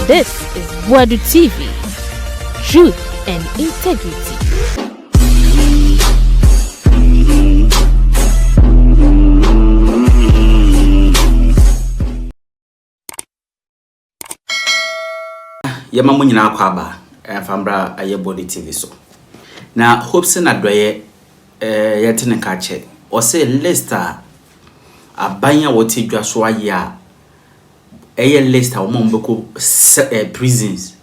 This is Boadu TV. Truth and integrity. Yama mo nyina akwa ba fambra aye Boadu TV so na Hopeson adwaye yetene ka che o say Leicester abanya wote dwa so aye a eye Leicester o mo beko prisons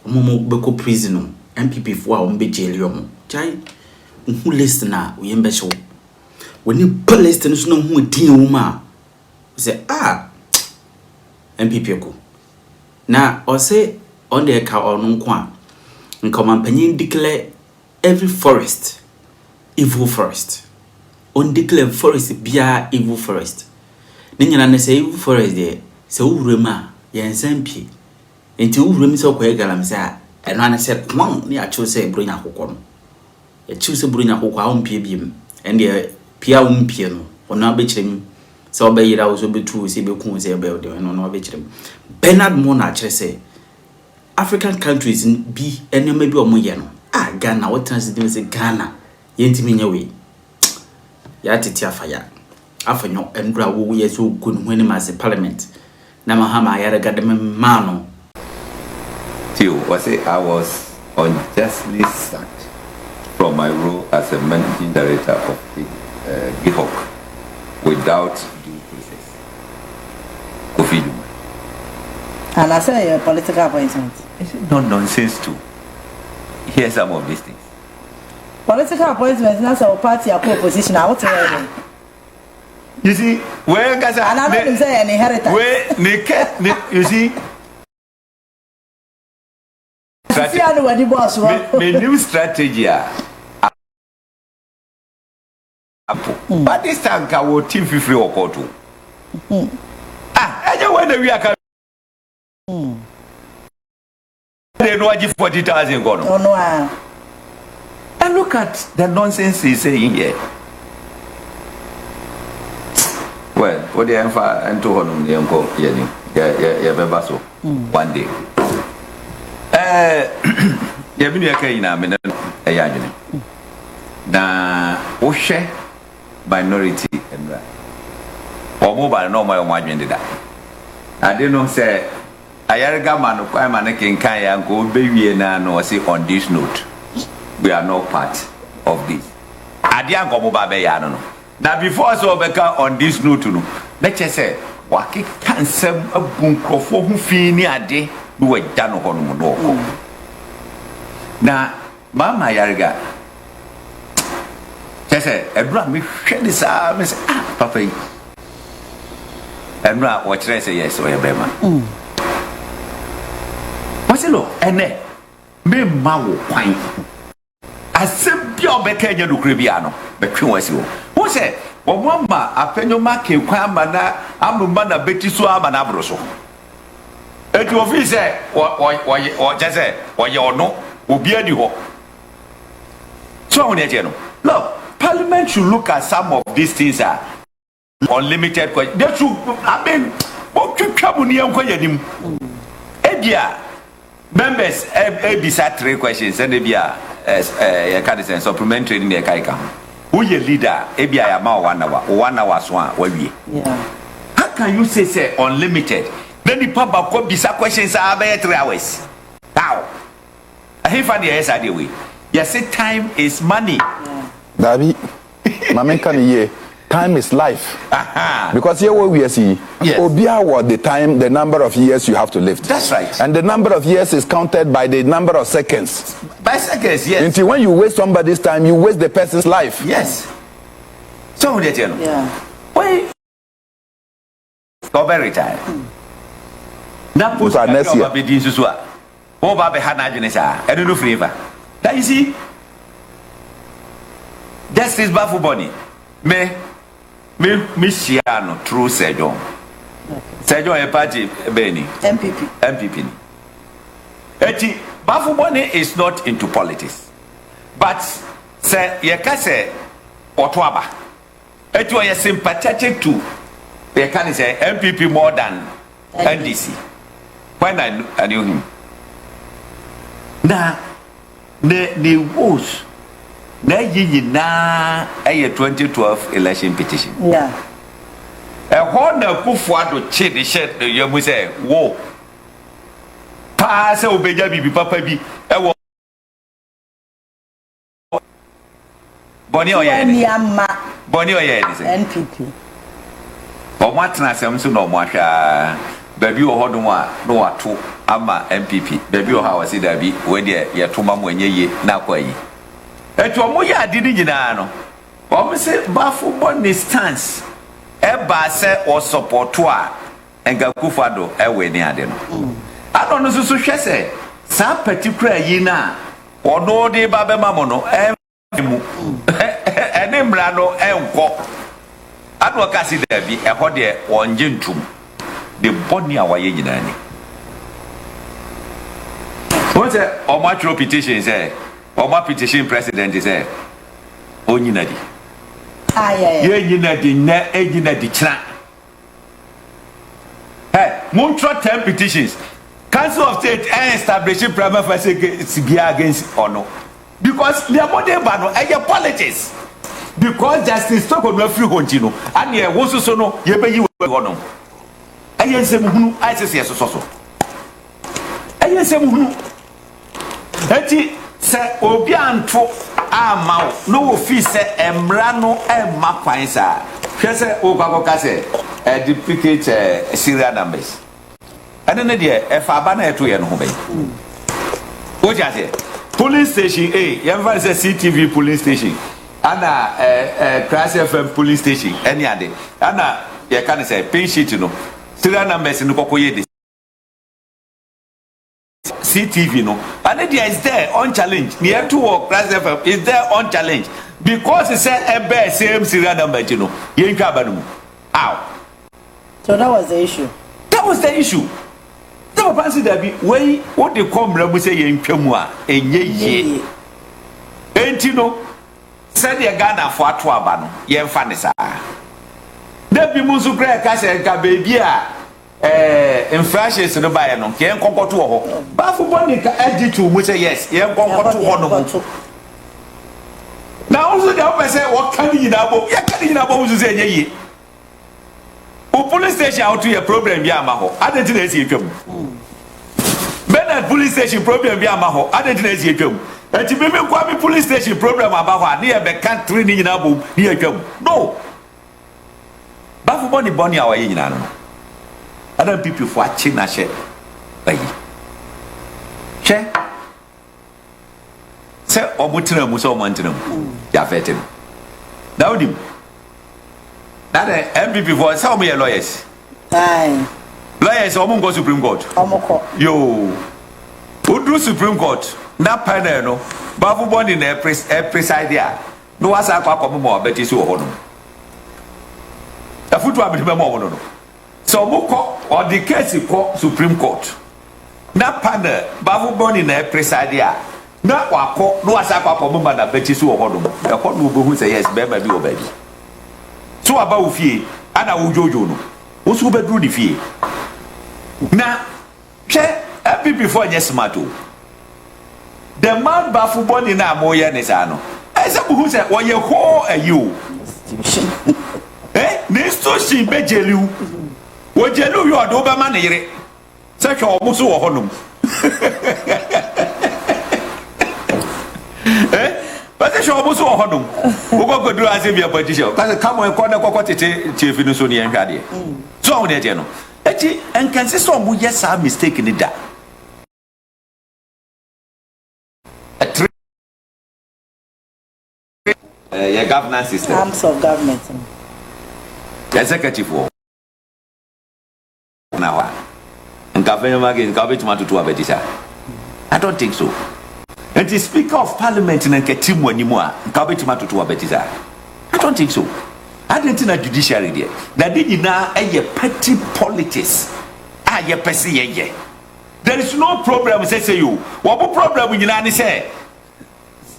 o mo beko prison NPP fo a o mbe jail yo mo jai hu Leicester na o yembe hye woni Leicester no so no hu din wo ma say NPP ko na o say on the ka onu kwa nkoma panyin declare every forest evil forest on declare forest bia evil forest ni nyina ne say evil forest de se wurema yensampi enti wurem se okoye galam se eno ana se kwon ni a chu se bronya kokko no e chu se bronya kokko a ompie biem ende pia ompie no ono abechirem se obayira wo so betu se beku se be de no abechirem Bernard Mona kire se African countries be any maybe or moyeno. Ghana, what transiting say Ghana? Yentimi nyawe. Ya titi afaya. Afanyo endra wo yeso gun when him as a parliament. Namahama yara gademe mano. I was unjustly sacked from my role as a managing director of the GIHOC without due process. And I say a political appointment. It's not nonsense too. Here's some of these things. Political appointments, not our party or opposition. I want to hear. You see, where and I don't say an inheritance. Where you see. The new strategy. But this time, I will team 50 or quarter. I don't want to be a they know 40,000 gone. Oh no. And look at the nonsense he's saying here. Well, what the emphasis and to honor the uncle, yeah, so one day. You been here in a minute, a young na Oshe minority and or mobile no my one that. I didn't know say. Ayarga man kwa mannequin kaya go baby na no say on this note we are not part of this adia go moba be ya no na before so beka on this note no let's say waki kansem abunkrofo hu fi ni ade no wagya no hono no na mama Ayarga say edura me hwe ni sa me say papa yi edura wo kire say yes o ye bema Wasilo ene me mawo kwan asebia obeka nya do krebia no betwe wasiwo wo se wo mama apenyo make kwan mana amuma na betiso ama na abroso eti office wo jese wo ye ono obi ani ho so won eje no look parliament should look at some of these things are unlimited question they should I mean what twetwa mu ne enko yanim edia members bisa 3 questions and ebia can supplementary in the kaika who your leader ebia ya ma 1 hour so a wawie how can you say unlimited then the papa ko bisa questions about 3 hours how I find the answer the way you say time is money Dabi mama kan ye time is life. Because here what we are seeing, Obia what the time, the number of years you have to live. That's right. And the number of years is counted by the number of seconds. By seconds, yes. Until when you waste somebody's time, you waste the person's life. Yes. So yeah. Why? Go very tired. That was next year. I don't know flavor. That you see, justice bafu boni. Me Shiano through Sejon. Sejon a party Benny. MPP. Eti Bafubone is not into politics. But say Yakase Otwaba. Eti you are sympathetic to they can say MPP more than NDC. when I knew him. Now, the was na a 2012 election petition. Yeah. A honor Kufuado cheat the shed the young say, whoa. Pass obeja bibi papa bi. Boni oyedi. Boni oyedi say. NPP. But what na sem so no mo ahwa. Baby o hodo mo a no wato ama NPP. Baby o ha wasi da bi we de ye to ma mo enye na kwa yi. Etu omo ya adidi nyina no. Omo se bafo boni stance. Eba se o support a enga Kufuado ewe ni ade no. I don't know so say some particular yi na ono de ba be ma mo no emu ene mra no enko ado ka si da bi e ho de onje ntum de boni a waye nyina ni o say o ma throw petition say o ma petition president say o nyina di ye nyina di na e nyina di kira mon throw 10 petitions. Council of State establishing prima facie against or no. Because they are more than politics. Because Justice Stoko no free continue. And ye wosu so no ye be yi we no. Aye nsem hunu ICC so. Aye nsem hunu. Eti se obi anto ama no ofi se emra no emma kwan sa. Hwe se okwakoka se duplicate serial numbers. And then if I ban it to you, what you police station A, you have a CTV police station, and Crash FM police station, any other, and you can say pay sheet, you know, serial numbers in the Kokoye CTV, no, and it is there on challenge. Near to work, Crash FM is there on challenge because it said a bear same serial number, you know, you ain't cabin. How? So that was the issue. That was the issue. No, fancy that be way what they come we say in Pemua, and ye. Ain't you know? Said your Ghana for Tuabano, yen fanisa. There be Musu Crack, Cassia, baby, in flashes in the Bayano, yen conquer to her. Bafu Bonica added to which say yes, yen conquer to one. Now also the upper say, what can you know? Ya can you know to say ye? Police station out to your problem bi amaho adenti na esi etwam Bernard police station problem bi amaho adenti na esi etwam enti me kwa bi police station problem abaho na ye be country ni nyina bom ni etwam no bafu boni awaye nyina no adam people for achi na she ayi che se omutina mu so omantina mu ya fetem daudim that NPP for some lawyers. Aye. Lawyers omo go Supreme Court. Omoko. Yo. Who do Supreme Court? Na panel no. Bafu boni na preside there. No wasa kwa mo beti so ho no. Afutu abetime mo no no. So omoko or the case ko Supreme Court. Na panel bafu boni na preside there. Na kwako no wasa kwa mo na beti so ho no. E ko no obohu say yes be ma bi obabi. So about fie ana ujojo no wo so bedru di fie na che happy before yes mato the man bafu boni na moye ne sa no ese buhu se wo ye ho ayu nesto shi bejelu wo jelu yo do be ma ne yire se hwe omo so wo honom But show obo so hodum. Ugo go do as if you politician. Cause come on corner kokko tete chief no so ne nhwade. So on dey no. Eti enkanse so omo yes a mistake ni da. Your governance system. Arms of government. Executive war. Now, I don't think so. And the Speaker of Parliament in Ketimu anymore, I don't think so. I don't think a judiciary there. That did now a petty politics. There is no problem, say you. What problem when you say?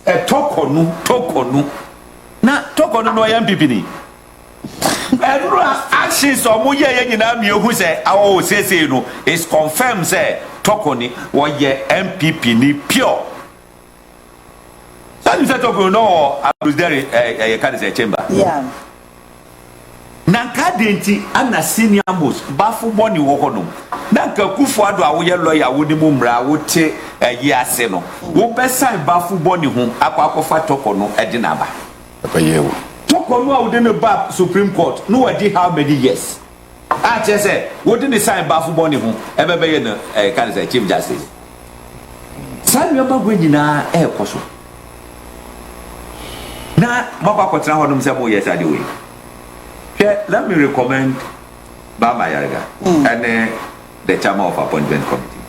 A talk or no. Now, talk on no NPP. actions or Muya Yanami who say our say no is confirmed say Tokoni or ye NPP ni pure. So you said Toko no I was there a can't chamber. Yeah. Nanka denti ana senior most bafu boni wokonom. Nanka Kufuado a woye lawyer wodi mumra wote ye ase no. Wo be sign bafu boni ho akwakofa Toko no edinaba. Papa yewo. Toko no wodi no ba Supreme Court no wadi how many years? A che say wodi ni sign bafu boni ho ebebe ye no kan say Chief Justice. Sami oba gwanyina ekoso. Na maba kotra hodum se mo yes ade we. Let me recommend Bama Yariga and the chairman of appointment committee.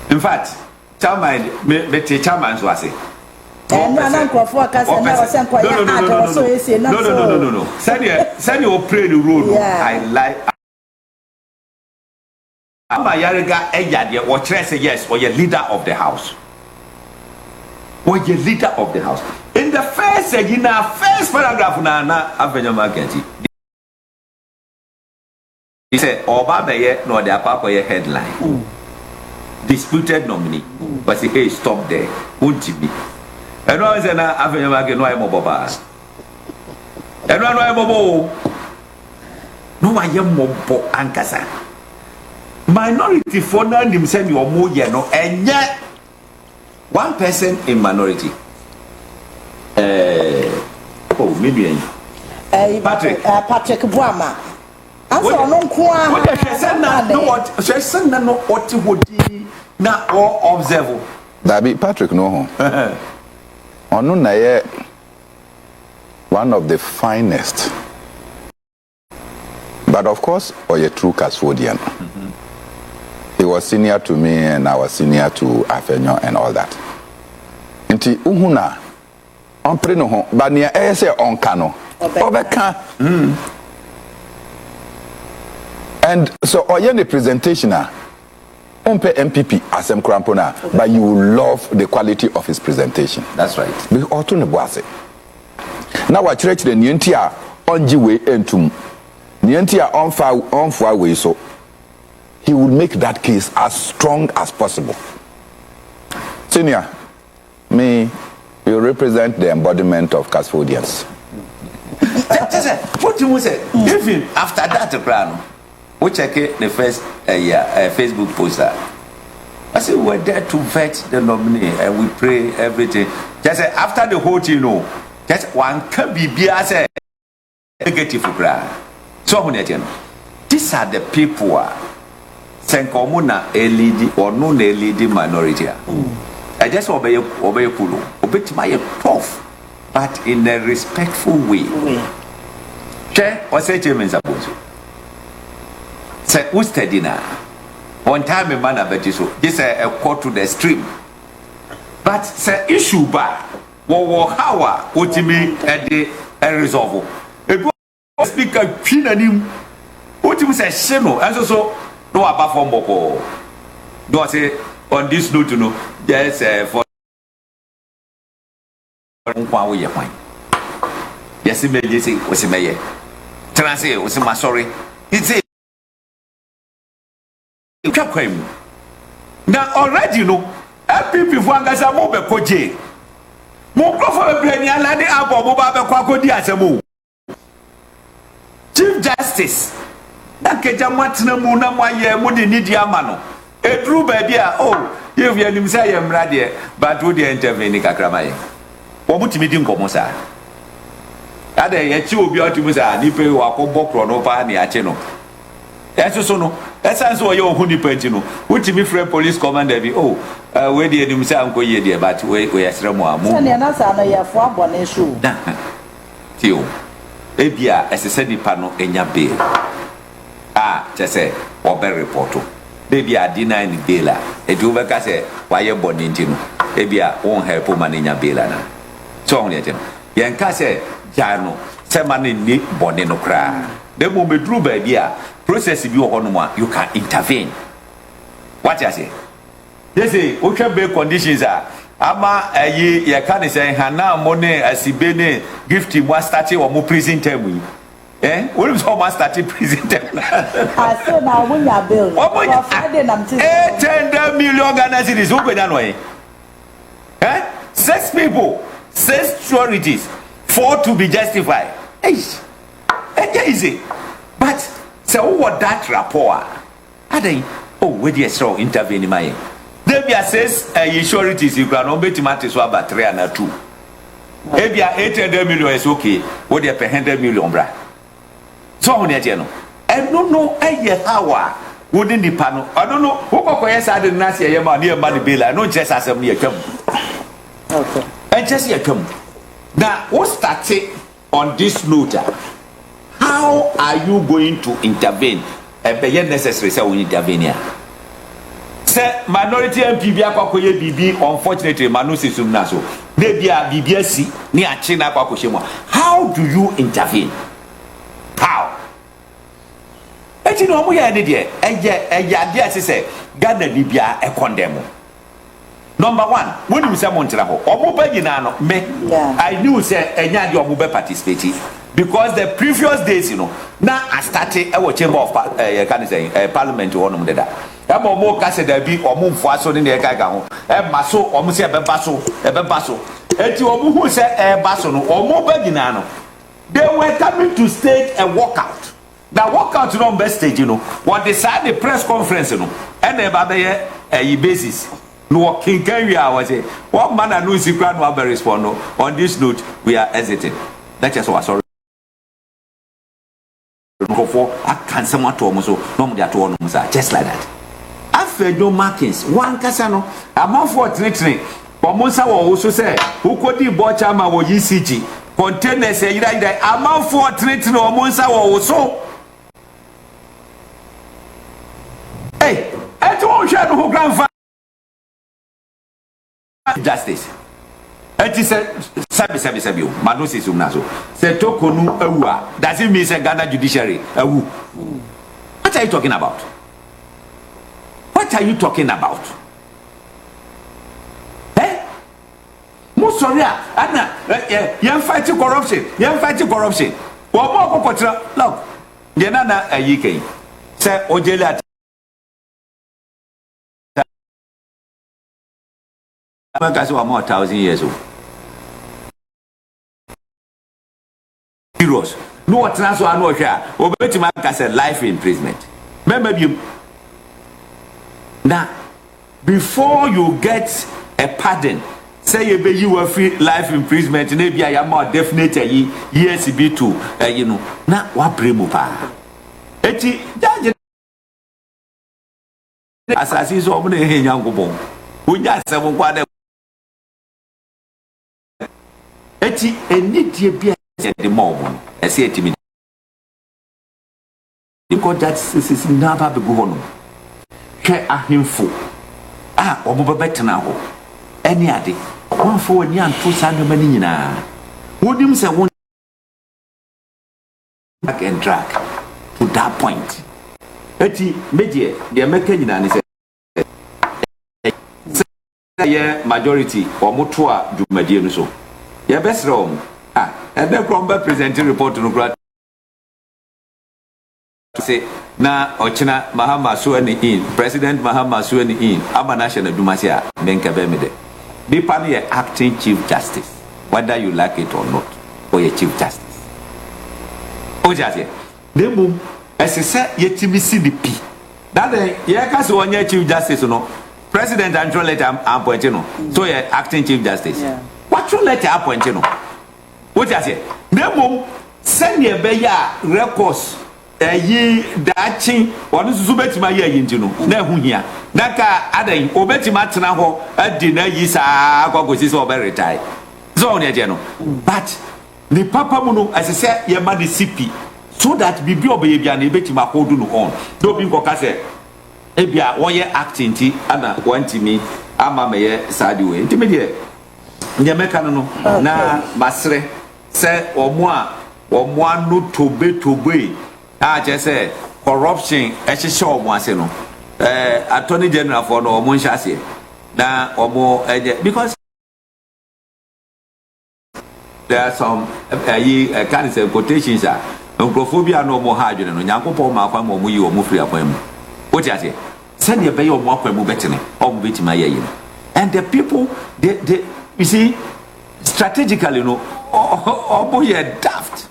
In fact, chairman, the chairman was say. No. Send you play the role. I like. Bama Yariga, Eyadia, or say yes, or your leader of the house. Or your leader of the house. In the first paragraph, na Avenue Marketing. He said, Obama no the Papa headline. Disputed nominee. But he hey, stop there. Won't you be? And I said, I have no I'm Boba. And I'm no, I am Mobo Ankasa. Minority for none himself your more no, and yet one person in minority. Maybe Patrick Buama. Dabi Patrick no Onu na ye one of the finest, but of course a true custodian. He was senior to me and I was senior to Afenyo and all that. Nti uhuna on pre no ho ba nia say on kano obeka. And so the presentation on pay NPP as Krampona, but you will love the quality of his presentation. That's right. Because auto ne boase. Now what church the nientia on jiwe entum. Nientia on far way, so he will make that case as strong as possible. Senior, me you represent the embodiment of custodians. What you say? Even after that plan. We check the first Facebook poster. I said we're there to vet the nominee and we pray everything. Just after the whole thing, just one can be negative for so these are the people who Senkomuna a lady or no lady minority. I just obey Kulu, obey my tough, but in a respectful way. Che, what's it means about you? Say Ustedina. One time a man about so this a quote to the stream. But say issue ba how what me at the resolve. A speaker pinanim what you say shemo and so no about for moko. Do I say on this note to know yes for yes me say was me translate was my sorry. It's now already you know NPP for angasa mo be koje mo profo be ni alade abo mo ba be kwako di asemu Chief Justice na keja matna mu na moye mo de nidi ama no edru ba bia oh you ya nim say yemra de but wo de intervene kakramaye wo mutimi di nkomo sa ada ye chi obi otimu sa ni pe wa ko bokro no pa ni ache no so no essence wo yo hu ni penti no wuti mi free police commander bi oh we dey nim say anko ye dey but we yesre mo amu so na sa na ye fo abone show tio ebia esese nipa no enya bail chese obe report ebia deny ni bail edu be ka se wa ye boni ntino ebia won help man enya bail na so on ye yen ka se jano se man ni boni no kra de mo bedru ba bia process bi wo hono you can intervene. What you say? They say we can be conditions ama ye can say hana money asibene gift mo start wo mo prison term What if someone started presenting? I said now when your bill. Friday I'm 800 million Ghana cedis. Who go down way? 6 people, 6 sureties, 4 to be justified. It's easy. But so what that rapport? Are they? Oh, where do you saw intervene in my? There be says sureties you can only to so about 3 and 2. Maybe 800 million is okay. What they pay 100 million, bra. So on the channel. I don't know how wouldn't the panel. I don't know who yes I didn't ask you near money bill. I know just as a mere come. Okay. And just here come. Now what started on this note? How are you going to intervene? And be necessary say we intervene here. Say minority NPP akwakoye bibi unfortunately manusi sumnaso. Maybe a BBSC ni achina kwakoshemo. How do you intervene? How? Eti no mo ya ne de eya de say Ghana Libya e condemn. Number 1, when you say Montreal, me, I knew say enya de omo be participate because the previous days, now I started our chamber of parliament one of that. Emo mo ka se da bi omo mfo aso ne e ka ho. E maso omo se e be baso. Eti omo hu se e baso no omo be gina no. They were coming to stage a walkout. The walkout no best stage, what they said the press conference, and the a basis. No king can we was say what man and no secret no be respond on this note we are exiting. That's just what sorry. For I can someone to almost no more to just like that. After no markings, one casano, among 4 3 Pomonsa also say who could be Bochama or ECG containers say that among 4 3 no Monsa also. Hey, I don't share who grandfather justice. It is a sabi Manusi Sumnaso. Say Tokonu Ewa. Does it mean Ghana judiciary? What are you talking about? What are you talking about? Eh? Musoria, Anna, you're fighting corruption. You're fighting corruption. Look, Yanana Ayike. Say Ojela. America so more 1,000 years old. Heroes. No what transfer no share. Obeti America said life imprisonment. Remember you. Now, before you get a pardon, say you were free life imprisonment. Maybe I am more definite years be too. Now what primo pa? Eti judge. Asasi so mo ne henyango bon. Unya seven kwade. Eti enidie bia the mob e say etimi because that is never be go hono hwe ahemfo obo betena ho eni ade won fo wani anto sanu mani nyina wonim se won back and track to that point eti meje de meka nyina ne say majority omoto a dwumadie no so ya best room and then Cromwell presenting report no grad say na ochina Mahama Suwani in President Mahama Suwani in Amanasha na Dumasia menka be me de be pan ye acting chief justice whether you like it or not or your chief justice ojaje dem mum esese yetimi CDP that ye ka so onye chief justice no president and letter appoint no so ye acting chief justice what you letter appoint no what you say dem send ye be ya records yi dachi wonu susu betima ye yinti no na hu hia na ka adan obetima tena ho adi na yi sa akwagosi so be retire so on ye no but the papa mu no asese ye ma the CP so that bibi obeye bia na betima hold no on do bi nkoka se ebia wo ye acting ti ana wantimi ama me ye sadi we ntimi de nye meka no na basre se omo anu tobe je say corruption e hye omo ase no attorney general for no omo nhase na omo because there are some kind of quotations nkrofobia no mo ha adwene no nyankopon ma kwa mo yi o mo free akwan mu what you say send your be your mo akwan mu betene o mo betima ye and the people they you see strategically no obo ye daft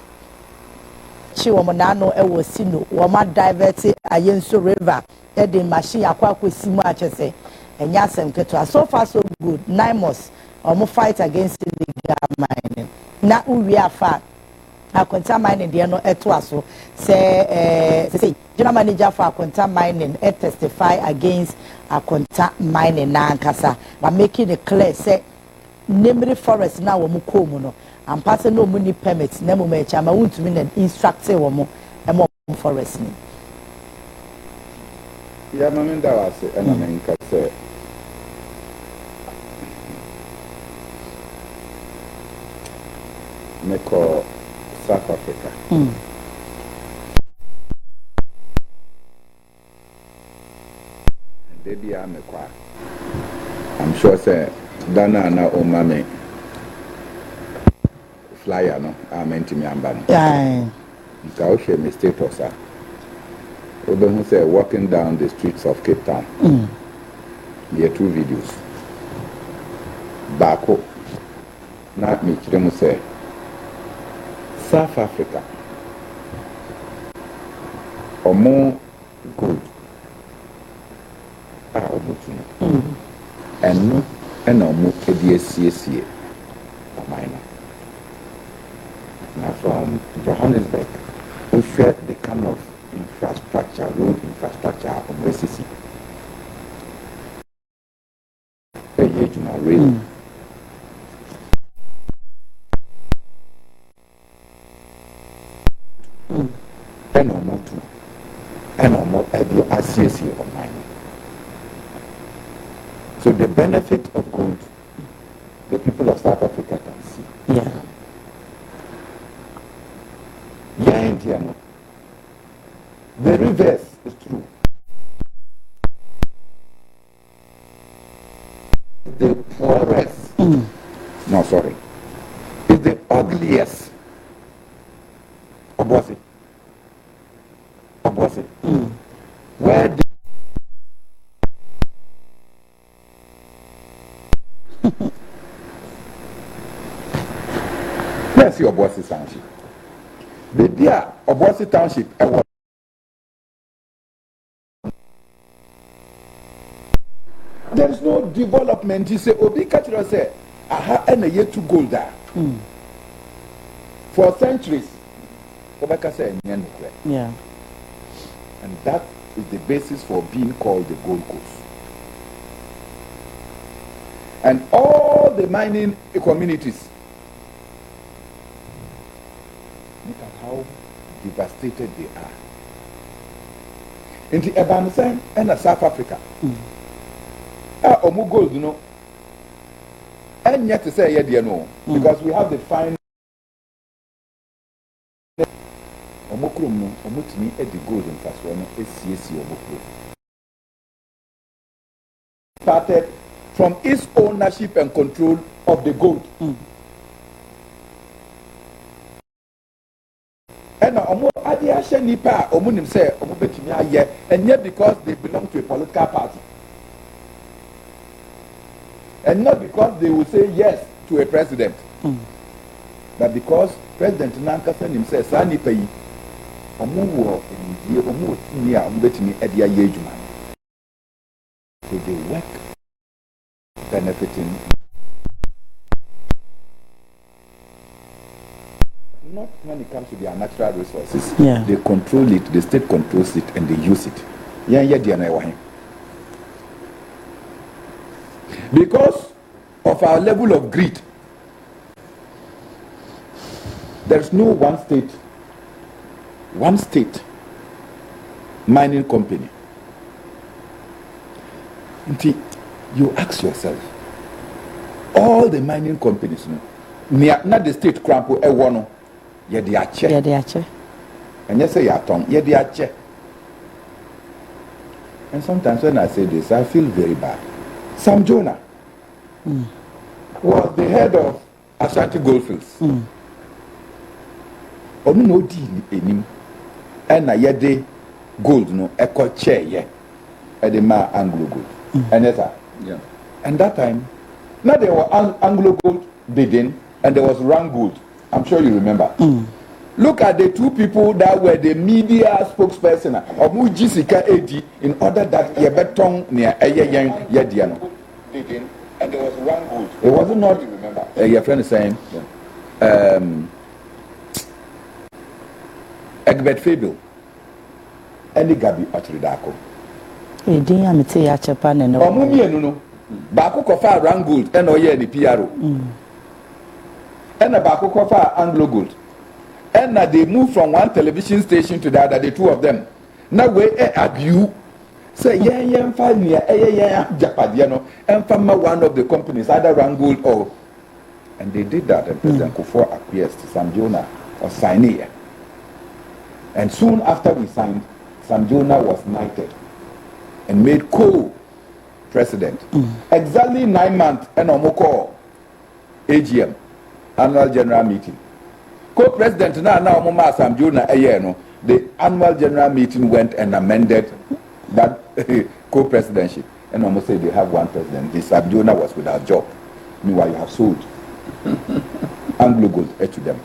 chi wo nano e wo sino wo ma divert ayenso river e de machine akwa kwesimu achese enya asem keto so far so good 9 months omo fight against illegal mining na uwi afa akonta mining de no eto aso say general manager for akonta mining testify against akonta mining na ankasa by making it clear say Nemri forest na wo mu komu no ampase no mu ni permit na mu ma chama wuntumi na instructor wo mu e mo forest ni ya mamenda wase ena menka se meko South Africa and they amekwa I'm sure say Dana na omame flyer no amenti mi amba no nka o share mistake or sir obe who say walking down the streets of Cape Town there are 2 videos bako na mi kire mu say South Africa omo good omo and omo ediesie amina now from Johannesburg we felt the kind of infrastructure road infrastructure of BCC really and omo too and omo ediesie of mine. So the benefit of gold, the people of South Africa can see. yeah India. The reverse is true. The poorest, no sorry, is the ugliest. Obosi. Where the let's see Obosi Township. The dear Obosi Township, there is no development. You say, Obi Kachiro say, aha, and a year to go there. For centuries, Obaka say, yeah and that is the basis for being called the Gold Coast. And all the mining communities, look at how devastated they are. In the Ebansan and South Africa, Omu gold, you know, and yet to say, yeah, no, because we have the fine Omokrum, Omutini, and the gold in first one, SCSC Omokrum. Started from its ownership and control of the gold. And Omo Adiasha Nipa, Omunim say, Omobetinia, and yet because they belong to a political party. And not because they will say yes to a president, but because President Nankasan himself, Sani Pay, Omu Tinia, Ombetini, Edia Yejuman. So they work benefiting. Not when it comes to their natural resources. Yeah. They control it, the state controls it, and they use it. Because of our level of greed, there's no one state mining company. Until you ask yourself, all the mining companies, not the state crampo ewono, yeah and you say yaton, and sometimes when I say this, I feel very bad. Sam Jonah was the head of Ashanti Goldfields. onu no di enim na yede gold no echo chair ye e de ma Anglo Gold and yes yeah, and that time now there were Anglo Gold bidding and there was Rand Gold. I'm sure you remember. Look at the two people that were the media spokesperson of Jessica AD in order that ye beton near Yediano. And there was Rand Gold. It wasn't not you remember. Your friend is saying Egbert Fable. Any Gabi Otridako. Edin amete ya chepa ne no. Omumi enu no. Ba ko kofa Rand Gold and oye ni PRO. And ba ko kofa Anglo Gold. And they moved from one television station to the other, the two of them. Now we argue. Say yeah fine yeah Japadiano and from one of the companies, either Rand Gold or, and they did that and President Kufuor acquiesced. Sam Jonah or signing. And soon after we signed, Sam Jonah was knighted and made co-president. Exactly 9 months and Omoko AGM, annual general meeting. Co-president now Mama Sam Jonah the annual general meeting went and amended that co-presidency. And almost say they have one president. The Sam Jonah was without job. Meanwhile, you have sold Anglo Gold to them.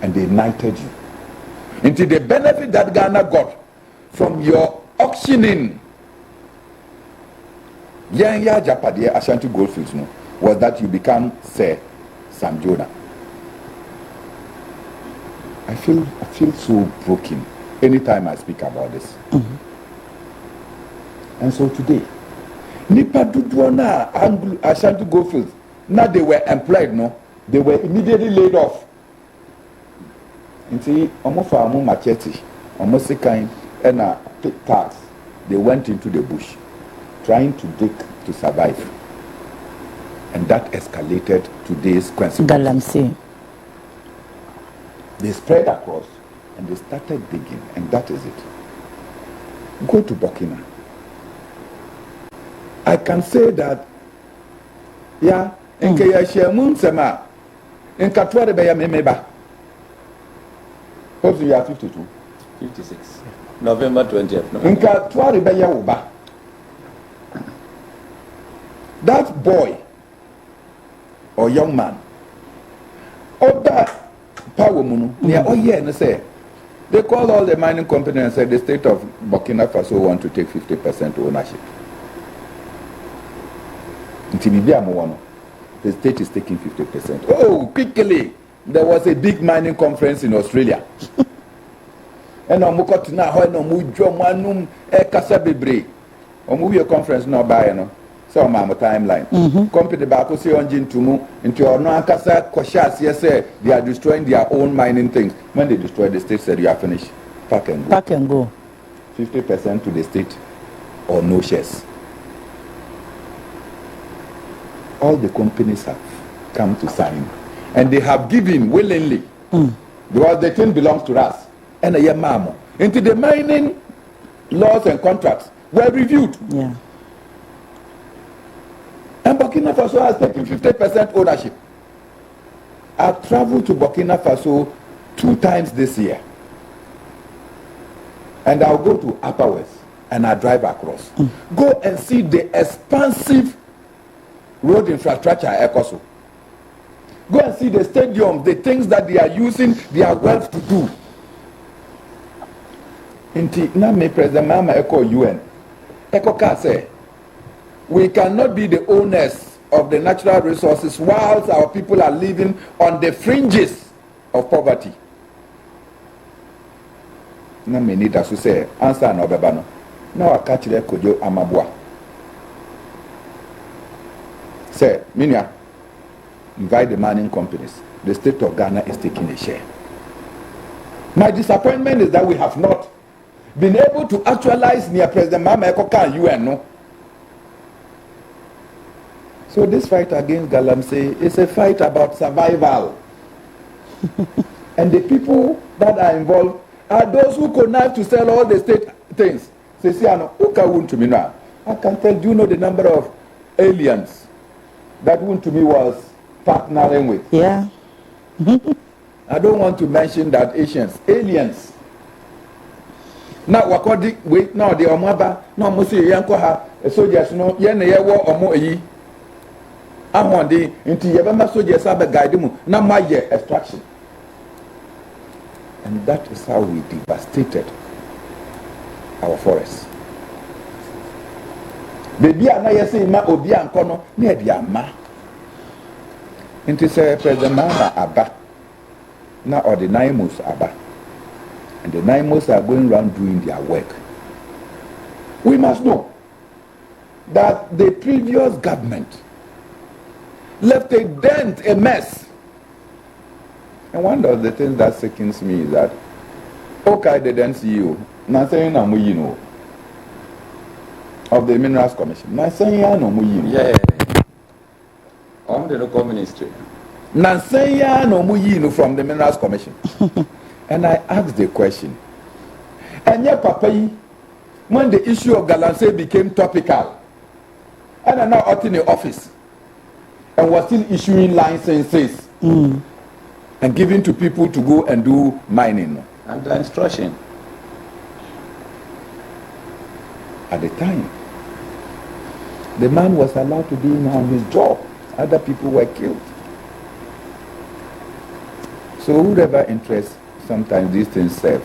And they knighted you. Into the benefit that Ghana got from your auctioning Yanya Japadia Ashanti Goldfields was that you become Sir Sam Jonah. I feel so broken anytime I speak about this. And so today, Nipa Duduana Ashanti Goldfields, now they were employed, they were immediately laid off. Nti omo fa omo machete omo sekan na tax they went into the bush trying to dig to survive, and that escalated to this consequence. They spread across and they started digging, and that is it. Go to Burkina. I can say that in Kayashamun Sema in Katware Beya Memeba. Hope you are 52. 56. November 20th. No? That boy or young man, that power munu, and say they called all the mining companies and said the state of Burkina Faso want to take 50% ownership. The state is taking 50%. Oh, quickly! There was a big mining conference in Australia. And I'm going to now manum kasabebre. A conference now by so my timeline. Company back see on Jintumu into your no kasa koshas yes they are destroying their own mining things. When they destroy the state said you are finished. Pack and go. Pack and go. 50% to the state or no shares. All the companies have come to sign. And they have given willingly because the thing belongs to us. And a yamamo into the mining laws and contracts were reviewed. Yeah. And Burkina Faso has taken 50% ownership. I've traveled to Burkina Faso 2 times this year. And I'll go to Upper West and I'll drive across. Go and see the expansive road infrastructure at Ekoso. Go and see the stadium, the things that they are using their wealth to do. Inti na me President Mama Eko UN. Eko ka say, we cannot be the owners of the natural resources whilst our people are living on the fringes of poverty. Na me need to say, answer no beba no. Now I catch the kojo amabwa. Say, Minya, invite the mining companies. The state of Ghana is taking a share. My disappointment is that we have not been able to actualize near President Mama Ekoka UN. No? So this fight against Galamsey is a fight about survival. And the people that are involved are those who connive to sell all the state things. I can tell, do you know the number of aliens that Wontumi was partnering with? Yeah. I don't want to mention that Asians, aliens. Now wakodi wait now the omaba no mo say yanko ha soldiers no ye na ye wo omo eyi ahonde nti ye be ma soldiers abe guide mu na ma ye extraction. And that is how we devastated our forests. Baby ana ye say ma obi anko no na e dia ma. Nti say President Mahama aba na ordinary mus aba. And the 9 months are going around doing their work. We must know that the previous government left a dent, a mess. And one of the things that sickens me is that, okay, they didn't see you. Now saying I'm you know of the Minerals Commission. Now saying I'm you know. Yeah. On the local ministry. Now saying I'm you know from the Minerals Commission. And I asked the question, and yet, Papa, when the issue of Galamsey became topical, and I'm now out in the office, and was still issuing licenses and giving to people to go and do mining. Under instruction. At the time, the man was allowed to do on his job. Other people were killed. So whoever interests, sometimes these things serve.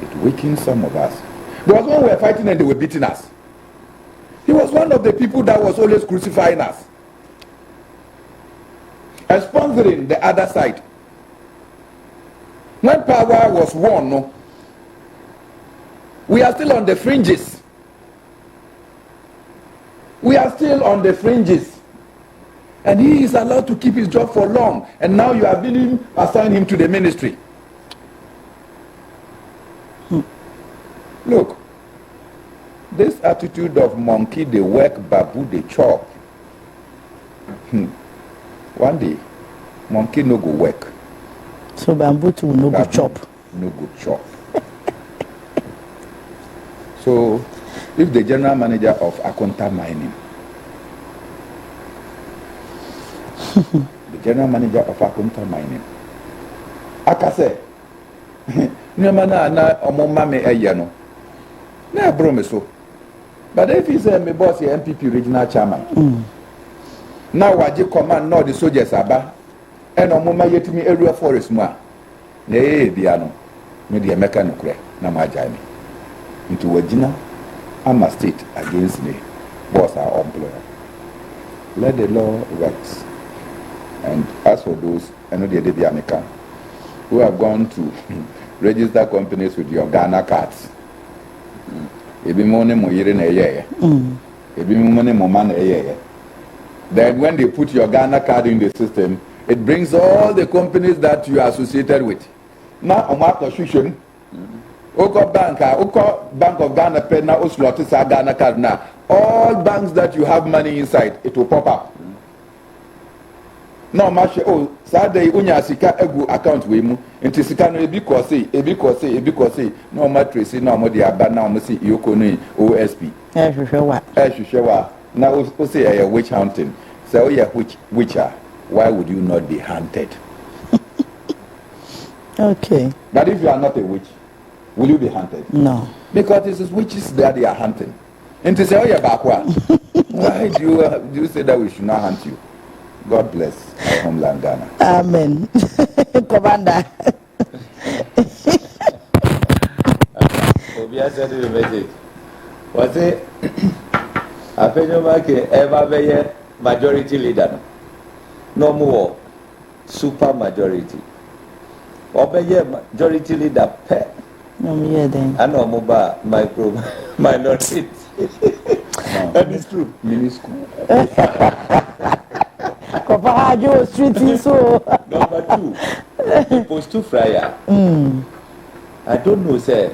It weakens some of us. There was when we were fighting and they were beating us. He was one of the people that was always crucifying us and sponsoring the other side. When power was won, no, we are still on the fringes. We are still on the fringes. And he is allowed to keep his job for long. And now you have been assigned him to the ministry. Look, this attitude of monkey, they work, babu, they chop. One day, monkey no go work. So bamboo too no go chop. No go chop. So, if the general manager of Akonta Mining, the general manager of Akonta Mining, Akase, Nyamana na omoma me eyano. Na bro me so. But if he say me boss the NPP regional chairman. Now waje command no the soldiers aba. And omoma yetimi area forest mu a. Na bia no. Me de meka no kure na ma jai me. Into wagina ama state against me. Boss our employer. Let the law works. And as for those, I know the American who have gone to register companies with your Ghana cards. Then when they put your Ghana card in the system, it brings all the companies that you are associated with. Now, Bank of Ghana pay now Ghana card now. All banks that you have money inside, it will pop up. No match Saturday unya sika egu account we mu enti sika no ebi kose no matresi no mo de aba na mo si yoko no OSP ehwehwe na o say witch hunting so yeah witcher why would you not be hunted? Okay, but if you are not a witch, will you be hunted? No, because it is witches that they are hunting. Enti say why do you say that we should not hunt you? God bless our homeland Ghana. Amen. Commander. Obia said the message. Was it a Penyomake ever be majority leader? No more super majority. Or be majority leader pe. No me then. I know mobile micro minority. That is true. Minuscule. Street so. Number 2, the post to fryer. I don't know, say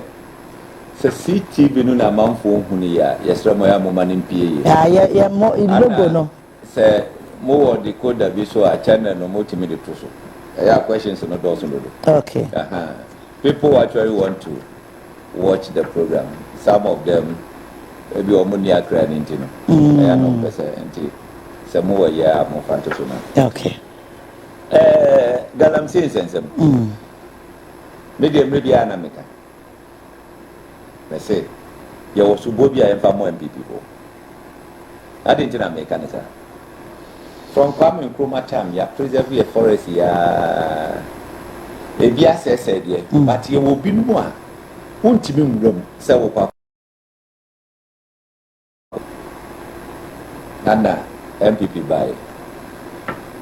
CTV no na manfo huni ya yesra mo ya mo manim pie. Yeah, mo logo no. Say mo the code bi so a channel no mo timi de to so. Yeah, questions no do so no. Okay. People actually want to watch the program. Some of them maybe omo ni akra ni ntino. Yeah, no person enti. Okay. galamsey nsensem me de me bia na meka me say ye wo subo bia ye fa mo NPP ko ade ntina meka ne sa from Kwame Nkrumah time ya preserve your forest ya ebi asese de but ye wo bi no a wontimi nwuram se wo kwa nana NPP by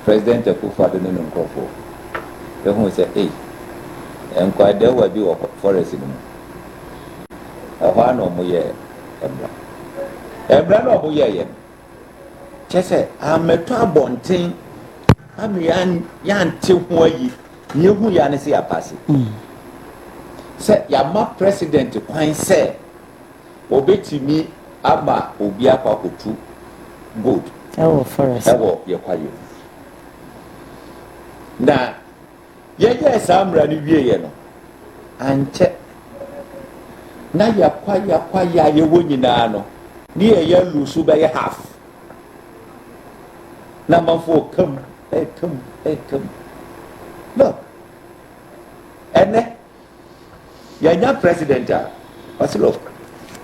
President Akufo-Addo no nkofo the who say eh enkwa de wa bi wo forest no ahwa no mo ye ebra no mo ye chese ameto abonten ami yan te ho ayi ye hu ya ne se ya pass se ya ma president kwan se obetimi ama obi akwakotu good forest ye kwayo na ye samra ni wie ye no anche na ya kwaya ye wonyina no ni ye lusu be half na manfo come look ene ya nya president a wasilo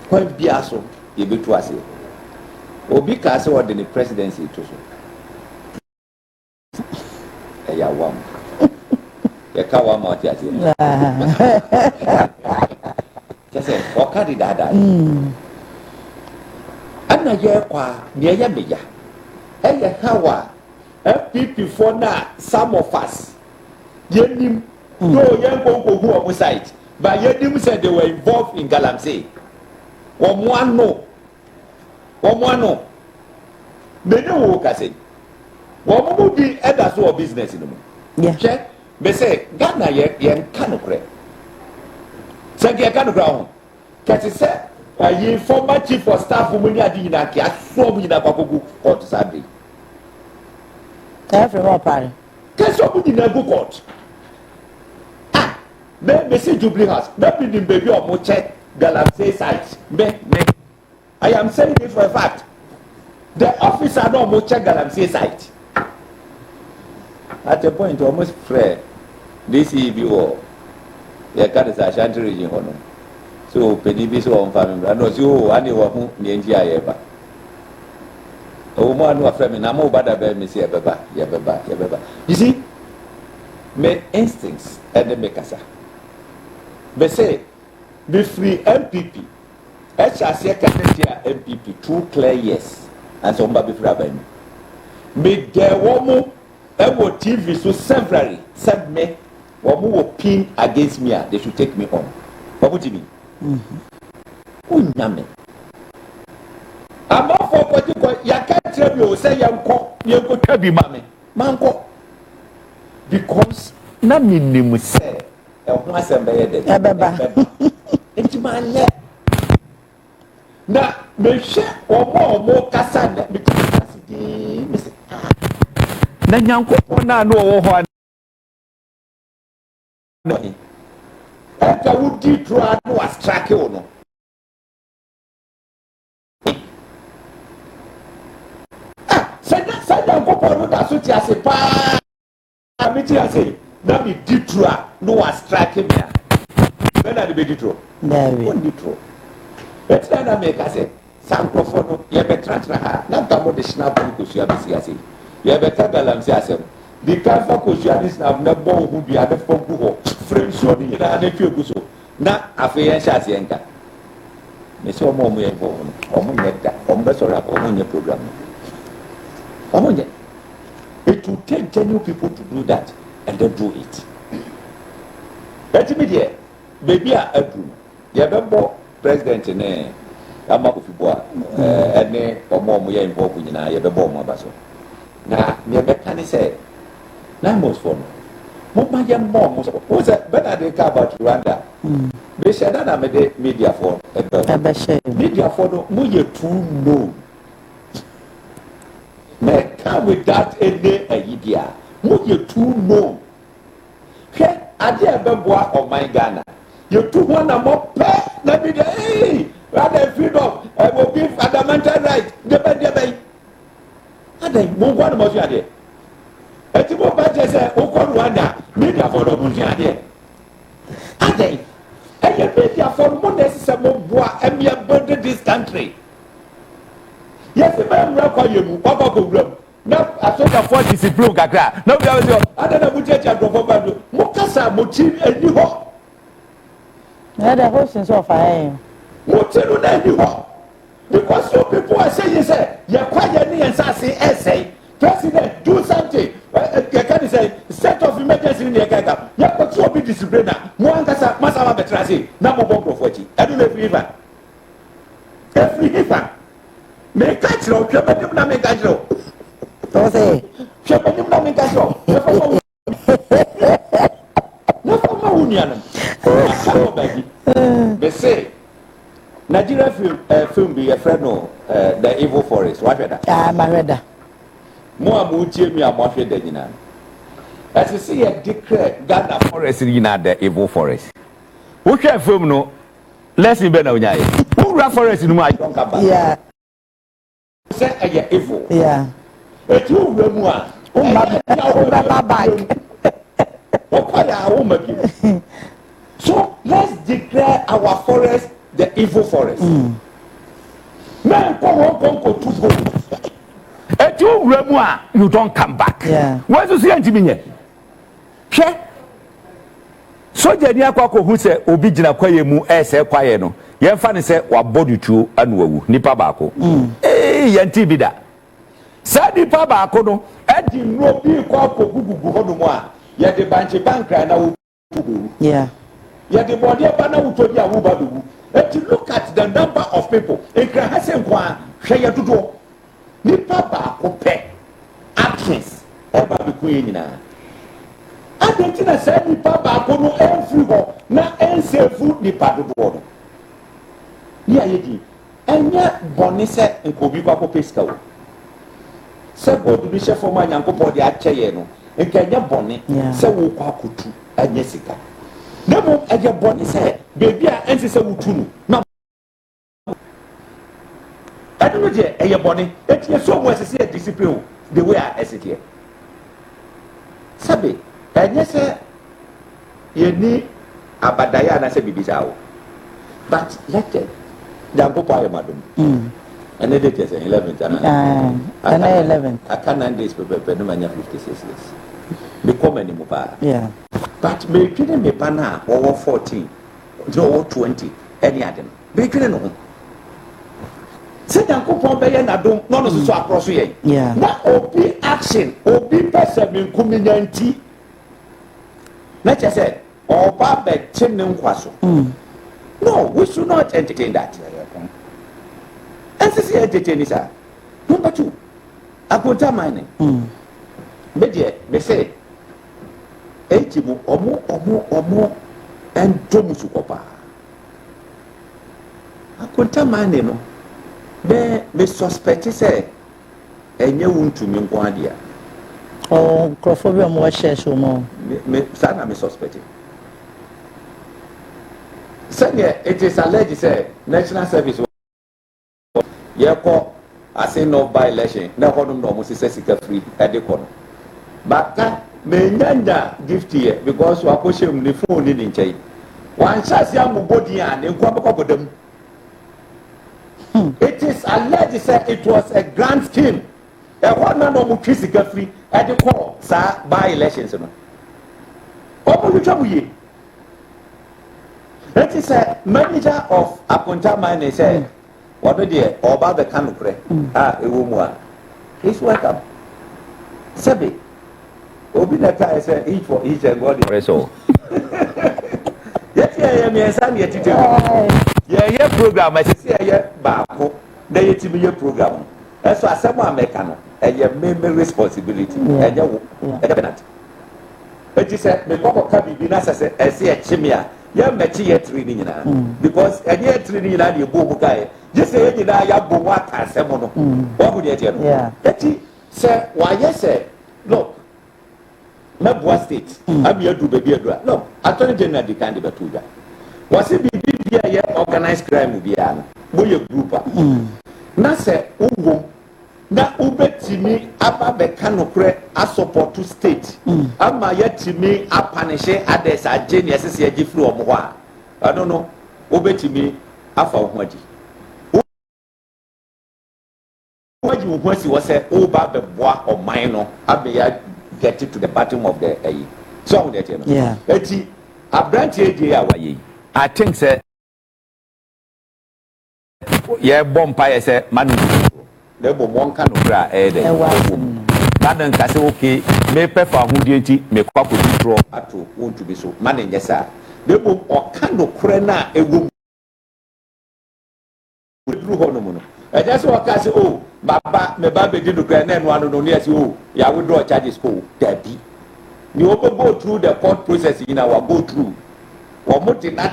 kwa biaso ye betu ase obi ka se wode ni presidency to so ya wam ya ka wam ma ti ase kese o ka di dada ana ye kwa ni ye meya eye hawa FPP for na some of us yenim no yen go who on side but yenim said they were involved in galamsey womo ano many wo ka say womo bi eda so business no yeah check me say Ghana ye kan kure say ye kan kure ho kati say ayi former chief of staff mu ni adi nyina ki aso mu nyina kwakogu court sabi every more party keso mu nyina go court me say Jubilee House me be the baby of mo check galamsey site me I am saying it for a fact the officer no mo check galamsey site at a point almost fair this EBO ye ka sa Ashanti region hono so PDP so on family no so ani wa hu ni nji ayeba o mo anu afre me na mo bada be me se ebeba you see my instincts and the mekasa be say be free MPP HRC candidate MPP 2 clear years and so mba be free abani me there womo e wo TV so severally said me womo wo pin against me they should take me on what do you mean unyame ama for ko ya ka tire bi o say yanko tabi mame manko because na minim say e ho asem be ye de ebeba enti manye na me hwe omo kasa na me kasa di me say na nyanko na no wo ho no eka wudi tro no was track o no sada ko poro da so ti ase pa mi ti ase na mi di tro no was track me na de be di tro David on di tro betra na me ka se sankrofo no ye betra ha na tamo de snap ko su abisi ase ye betra galamsey ase di kafa ko su abisi na bo hu bia be fo ku ho frame so ni na na fi so na afi yen sha ase enka me so mo ye bo no omo nyeda omo be so ra omo nye program omo nye it will take genuine people to do that and they do it me there baby a adu ye be bo president ne ama ko fiboa ene omo ye involve nyina ye be bo mo abaso na me be kan say na most for mo ma ye mo so o say better dey ka about Rwanda be share na me de media for media for no mo ye too no me come with that any idea mo ye too no ke ade e be boa o my Ghana you too wanna mo pe na be dey rather freedom I will give fundamental right de be ade mo gwa no mo fi ade eti mo ba je se o ko Rwanda media for the bunya de ade eye media for mo de se mo boa emia build this country yes me mra kwa yemu papa ko wura na asoka for discipline kakra na we say ada na buche cha go for bado mo kasa mo chi ani ho na the whole sense of I mo chi no na ani ho because some people are saying say ya kwa ya ni ensase essay president do something can say state of emergency in the kaka ya ko so be discipline mo ankasa masama betrase na mo bon profochi edu le every hifa me catch lo hwebanim na me catch lo to say hwebanim na me catch lo na fa unia no akao bagi be say Nigeria film be a friend no the evil forest what that my reader mo amutie mi amahwe da nyina as you see a declare Ghana forest nyina the evil forest wo hwe film no lesson be na onyaye wo ra forest no ma don kaba yeah say a evil yeah etu wura mu a o ma bag o kwaya wo ma bi so let's declare our forest the evil forest man ko tu go etu wura mu a you don't come back yeah what you see antimi nye hwe soja ni akwa ko hu se obi gina kwaye mu ese kwaye no ye fa ne se wa body tuo anu wawu nipa baako yanti bi da sa nipa baako no edi no bi kwa ko gugugu ho no mu a ye de banche bankra na wo tubu yeah ye de body ba na wo tobi a wo ba dugu if you look at the number of people ekra ha se nkwa hwe ye dodo nipa baako pe actions eba bi ku nyina adentina say nipa baako no enfri ho na ensefu nipa dodo no ni ayedi enya boni se nkobi kwa ko pesika wo se bodu bi chefo ma nyankopɔ de akyeye no nka enya boni se wo kwa kotu anya sika na mo enya boni se bebi a ense se wutu no na adunu je eye boni etie so mo asese discipline the way I esike sabe enya se yeni abadaya na se bibisa wo but let it Jango pa madam. And they did 11th and 11th. I can't 9 days but no manya 56 years. Become any more. Yeah. But me kidding me pana over 14, no 20, any adam. Be kidding no. Say Jango Pompeya na don't no so across ye. Yeah. Na obi action, obi person min kuminyanti. Let us say, oba be chimney kwaso. No, we should not entertain that. NCC entertain is number 2. Akonta mining. Me say, etimu omo and domusu kopa. Akonta mining no. Me suspect say enye wuntumi nko adia. Oh, crofobia mo share so mo. Me sana me suspect. It is alleged say national service yeko ase no by election na hodum no mo se sika free e de kono baka me nyanya gift here because wa ko shem ni phone ni nchai wan chase am body an nko abodam it is alleged say it was a grand scheme e hodum no mo sika free e de kono sa by elections no omo lu ye. That is a manager of Apunta Mine said, what did you about the canopy? He's welcome. Sabi, Obinaka said each for each and body. So, yes, I son yet. Yeah, program. I say, Bako, they to be your program. That's why someone make a main responsibility. And you, it is a Mekoko Kabi Binasa, I say a chimia. Ya mechi ye training na because any training na dey bobu kai just say any na ya bomu atasem no what would you do eti say why say look Mebwa state am you do baby do look attorney general dey kind be tuja was it be ye organized crime bia no boye group na say uwo na ubetimi aba beka nokre a support to state ama yetimi apanishe ades ageni esese ye gifri omo ho a I don't know ubetimi afa ho agi waji wo kwasi wo se o ba beboa oman no abe ya get to the bottom of the so on that yeah eti abranti edi awaye I think say ye bompa ye say manu le bo monka no bra de madan ka say okay me pefa ahudie nti me kwa koditro ato won't be so man nyesa le bo oka no kure na ewo dru ho no mu no e just oka say oh baba me ba be di no kure na no anu no ne say oh ya withdraw charges ko dabi ni o go through the court process in our go through o mo ti na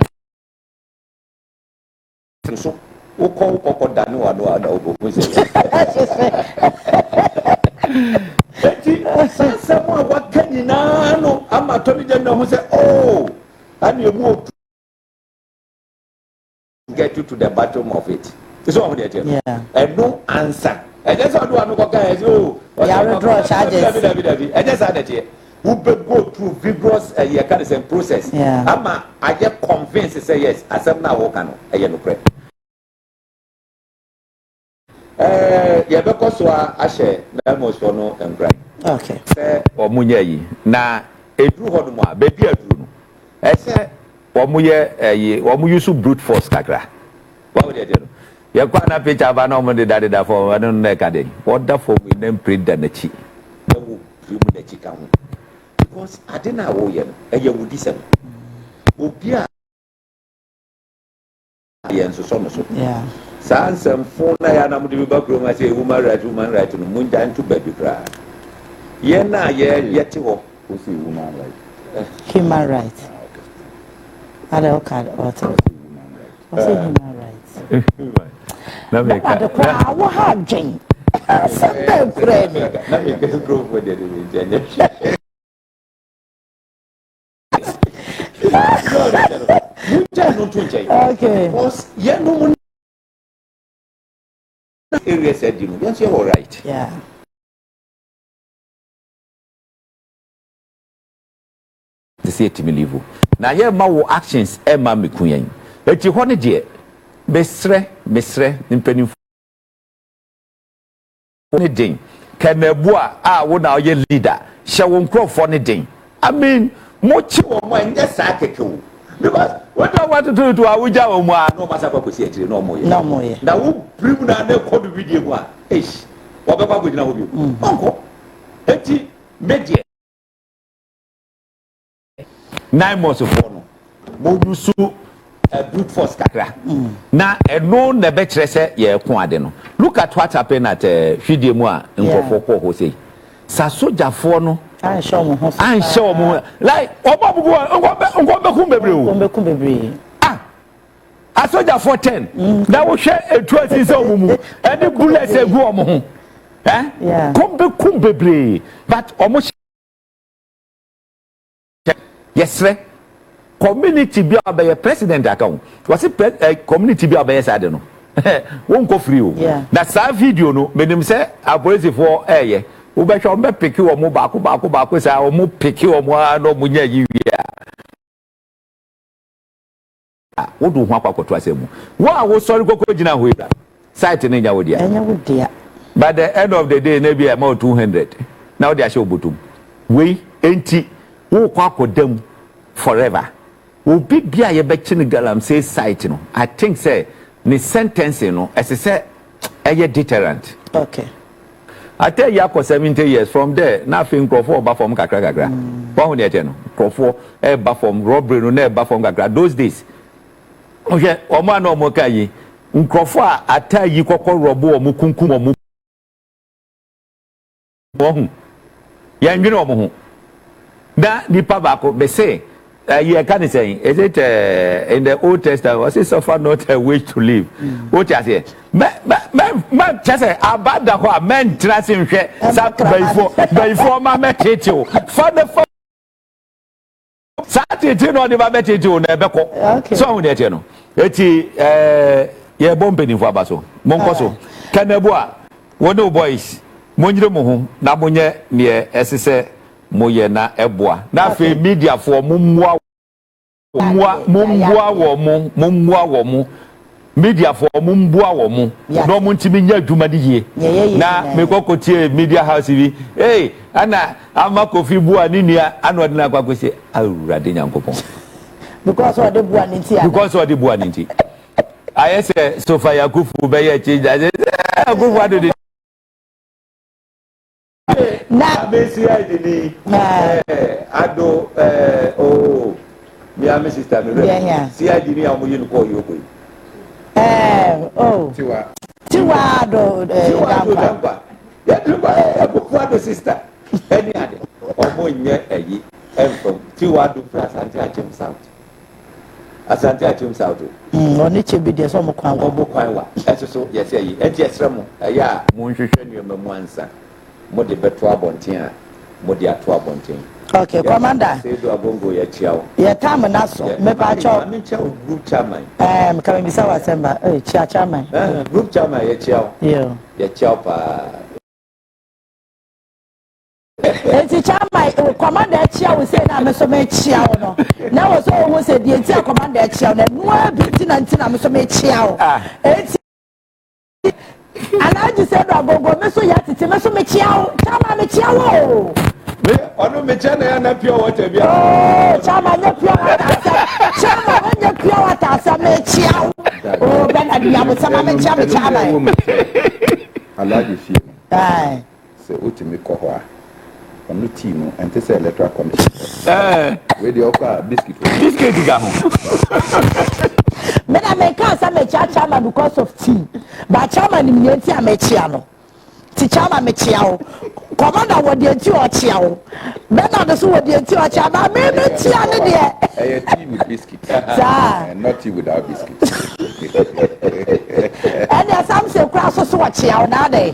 so uko dani wa do ada obo se eti sasamo wa kanina no ama to bi dem na ho se oh ani emu get you to the bottom of it so what they tell and no answer and just do anu ko kan oh ya withdraw charges and just that here we go through vigorous kind of process ama I get convinced say yes asem na wo kan no no pray yebeko so ahye na moso no engrai okay omunye yi na edru ho no a bebi adru no ese omuye omu use brute force kakra wa we dey no ye kwa na picture ba na omu de dada for no na ka dey order for we dem print da na chi na wo fi mu na chi ka ho because adena wo ye no eye wudi sem obi a ye nso so no so Sansam phone ya na mudi ba kro ma say human right no munja ntu ba bi kra ye na ye ti ho o say human right human right ada o card auto o say human right na me ka na wo ha dwen something friend na me ka grow for the enye munja no to jai okay because ye no area said you know yes you're all right yeah the say to me leave na here ma wo actions e ma me kunyan eti ho ne de mesre impeni ne den kanabu a wo na ye leader hye wo nkrofo ne den I mean mo chi wo mo enya sa kekewo because what I want to do to awuja wo mu a no masa kwa kosi akire no mo ye na wo brim na na code video mu a eish wo be kwa go gina wo bi onko eti media 9 months for no mo use brute force kakra na eno na be kire se ye ko ade no look at what happened at video mu a nkofo ko ho sei sa sojafo no I show me like obabugo ngombe kumbebre a soldier for 10 that will share a 20 so mumu any bullets egu omo ho kumbebre but omo yes community bi obey president account was it community bi obey sade no won ko free o that sa video no menim say apolice for wo be hwe peki wo mo baako sa wo mo peki wo mo no mo nya yi wi a wo do ho akwakoto asemu wo a wo sori kokko gina ho ira site ne nya wo dia enya wo dia by the end of the day na bi about 200 na wo dia hye obotum we enti wo kwakodam forever wo bibia ye be kine galam say site no I think say ni sentence no ese eye deterrent okay I tell you, 70 years from there, nothing Crawford back from Kakra. One day, Crawford, back from robbery, no, back from Kakra. Those days, okay, Oma no Mokai, Crawford, I tell you, Coco Robo, Mukunkum, Mohu. Young, you know, that the Pabako, they say, you can say, is it in the Old Testament, was it suffer not a wish to live? What I say? Man, just say, about the whole man tracing before my material. Father, Saturday, no, the material, never call. So, that you know, it's ye bombing for Basso, Moncoso, Canabua, One of boys, Monjamo, Nabonya near SSA, Moye na Eboa. Na fe media for Mumwa Womu. Media for Mumbua Womu. No Muntiminya Dumadi. Na Mekoko media house. Hey, Anna, Amakofi Bua Ninia, Anwadna Kwakose, Radina Kopon. Because of the Buaninti. Because of the Buaninti. I say, so far, Yakufu Bayer change. I go what do they? Now, basically, I do, oh, me and my sister, see, I didn't know you call you. Oh, Tiwado, Tiwado, sister, any other, or more near a year, and from Tiwado plus Anti-Achim South. Asante Achim South. Only to be the summer quan, so yes, yes, Ramo, ya, Monshushan, you Mamansa, Modi Betua Bontia, Modia Tua Bontin. Okay, Commander. Say to a bongo, ya chow. Ya time and also, Mepacho, group chairman. Coming to our Samba, chairman. Group chairman, ya chow. Yeah, ya chow. Enti chama commander chia we say na me so me chia no na wo so wo say die tia commander chia na no bi na me so me chia o enti alaji say do agogo me so ya tete me so me chia o chama me chia o me onu me chia na na pure water bia oh chama na pure water chama na pure water sa me chia o oh ben adia mo sama me chia me chama alaji fi ai se utimi ko ho on the team and this electoral commission. Where the okra biscuit go. Me na me can say me chairman because of team. But chairman ni enti amechiano. Ti chairman me chiao. Commander wo de enti o chiao. Me na de so wo de enti o chiao. Ba me chia ne de. A tea with biscuit. And not tea without biscuit. And there some say cross so wa chiao na de.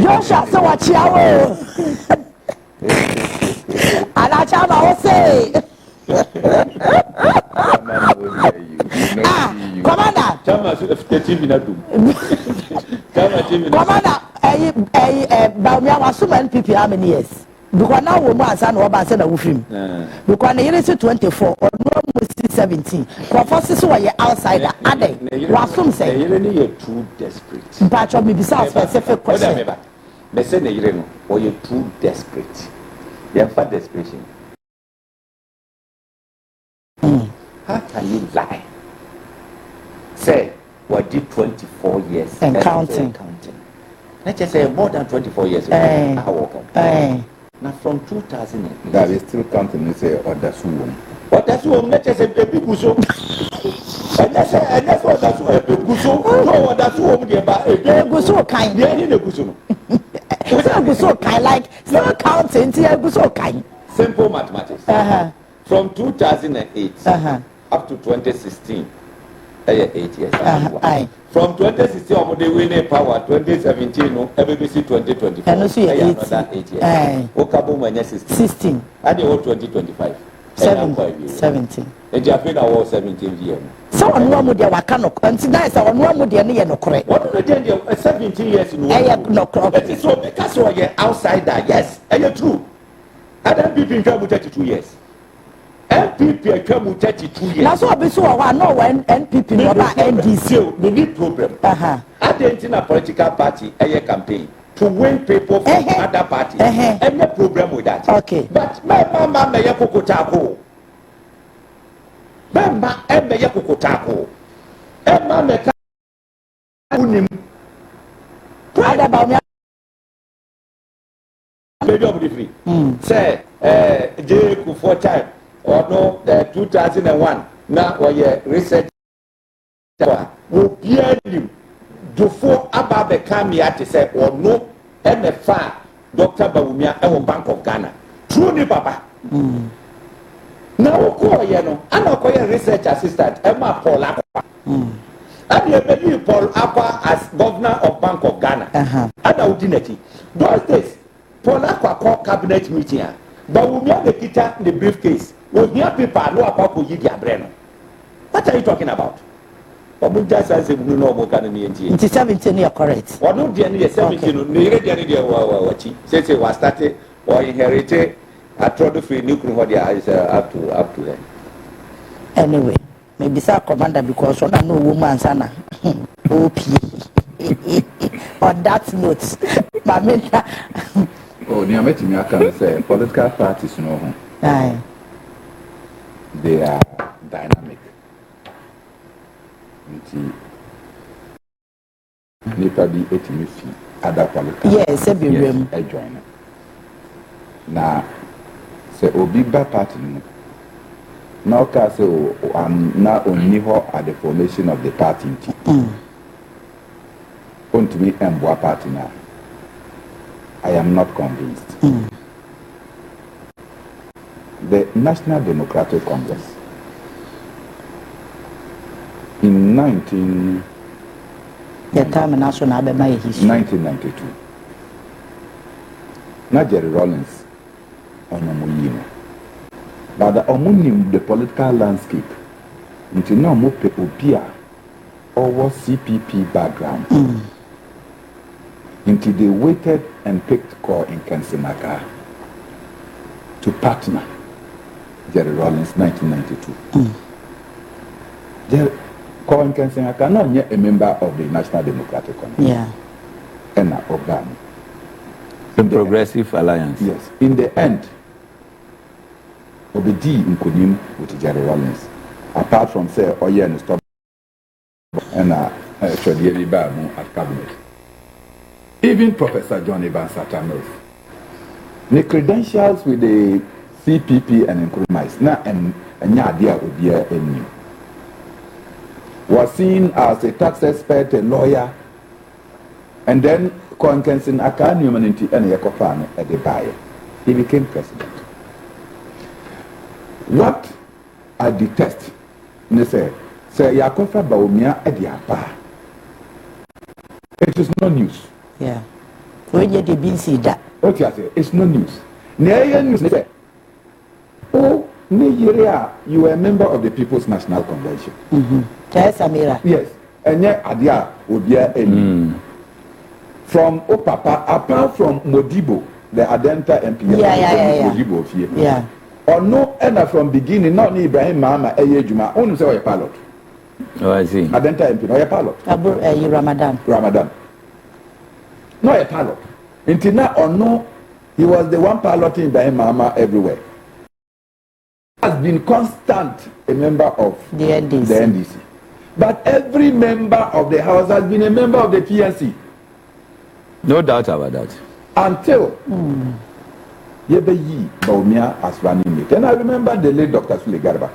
Joshua so wa chiao. Anachama say. Commander. Chama the team na do. Commander, Baumia was so NPP how many years? Because now we must answer no ba say na wo film. Because na year 24 or no 17. For forces who are outsider, ade. Wasum say. You are too desperate. But you be specific question. They say na year no, or you too desperate. They are for desperation. How can you lie? Say, what did 24 years and counting? Let's just say more than 24 years ago. Now from 2008. That is still counting, you say, or that's who. What that's who, let's just say, baby Guso. And that's what that's who, Guso. No, that's who, Guso kind. Yeah, you know Guso. Guso kind, like, still counting, Guso kind. Simple mathematics. From 2008 up to 2016, 8 years. From 2016, I'm the winning power. 2017, no, BBC 2024. And also another 8 years. Okabumanya 16. And the whole 2025. 17. And Japan was 17 years. So on one with the Wakano, and tonight on one with the no correct. What do they 17 years in no correct? So because you are outsider, yes, and you're true. And then people in 32 years. NPP come 32 years. That's what we saw. No, when NPP no about NDC, they need problem. I didn't in a political party a campaign to win people from other parties. And no problem with that. Okay. But my mama may have Kokotako. Mama and may have Kokotako. And Mamma Unim. Pride about me. Say, J. for time. Or no, 2001. Now, or yeah, research. Will be him before about the Kamiya to say, or no, MFA, Dr. Bawumia, and Bank of Ghana. Truly, Papa. Now, call you know, I'm not calling research assistant, Emma Paul Aqua. And you believe Paul Aqua as governor of Bank of Ghana. And Audinity. Those days, Paul Aqua called cabinet meeting. Bawumia the guitar in the briefcase. Well, here people know about Yidi Abreno. What are you talking about? Obu just as a blue normal can be It's 17 you're correct. Or no, Jenny, 17, near Jenny, watching. Say, was started or inherited. I tried to free nuclear what the eyes up to them. Anyway, maybe sir commander because I know woman sana. OP. On that note, Oh, near met me, I can say political parties, no. Aye. They are dynamic. Nipa bi etimi fi other political. Yes, every room. I join. Na se obi ba party no. Now ka say na only ho at the formation of the party. Ontimi emboa party na. I am not convinced. The National Democratic Congress in 1992. Not Jerry Rawlings on Omoyino. But the Omonim, the political landscape, until now, Mope Opia or CPP background. Until they waited and picked Core in Kansenaka to partner Jerry Rawlings 1992. Core in Kansenaka not yet a member of the National Democratic Congress. Yeah. And Obama. The Progressive Alliance. Yes. In the end, Obedi Nkonim with Jerry Rawlings. Apart from say, oh yeah, and stop and Chodieri Bamu at cabinet. Even Professor John Evans Satamils. The credentials with the CPP and Nkrumah na and Nyadia Obia Enu was seen as a tax expert, a lawyer, and then Konkensin Akanumanity and Yakofano at the buyer. He became president. What I detest, they say Yakofa Baumia at the Apa. It is no news. Yeah. When you did BC that. What you say? It's no news. Near news, they say, oh, Nigeria, you were a member of the People's National Convention. Yes, Amira. Yes. And yet, Adia would be any. From Opapa, apart from Modibo, the Adenta MP. Modibo here. Yeah. Or no, and from beginning, not Ibrahim Mama, Juma, only say a pilot. Oh, I see. Adenta MP, no a pilot. Ramadan. No a pilot. Until now or no, he was the one piloting Ibrahim Mama everywhere. Has been constant a member of the NDC. But every member of the House has been a member of the PNC. No doubt about that. Until Yebeyi Baumia as running mate. And I remember the late Dr. Sule Garba.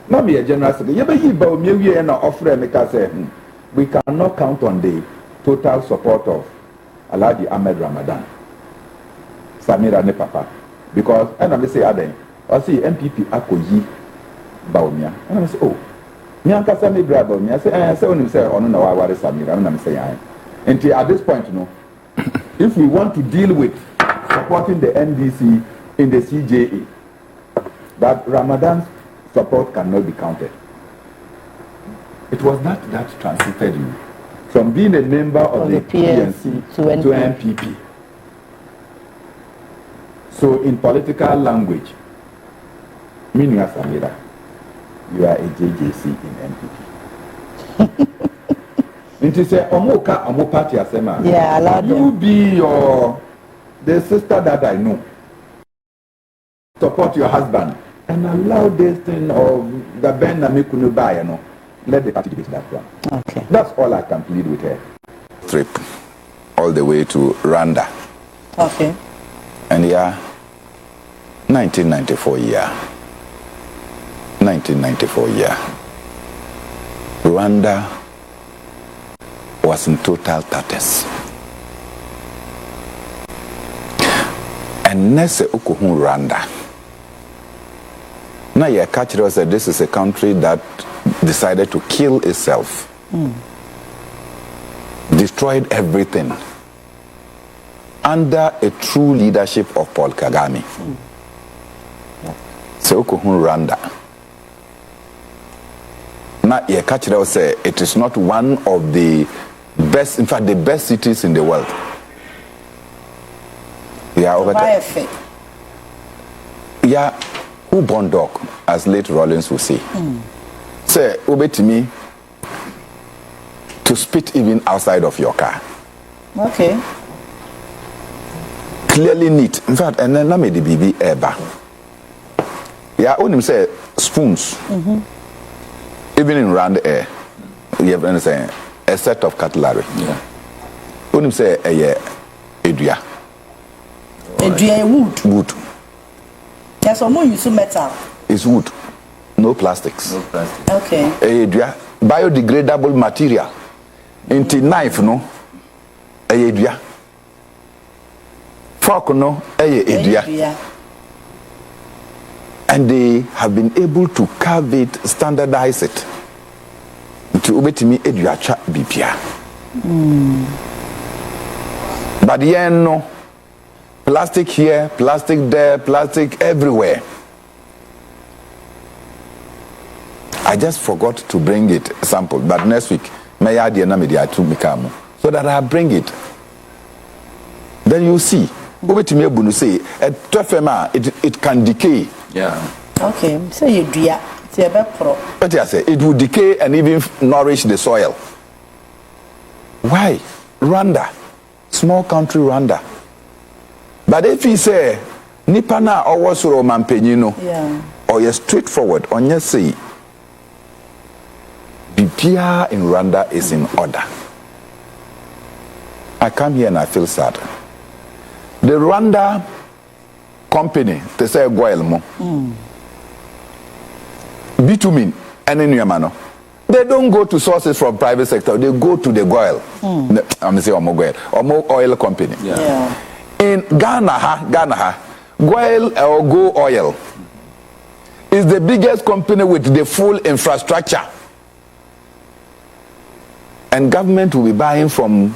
Not me a general secretary. Yebeyi Baumia we are not offering because we cannot count on the total support of Alhaji Ahmed Ramadan. Samira ne papa. Because and I say Aden. I see NPP Akoyi Baumia. And I say, oh, me and Kasami Baumia. I say, only say, oh no, I want Samira. And I'm saying, until at this point, you know, if we want to deal with supporting the NDC in the CJA, that Ramadan's support cannot be counted. It was that transited you from being a member of the PNC to NPP. So in political language, meaning as Amira, you are a JJC in NPP. It is a Omo party asema. Yeah, allowed you be the sister that I know. Support your husband and allow this thing of the Ben Namikunu buy, you know. Let the party debate that one. Okay. That's all I can plead with her. Trip all the way to Rwanda. Okay. And 1994 year. Rwanda was in total tatters. And Nese Ukuhun Rwanda. Now you catch us that this is a country that decided to kill itself. Destroyed everything. Under a true leadership of Paul Kagame. So Ukuhun Rwanda. Now, Yekachira say it is not one of the best, in fact, the best cities in the world. Yeah, over there. Yeah, who born dog, as late Rollins will say. Say, obey to me to spit even outside of your car. Okay. Clearly neat. In fact, and then I made the BB ever. Yeah, only say spoons. Even in round air, you have understand a set of cutlery. Yeah. Only say edua. Edua wood. Wood. Yes, someone use metal. It's wood. No plastics. No plastic. Okay. Edua. Biodegradable material. Into knife, no? Edua. Fork, no? Edua. And they have been able to carve it, standardize it. To obey to me, eduacha bipia. But yeah, no. Plastic here, plastic there, plastic everywhere. I just forgot to bring it sample, but next week, may I so that I bring it. Then you see. Obey to me, Bunu say, it can decay. Yeah. Okay. So you do ya. But I say it will decay and even nourish the soil. Why? Rwanda, small country Rwanda. But if he say Nipana or Wasuro Mampenino, or you're straightforward on your say, BPR in Rwanda is in order. I come here and I feel sad. The Rwanda company, they say Guelmo, bitumen, and in Yamano. They don't go to sources from private sector, they go to the Goil. I'm saying Omo oil company. Yeah. In Ghana, Goil or Go Oil is the biggest company with the full infrastructure. And government will be buying from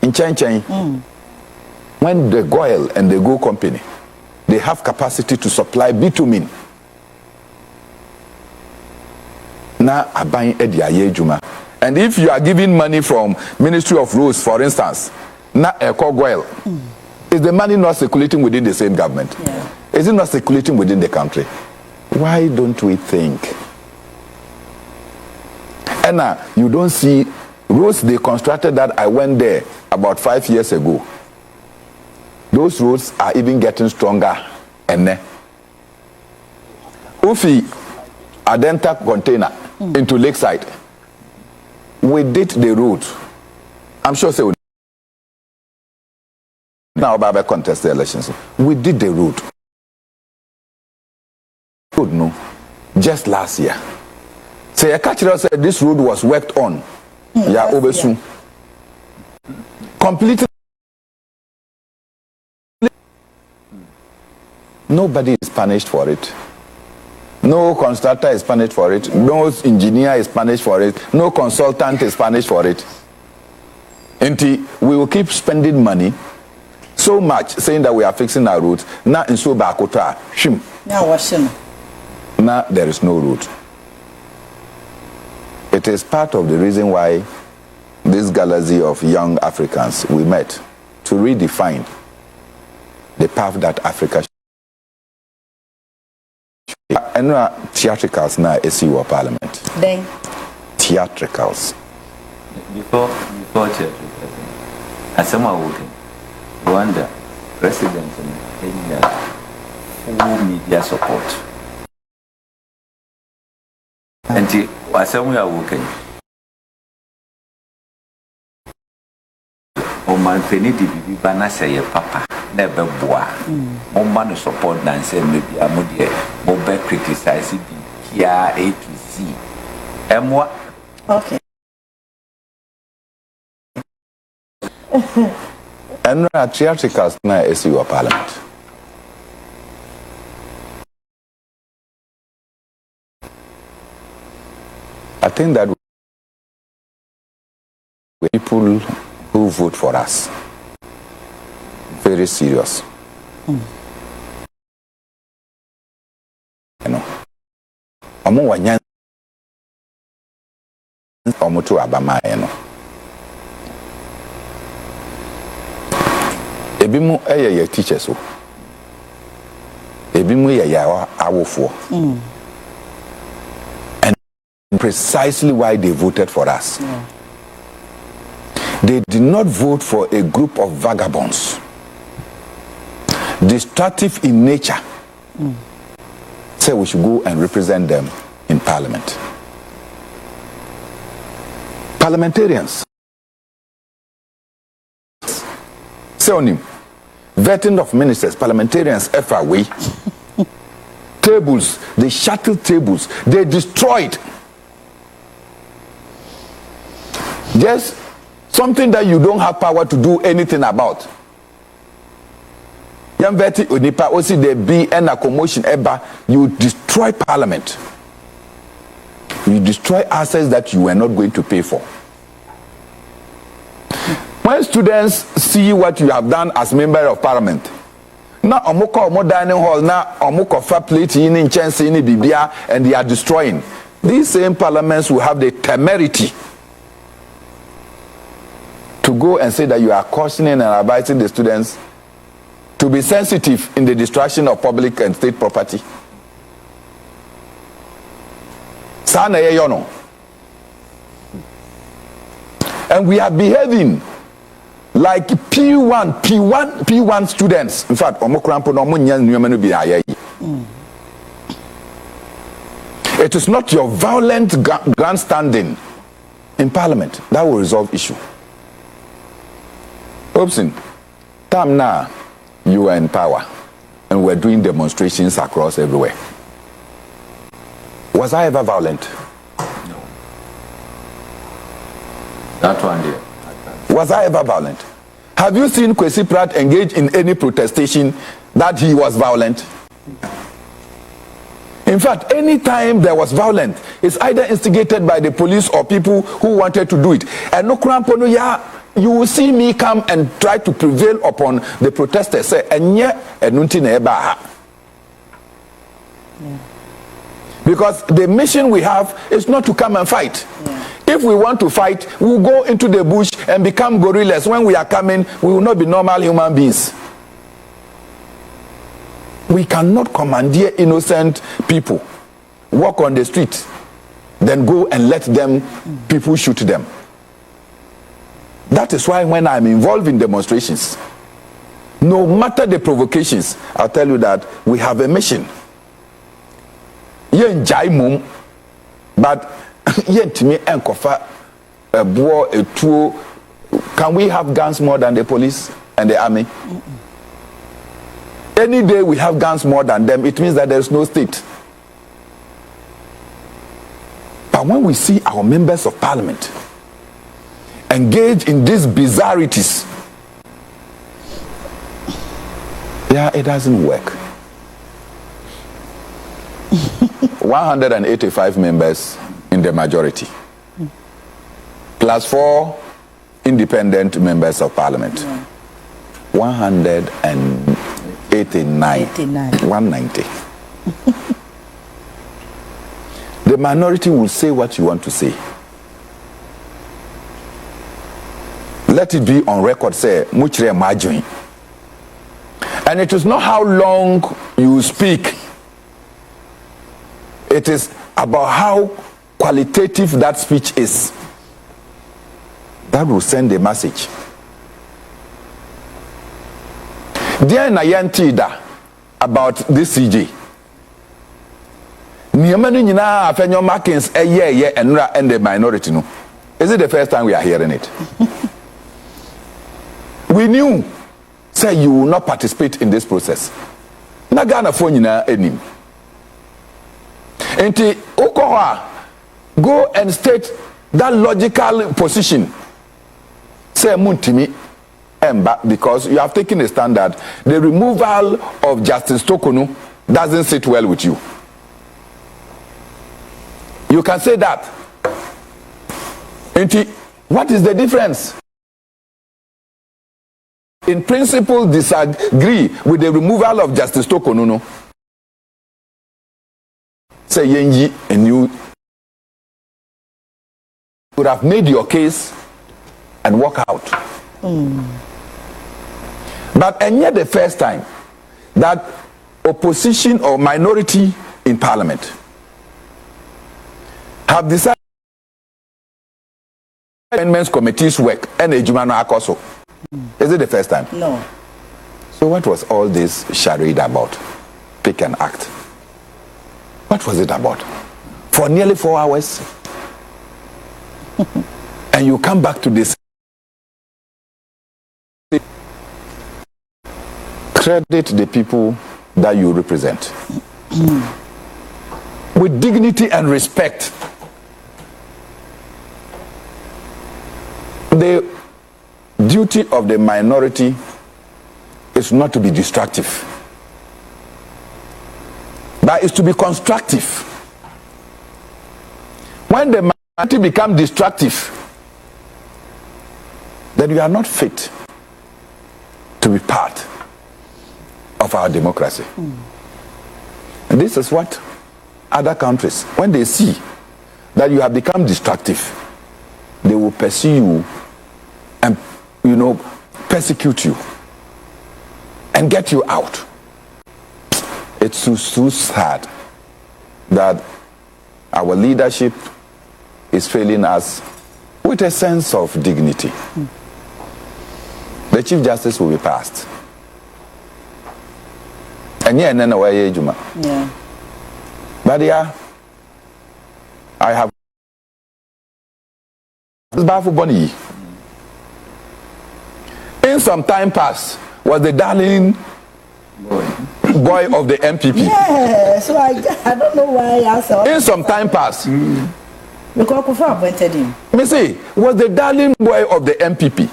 in Chen. When the Goil and the Go company, they have capacity to supply bitumen. Now, I buy Juma. And if you are giving money from Ministry of Roads, for instance, now Goil, is the money not circulating within the same government? Yeah. Is it not circulating within the country? Why don't we think? And now, you don't see roads they constructed that I went there about 5 years ago. Those roads are even getting stronger. And Ufi Adenta container into Lakeside. We did the road. I'm sure say now Baba contest the elections. We did the road. Road no, just last year. Say a catcher said this road was worked on. Yeah, Hopeson. Completely. Nobody is punished for it. No constructor is punished for it. No engineer is punished for it. No consultant is punished for it. Until we will keep spending money so much saying that we are fixing our roads. Now in so bakota shim. Now there is no road. It is part of the reason why this galaxy of young Africans we met to redefine the path that Africa should. And theatricals now is your parliament. Then theatricals. Before theatricals, as someone would Rwanda president and full media support. And as someone are working. Man penny di bibi bana say papa never boa. Man support and say maybe a mode mobile criticize it here A to Z. And what? Okay. And theatricals now is your parliament. I think that people who vote for us very serious. You know, omoto abamaye no ebimu ye teachers so ebimu ye awofo and precisely why they voted for us. They did not vote for a group of vagabonds, destructive in nature. Say we should go and represent them in parliament. Parliamentarians. Say on him. Vetting of ministers, parliamentarians, FRW. Tables, they shuttle tables, they destroyed. Just something that you don't have power to do anything about. Yamveti onipa osi there be an commotion ever, you destroy parliament. You destroy assets that you were not going to pay for. When students see what you have done as member of parliament, now omoko omo dining hall, now omoko fa plate in chance in bibia, and they are destroying. These same parliaments will have the temerity to go and say that you are cautioning and advising the students to be sensitive in the destruction of public and state property. And we are behaving like P1 students. In fact, it is not your violent grandstanding in parliament that will resolve issue. Hopeson, time now you are in power and we're doing demonstrations across everywhere. Was I ever violent? No. That one there. Was I ever violent? Have you seen Kwesi Pratt engage in any protestation that he was violent? In fact, any time there was violence, it's either instigated by the police or people who wanted to do it. And no crampono ya. You will see me come and try to prevail upon the protesters. Say, because the mission we have is not to come and fight. If we want to fight, we'll go into the bush and become gorillas. When we are coming, we will not be normal human beings. We cannot commandeer innocent people, walk on the street, then go and let them, people shoot them. That is why when I'm involved in demonstrations, no matter the provocations, I'll tell you that we have a mission. Yen jai mum, but yen to me enkofa a boy a two. Can we have guns more than the police and the army? Any day we have guns more than them, it means that there's no state. But when we see our members of parliament engage in these bizarrities, yeah, it doesn't work. 185 members in the majority, plus 4 independent members of parliament. 189. 190. The minority will say what you want to say. Let it be on record, say, muchre margin. And it is not how long you speak. It is about how qualitative that speech is. That will send a message. Dear Nayantida about this CJ. Niamani Nina Afenyo Markins a year and the minority. No. Is it the first time we are hearing it? We knew, say, you will not participate in this process. Nagana Fonina enim. Enti Okoha, go and state that logical position. Say Muntimi Emba, because you have taken a stand that the removal of Justice Tokonu doesn't sit well with you. You can say that. Enti, what is the difference? In principle, disagree with the removal of Justice Tokonu. No? Say Yenji and you would have made your case and walk out. But and yet the first time that opposition or minority in parliament have decided amendments committee's work and a Jumano Akoso. Is it the first time? No. So what was all this charade about? Pick and act. What was it about? For nearly 4 hours. And you come back to this. Credit the people that you represent. With dignity and respect. The duty of the minority is not to be destructive, but is to be constructive. When the minority become destructive, then you are not fit to be part of our democracy. And this is what other countries, when they see that you have become destructive, they will pursue you and, persecute you and get you out. It's so sad that our leadership is failing us with a sense of dignity. The Chief Justice will be passed. And yeah. But yeah, I have Bonnie. In some time past, was the darling boy of the NPP. Yeah, so I don't know why I saw. In some time past, because Kufu appointed him. Me say, was the darling boy of the NPP.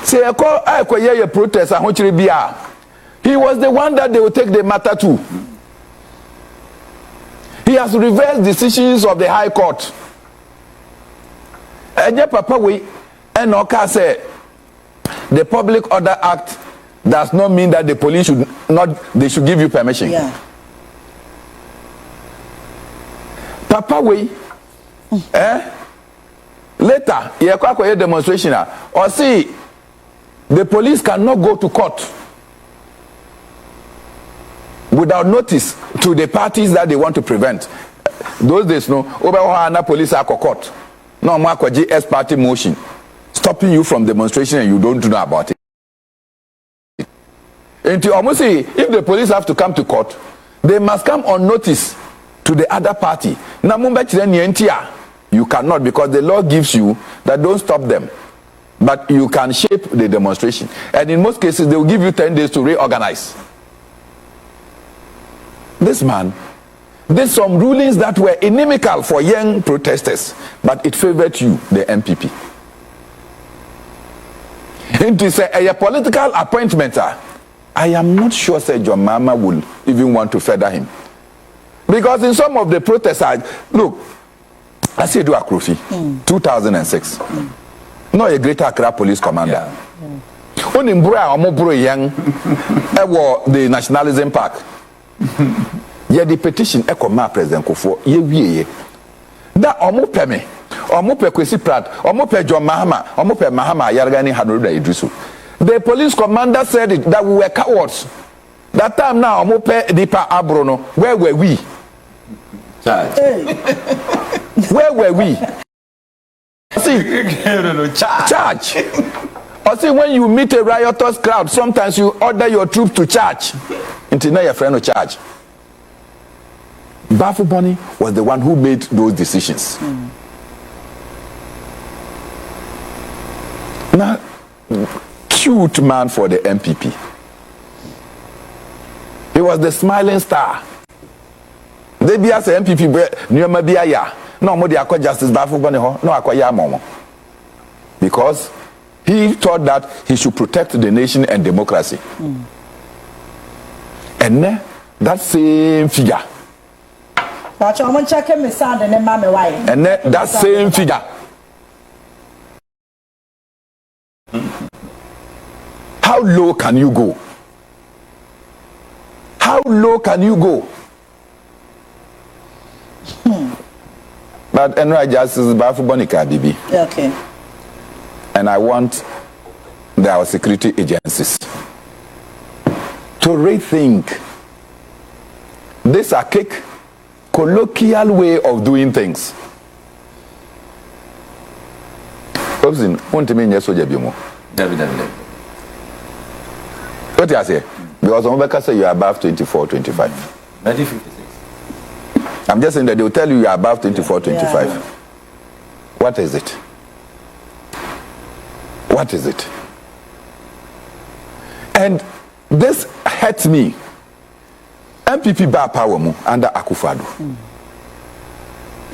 Say, I hear your protest. He was the one that they will take the matter to. He has reversed decisions of the High Court. And Papa we and Oka said the Public Order Act does not mean that the police should give you permission. Yeah. Papa we later you a demonstration or see the police cannot go to court without notice to the parties that they want to prevent. Those days no over police are court. No more GS party motion stopping you from demonstration and you don't know about it. And you almost say if the police have to come to court, they must come on notice to the other party. You cannot, because the law gives you that don't stop them. But you can shape the demonstration. And in most cases, they will give you 10 days to reorganize. This man did some rulings that were inimical for young protesters, but it favored you, the NPP. It is a political appointment. I am not sure that your mama will even want to feather him. Because in some of the protests, look, I said to Akrofi, 2006. No, a greater Accra police commander. Only young, the nationalism park. Yeah, the petition echo my President Kofo. Ye that omope me, omope Kwesi Pratt, omope John Mahama, omope Mahama Yargani Hanuda Idrisu. The police commander said it, that we were cowards. That time now, omope Dipa Abrono. Where were we? Where were we? See, charge. Or see, when you meet a riotous crowd, sometimes you order your troops to charge. Until now, your friend will charge. Bafu Boni was the one who made those decisions. Now, cute man for the NPP. He was the smiling star. They be as NPP, no more the Justice Bafu Boni, no Akoya Momo. Because he thought that he should protect the nation and democracy. And that same figure. And that same figure. How low can you go? How low can you go? But Enra just is Bafu Bonica, Bibi. Okay. And I want our security agencies to rethink this archaic, colloquial way of doing things. Hopeson, want to mean yes or Jabimo? David. What do you say? Because Omeka say you are above 24, 25. 1956. I'm just saying that they will tell you are above 24, 25. Yeah. What is it? What is it? And this hurts me. NPP bar power mu under Akufo-Addo.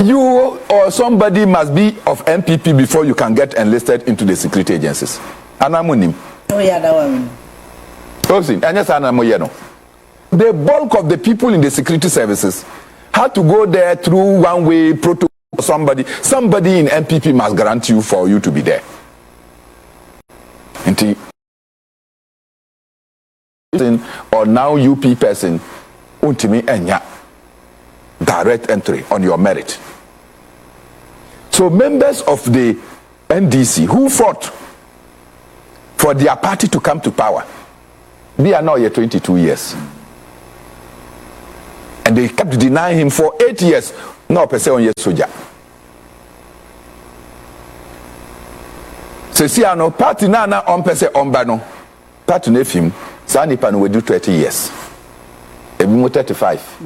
You or somebody must be of NPP before you can get enlisted into the security agencies. Anamunim. Oh yeah, that one. Hopeson, and yes, Anamoyeno. The bulk of the people in the security services had to go there through one-way protocol. Somebody in NPP must grant you for you to be there. Or now UP person, untimi enya direct entry on your merit. So members of the NDC who fought for their party to come to power, they are now here 22 years. And they kept denying him for 8 years. No, per se on yes soldier. Sesiano party na on per se on bano. Party nefim. Sani pan we do 30 years. Ebi mo 35.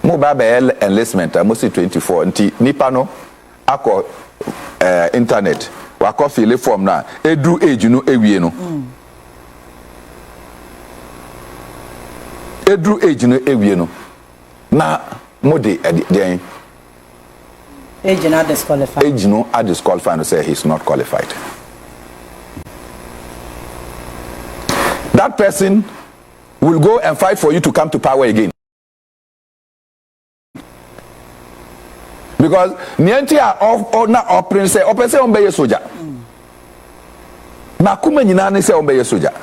Mo ba be enlistment mo si 24. Nti nipa no akọ internet. Wakọ fill form na edu age no ewie no. Edu age no ewie no. Na mo de den Age not disqualified. Age no are disqualified to say he's not qualified. That person will go and fight for you to come to power again. Because niente are na oprin say opese on beye soldier. Na kuma nyina ne say on beye soldier.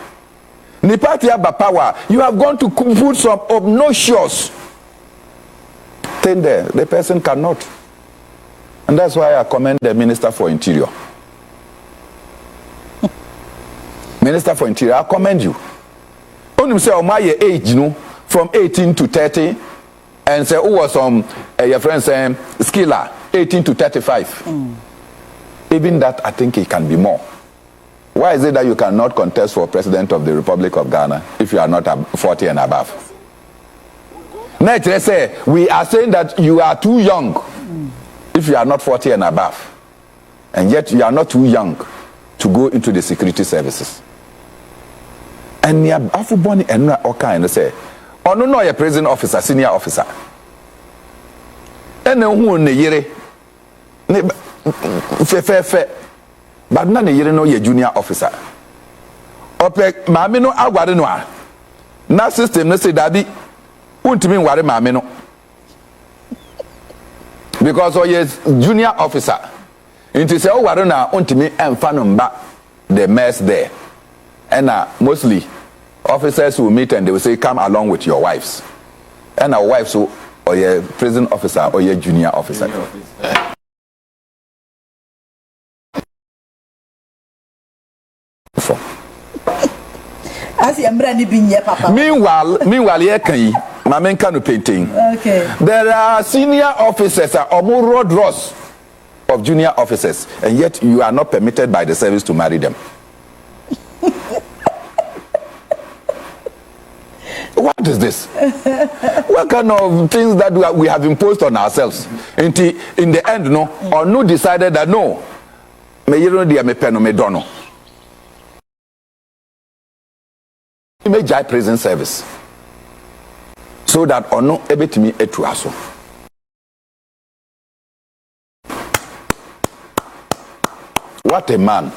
Ni party aba power, you have gone to put some obnoxious thing there. The person cannot. And that's why I commend the Minister for Interior. Minister for Interior, I commend you. Only say my age, from 18 to 30, and say who was your friend saying skiller 18 to 35. Even that, I think it can be more. Why is it that you cannot contest for President of the Republic of Ghana if you are not 40 and above? Next, let's say we are saying that you are too young if you are not 40 and above, and yet you are not too young to go into the security services. And you have born and all kind of say, oh no, you're prison officer, senior officer. And then who ne yere fe, but none yere no ye junior officer. Ope mame no agware no a na system no say dabi untimi nware mame no. Because he is junior officer. It is all waruna untimi emfa the mess there. And mostly officers will meet and they will say, come along with your wives. And our wives or your prison officer or your junior officer. Meanwhile, here can my men can painting. Okay. There are senior officers or more road ross of junior officers, and yet you are not permitted by the service to marry them. What is this? What kind of things that we have imposed on ourselves? In the end, no, or no decided that no, me you know me pen me dono. Me jai prison service, so that or no ebetimi etu aso. What a man!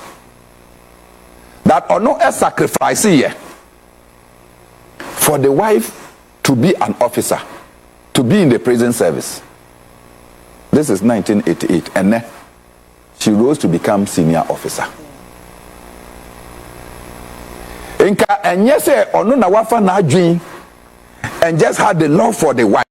That or no a sacrifice here for the wife to be an officer, to be in the prison service. This is 1988, and then she rose to become senior officer. Inka and yes, ono na wafa na adwin and just had the love for the wife.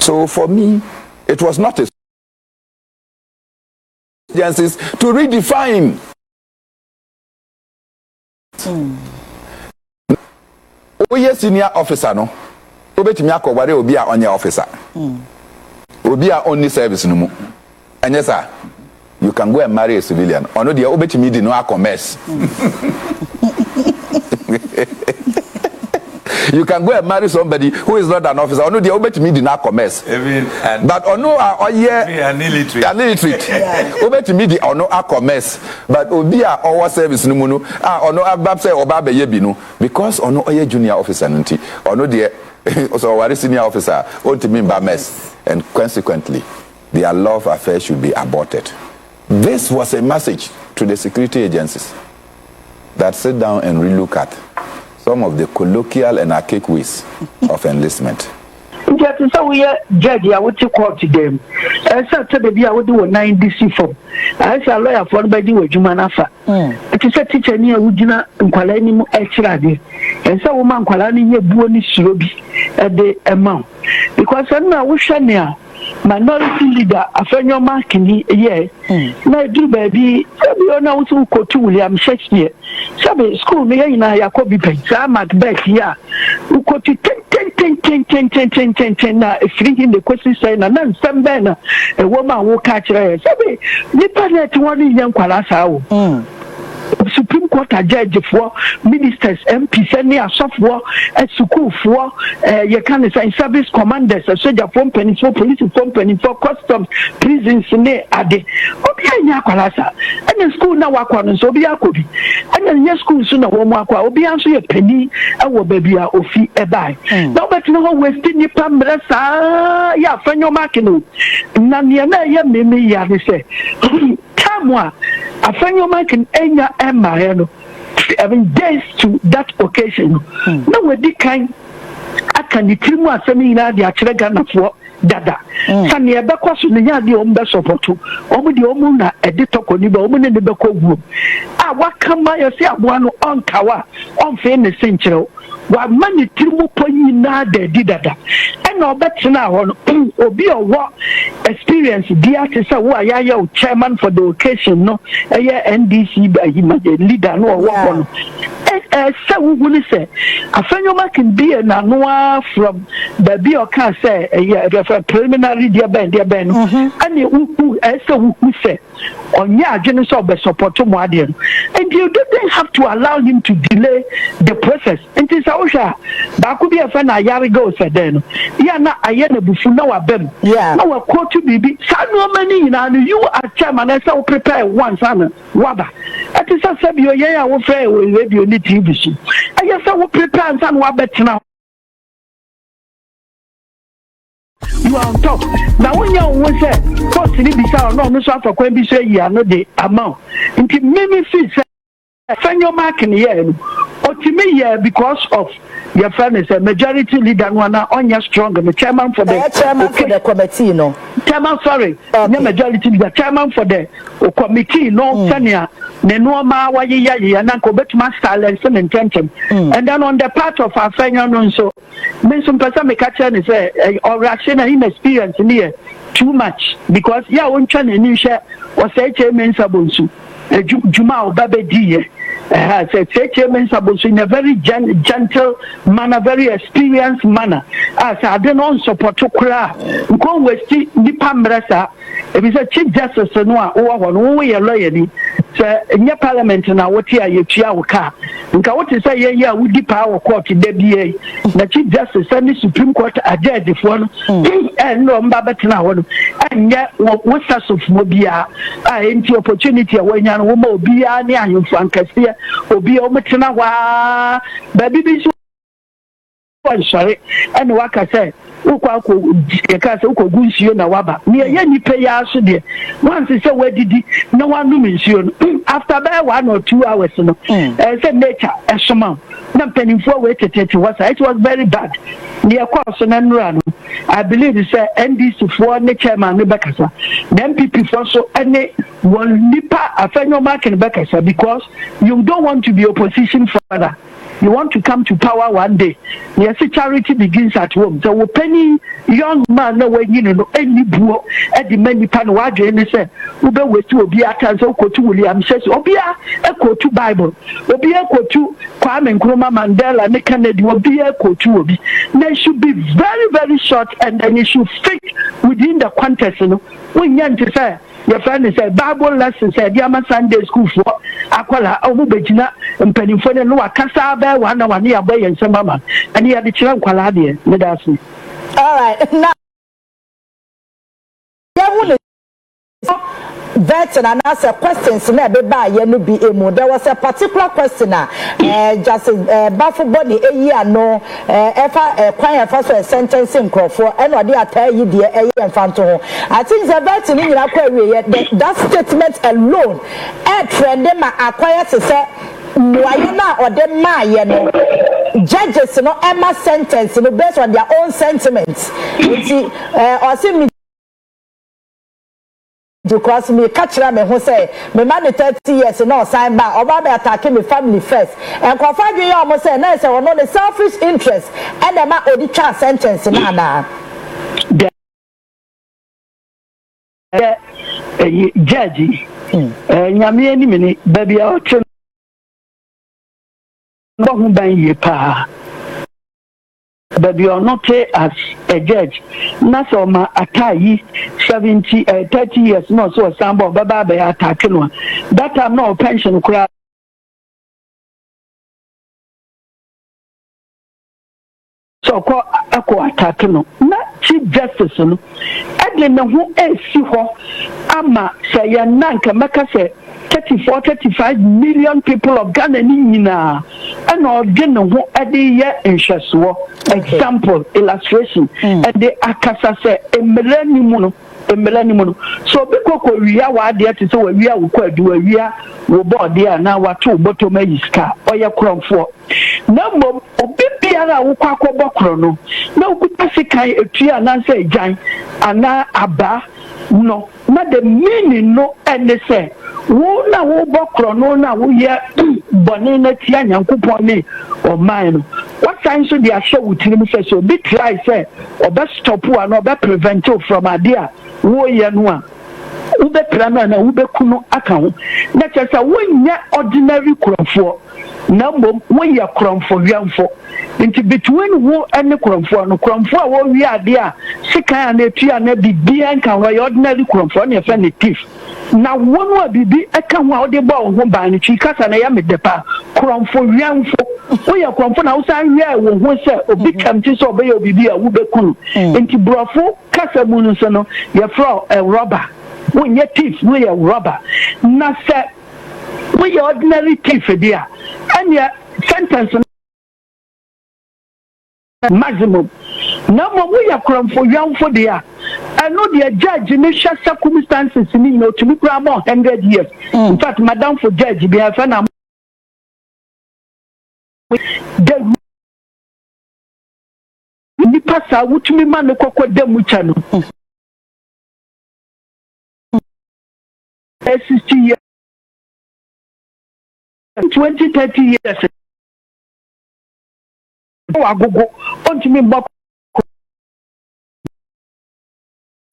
So for me, it was not a agencies to redefine. Oye senior officer no, obetimi akọware obi a onye officer. Obi a only service no mu. Anya sir, you can go and marry a civilian. Ono dia obetimi di no commerce. You can go and marry somebody who is not an officer. Ono dia obetimi di no commerce. But ono oye an illiterate. Obetimi di ono commerce. But obi a our service no mu no ono abab say oba be ye bi no because ono oye junior officer nti. Ono dia so what is senior officer ultimately by mess, and consequently their love affair should be aborted. This was a message to the security agencies that sit down and relook at some of the colloquial and archaic ways of enlistment. Just so we are judge, I would court to them. I said to the I would do a 9 DC form. I said, lawyer for by the way, Jumanafa. It is a teacher near Ujina and Qualani extra. And so, woman Qualani, your buoni srobi at the amount. Because I know wish near minority leader, a friend of marking, yeah. Now, do baby, you know, to go to William Shakespeare. Sabe, school me in a Yakobi Pay, Macbeth, yeah. Who go to 10 na free the question saying and then some banner a woman will catch her. Sabe, nipa net one young Kwalasa. Supreme Court judge for ministers, MPs, and software, and school for you can say service commanders, soldier companies, for police companies, for customs, prisons, ade. Obiya Kwalasa. And the school now work on so be a could. And then your school soon a woman will answer a penny, our baby ofi a buy. Now, but no wasting your pambrasa, ya, friend your marking. Nanya, ya, mimi, ya, they say. Kamwa, a friend your marking, enya, Emma, I mean, days to that occasion. No, we did kind. I can the team was sending the Achregan for Dada. Sunny Abacos in the yard, the Omba Sopoto, over the Omuna, a ditoko, the woman in the Bako group. Ah, what come by yourself one on Kawa, on famous central. What money Timu Poyina de Didada. And no better now on Obi or what experience the artist who are chairman for the occasion, no, a NDC by him, leader, no, one. So we will say, a friend can be a Nanoa from the Bio say a preliminary dear Ben, and you who say on your genesis of the support to Madian, and you didn't have to allow him to delay the process. And this Osha, that could be a friend a year ago, said then. Yeah, not a year before now a bem. Yeah, now a quote to be so many, and you are chairman, and so prepare one son, Waba. At this, I said, yeah, I will fair with radio TV. I guess I will prepare and some Wabet now. You are on top. Now, when you was there, first, it is our no, so for when we say you are not the amount. Until many fees, send your mark in the end. Or to me, yeah, because of your friend is a majority leader, one on your strong, the chairman for the chairman for the committee, no. Chairman, sorry, no majority leader, chairman for the committee, no, Sanya, Nenoma, Wayi, and Uncle Betman silence and intention. And then on the part of our friend, so, some person may catch and say, or rational inexperience in here too much because, yeah, one channel in share was a chairman Sabunsu, Juma or Babe has a chairman Sabunsu in a very gentle manner, very experienced manner. As I don't know, support to cry, go with the Pambrasa. If it's a chief justice, no, or we are loyalty. In your parliament now, what here you car. And what is say, yeah, we deep power court in the BA. The chief justice and the Supreme Court are dead if one and no Babat now. And yet, what's us of Mobia? I ain't the opportunity when you're Mobia, near you, Francastia, or be Omatana, baby. Sorry, and what I say. Uko na waba. Ni pay so there. Once say where did no one do after by 1 or 2 hours no. Say nature esoma. Na penifo we tete was it was very bad. Near course na run. I believe it's NDC for the chairman Bekasa. The NPP for so any one nipa afenyo mark in Bekasa because you don't want to be opposition further. you want to come to power one day. Yes, charity begins at home. So penny young man no way you know any buo at the many pan waje and say ube we to be at so ko to William says obia echo to Bible obia echo to Kwame Nkrumah Mandela ne Kennedy obia echo to obi. They should be very very short and then it should fit within the context, you know. When you say your friend say Bible lesson say Diama Sunday school for akwala omubejina mpanimfo ne no akasa ba wana wane aboy ensema and ya de kira nkwala de me da so. All right, now that and answer questions na be ba ye no be emu. There was a particular question just bafo body year no efa kwan efa so sentencing crofo and odi atai yi de emfanto ho. I think the vet ni nyina kwa we that statement alone trend ma akwaya se say why na ode ma ye no judges no emma sentence no based on their own sentiments. Osi because me catch me who say me man 30 years no sign back oba be attacking me family first and confirm you almost say na say no the selfish interest and the ma odi twa sentence na na judge nyame ani me ni baby a otwe no hu ban ye pa but you are not as a judge. Naso ma atai 30 years no so sambo baba be attack no. That time no pension kura. So ko attack no. Na chief justice no. Edle me hu esi ho ama say nanka maka say 35 million people of Ghana nina and all Ghana who edi ye insheswo example illustration and the akasa say a millennium so beko ko wiya wa de ati so wiya wo kwa du wiya wo board there na wato bottom iska oye kronfo na mom obibiara wo kwa akobokro no na okuta sikan etua na say jan ana aba no na the meaning no and say wo na wo bokro no na wo ye bone na tia nyankopon ni o man no what time so they are show within say so be try say or best stop one or be prevent from idea wo ye no a wo be plana na wo be kuno aka ho na chesa wo nya ordinary kromfo na mbom wo ye kromfo wiamfo into between wo and kromfo no kromfo a wo wi ade a sikan na etua na bibia nkan wo ordinary kromfo na fe ne thief na wonu abibi eka ho a ode ba wo ho ban ni twikasa na ya medepa kromfo wiamfo wo ye kromfo na wo san wi a wo ho se obi kamti so obe ye obibi a wo be kunu enti brofo kasa mu no so no ye fro rubber wo ye thief wo ye rubber na se wo ye ordinary thief dia anya sentence maximum na mo we ya kromfo wiamfo dia I know the judge in the circumstances in you know to be more 100 years. In fact, madam for judge be a fan the pasa which me man ko dem chano 60 years 20-30 years go on to me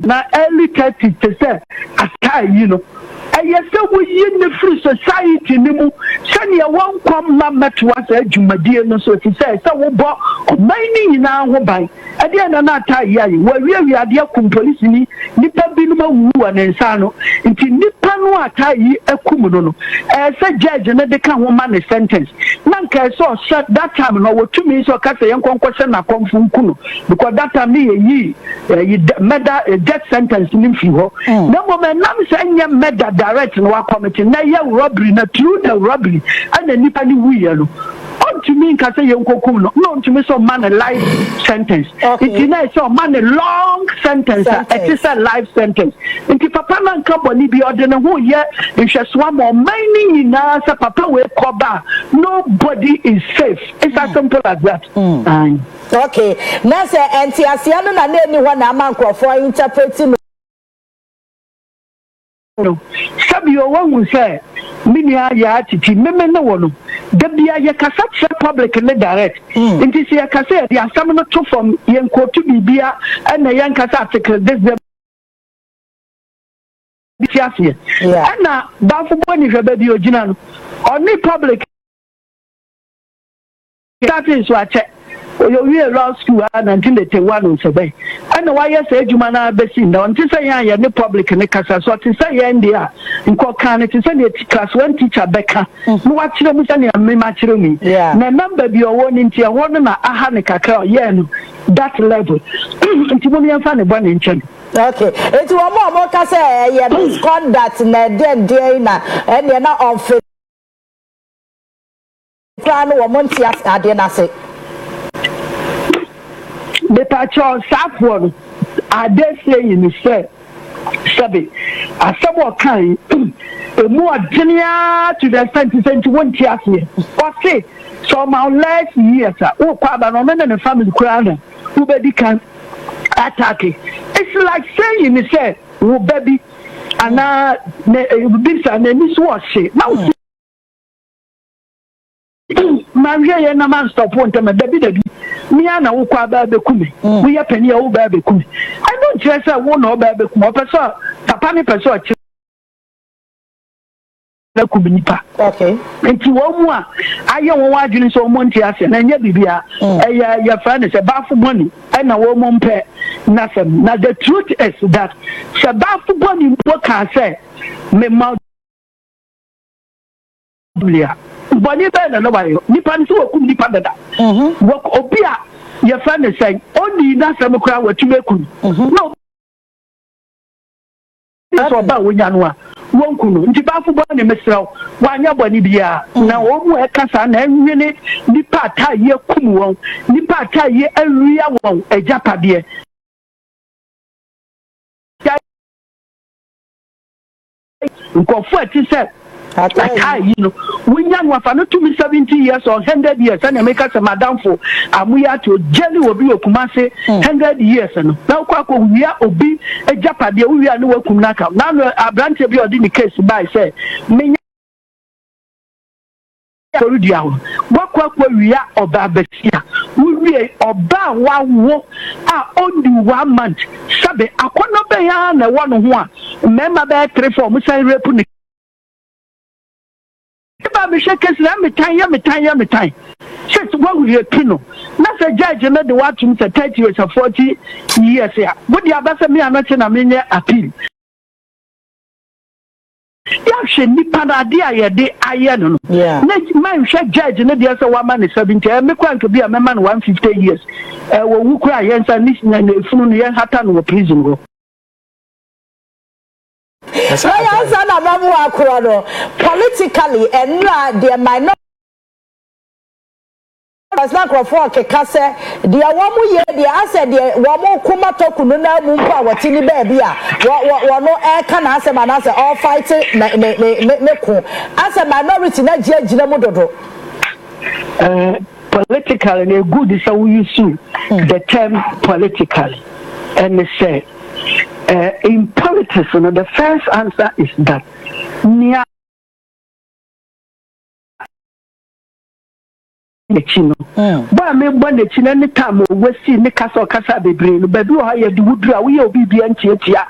na early 30s to say atai you know I say we in the free society ni mu sani ya wan kwam ma metwa sa adwumadie no so ti say we bo mining na ho ban ade na na atai ya yi wa wi ade akum police ni nipa bi no ma wu an nsa no nti nipa no atai akum no no say judge na de kan ho ma ne sentence na nka so that time no wo tumi so ka say yenkonkose na komfu nkuno because that time ni yi murder death sentence ni fi ho na mo me nam say nya murder direct no committee na ye robbery na through the robbery and the nipa ni wi no on to me nka say yenkokum no no to me so man a life sentence it na so man a long sentence it is a life sentence nti papa na nka boni bi ode ne ho ye nhweswa mo mining na sa papa we koba nobody is safe it's as simple as that okay na say enti asia no na ni ho na amankofo interpreting no sabi o won say Minia ya Titi Meme no one. Debia ya Cassatia public and direct. In this year Cassia, the Assamana to from Yanko to Bibia and the young Cassatic. This year. And now, Bafu Bonnie Baby Original. Only public. That is what we are law school until they take one on survey. And why I say you man are best in down to say I am the public and the Casa, so to say India in Kokana to send it class 1 teacher Becca. Watch them with any match me. Yeah. Remember your one into your one and a Hanika, that level. Until find a one inch. Okay, it's one more Casa, yeah, misconduct, and they're not off. Plan or Montias, I didn't say. The patron sap one, I dare say in the say, Sabi, a somewhat kind, a more genius to the extent to send to 1 year. Okay, so my last years, oh, Papa, no man and a family crown, who baby can attack it. It's like saying, he said, oh, baby, and now, this and then this was it. Now, Maria and a man stop one time, baby. Me and I kwa baby kumi. We are penny o baby kumi. I don't just say one or baby kumi. Person, papa ni person. Okay. Nti wo mu a aye wo wadwene so mo nti ase na nya bibia your friend is about money and na wo mo mpe na sem. Now the truth is that sabafu money wo can say me ma Bonnie Ben and nobody. Nipan so kum nipa dada. Work obia your friend is saying only na some crowd what you make. No. That's about when you know. Won't kunu. Ntiba fu Bonnie mesra. Wanya Bonnie bia. Na wo mu e kasa na enwene nipa ta ye kum won. Nipa ta ye awia won ejapade. Nkofo ati say you know, we young one for not to be 70 years or 100 years, and I make us a madam for Amuya to jelly will be a Kumase 100 years. And now, Kwako, we are obi a Japadi, we are no Kumnaka. Now, a branch of your case by say, me. What we are or Babesia, we are or Ba 1 war are only 1 month. Sabe, I could not be on a 1 remember that 3 4 Musa. Me shake me time. Just what we are Pino. Not a judge and the watching 30 years or 40 years. But the Abasa me, I'm not in a minute appeal. Yakshe Nipana dear, de iron. Yeah. Man, shake judge and the other woman is 70. I make one to be a man 150 years. Who cry against a listen and the full year Hatan or prison go. Politically, and there might not. As not for Kase, the Awamu year, the answer, the Wamo Kumato Kununa Mumpa, what Tini baby, what no air can answer my answer, all fighting as a minority, not judge Lamodo. Politically, good is how we use the term politically, and they say. In politics, the first answer is that near the Chino. But I mean, when the Chino any time we see the castle Casa de Brain, but do I do woodra, we will be in Tietia.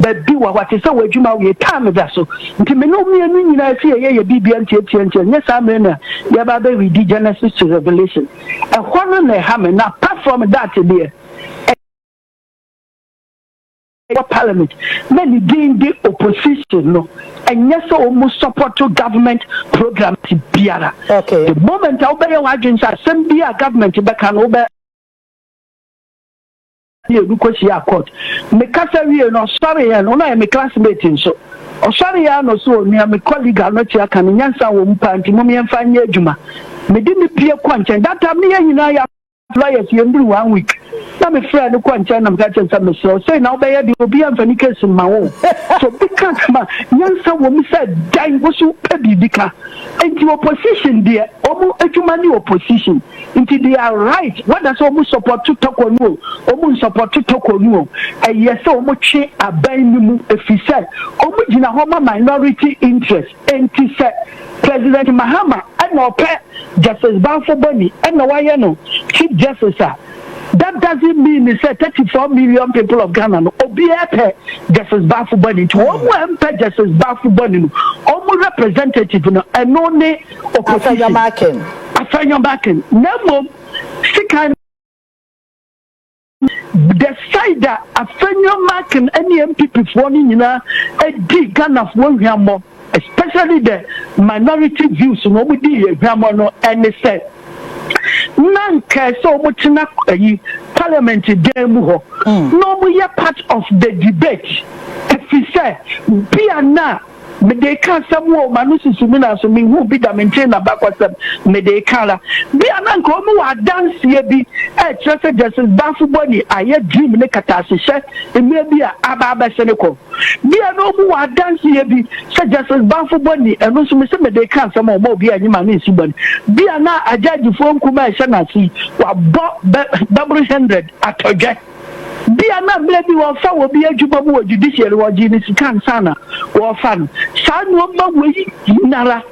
But do what is so you know, time vessel. Until me know me and I see a BB and Tietia. Yes, I mean, you have a read Genesis to Revelation. And one on the hammer, now apart from that, there. Parliament, many being the opposition, no, and yes, almost support to government program to Biara. Okay. The moment I obey your agents, I send be a government back and obey. You because you are caught. Mikasa, we no sorry, and only my classmate in so. Or sorry, I know so near my colleague, I'm not here coming, and some party, mommy and fine Juma. Me didn't appear quite, and that time, me and I players you do 1 week. I'm a friend who can't tell them that some so say now by the Obian Venicus in my own. So because my young son woman said, Dine was so petty, Dica. And your opposition, dear, almost a human opposition. Until they are right. What does almost support to talk on you? Almost support to talk on you. And yes, so much a buying if he said, almost gyina hɔ ma minority interest enti sɛ President Mahama ɛna ɔpɛ Justice Bafoboni ɛna wayɛ no Chief Justice that doesn't mean say 34 million people of Ghana no obi pay Justice Bafoboni to one pay Justice Bafoboni no omo representative no eno ne opposition afanya making nemo sikan the side that afanya making any NPP for ni nyina e di Ghana for hwamo especially the minority views no we di hwamo no any say nanka so mutina parliament dem ho no we are part of the debate if we say be na me dey can some wo manusu sumina so me who be da maintain na back whatsapp me dey kala be na nko mu wa dance ye bi Justice Bafoboni aye dream ne katase hye eme bi a aba se ne ko be na mu wa dance ye bi say Justice Bafoboni eno so me se me dey can some mo bi anyima na esibani be na ajaji fo nkuma hye na si wa bo 100 atodwe bia na blebi wo fa wo bia djuba mu judiciary wo ji ni sikan sana wo fa no sa no ma we nara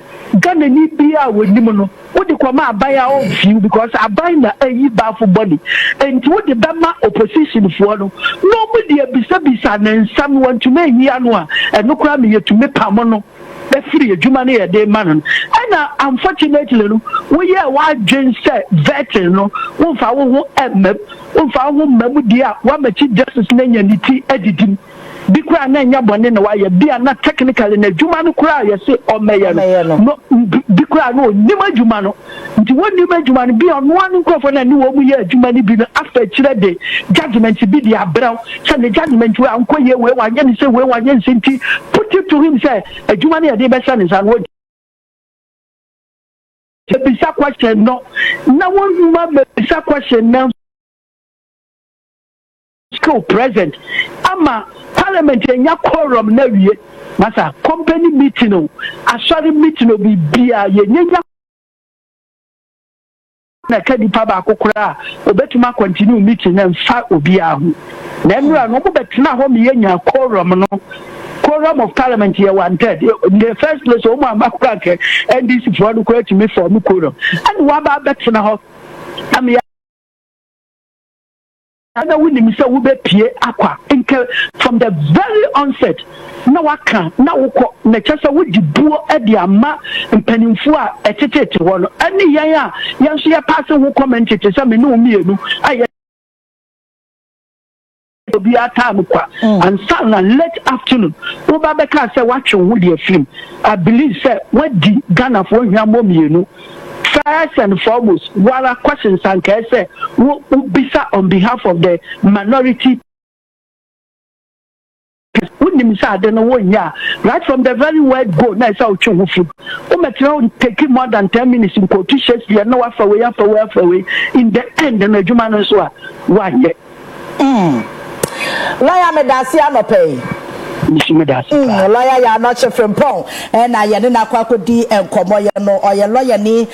Ghana ni bia wo nim no wo de kwama abaya o view because abaya na ayi Bafoboni enti wo de bema opposition fo no no mu de bisa na nsam want to me hia no a eno kra me yetumi pam no be free adwuma na ye de man na unfortunately no we ye wa dwen say veteran no wo fa wo ho emem wo fa ho mamu dia wa machi justice na nya niti adidim bi kura na nya bone na wa ye bia na technically na adwuma no kura ye se o meye no bi kura no nim adwuma no nti woni adwuma no bi ono anu krofo na ni wo mu ye adwuma ni bi no after chire de judgment bi di abraw say the judgment we ankoye we wa nya ni say we wa nya nti put it to him say adwuma na ye de be say ni san wo bisa question no na one ma bisa question now school present ama parliament enya quorum na wie masa company meeting no asori meeting no bibia ye nyenya na kadi pa ba kokora obetuma continue meeting na fa obia ho na nura no mo betena ho me yenya quorum no quorum of parliament here wanted in the first place o mo amakura ke NDC for no correct me for me quorum and wa ba betena ho am ana wuni mi say wo be pie akwa nke from the very onset na waka na wukọ na kyesa wo dibuo e de ama mpanimfo a etetete ho no ani yan a yan so ya pass wo comment te say me no mienu aye obi atam kwa and sun and late afternoon wo ba be ka say watwe wo de film I believe say what di Ghana for hwamo mienu first and foremost, what are questions and say bisa on behalf of the minority. Right from the very word go, now it's out to take more than 10 minutes in quotations. We are no after way. In the end, the Juman is one yet. Lawyer Medasi, I'm a pay. Lawyer ya not from Pong and I didn't aquacodi and Comoya no or your lawyer ni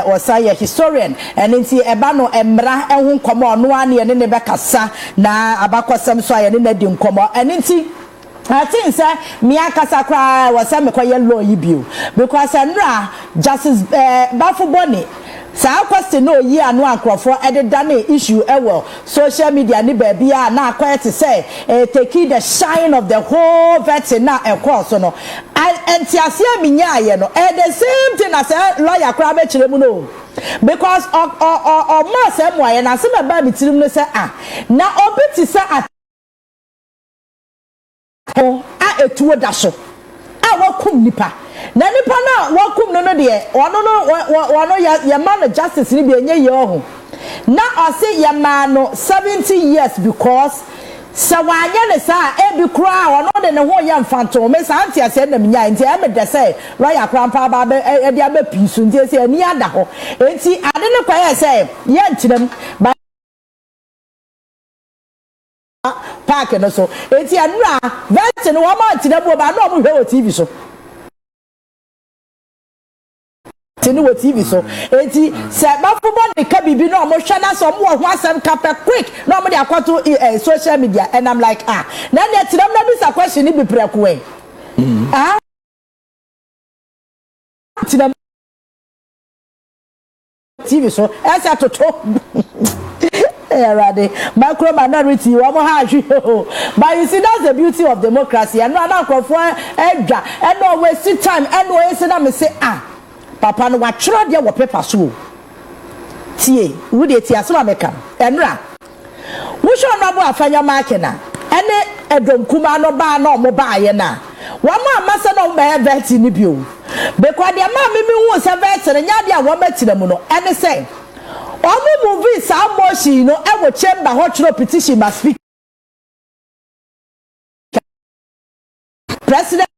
or say a historian and in see Ebano Embra and whom come on one year in the Becassa na Abaco some soy and in the dim como and in see I think sir Miakasa cry was some law you because Andra Justice Bafoboni sa question no ye anu akrofo ededane issue ewo social media ni ba bia na quiet say take the shine of the whole veteran na ekọ no entiase aminya ye no the same thing as lawyer kra be kire mu no because o ma say mo ye na se me ba mi tirim no say na obiti say etuo da so wakum nipa na nipa na wakum no de ono ya man justice ni bi enye ye ohu na o say ya man no 70 years because sa wanya ne sa e bi kura ono de ne ho ya mfanto me sa antia se na mnya nti e me de say lawyer krampa ba e de aba pisu nti se ani ada ho enti ade ne kwa ye say ye ntirem ba park no so enti anura vet no wa ma ntirem ba na o mo hwe o TV so Tinu TV so enti se Bafoboni ka bibi no mo hwa na so mo ho asem kapa quick no mo de akwato social media and I'm like na ne tiram na bisa question ni bi preko Ah, TV so as a toto. Micro minority, but you see, that's the beauty of democracy. And no for Edgar, and no waste time, and no waste time. Say, Papa, no, what try there were paper so. Tie, would it as well make and ra. Which one of our fanya makina? And a drum kumano bar no mobile na. One more master no bear vet in the view. Because the mammy was a vet and yadia woman to the mono, and the same. Omo movie some motion no e wo chamber hot petition must speak President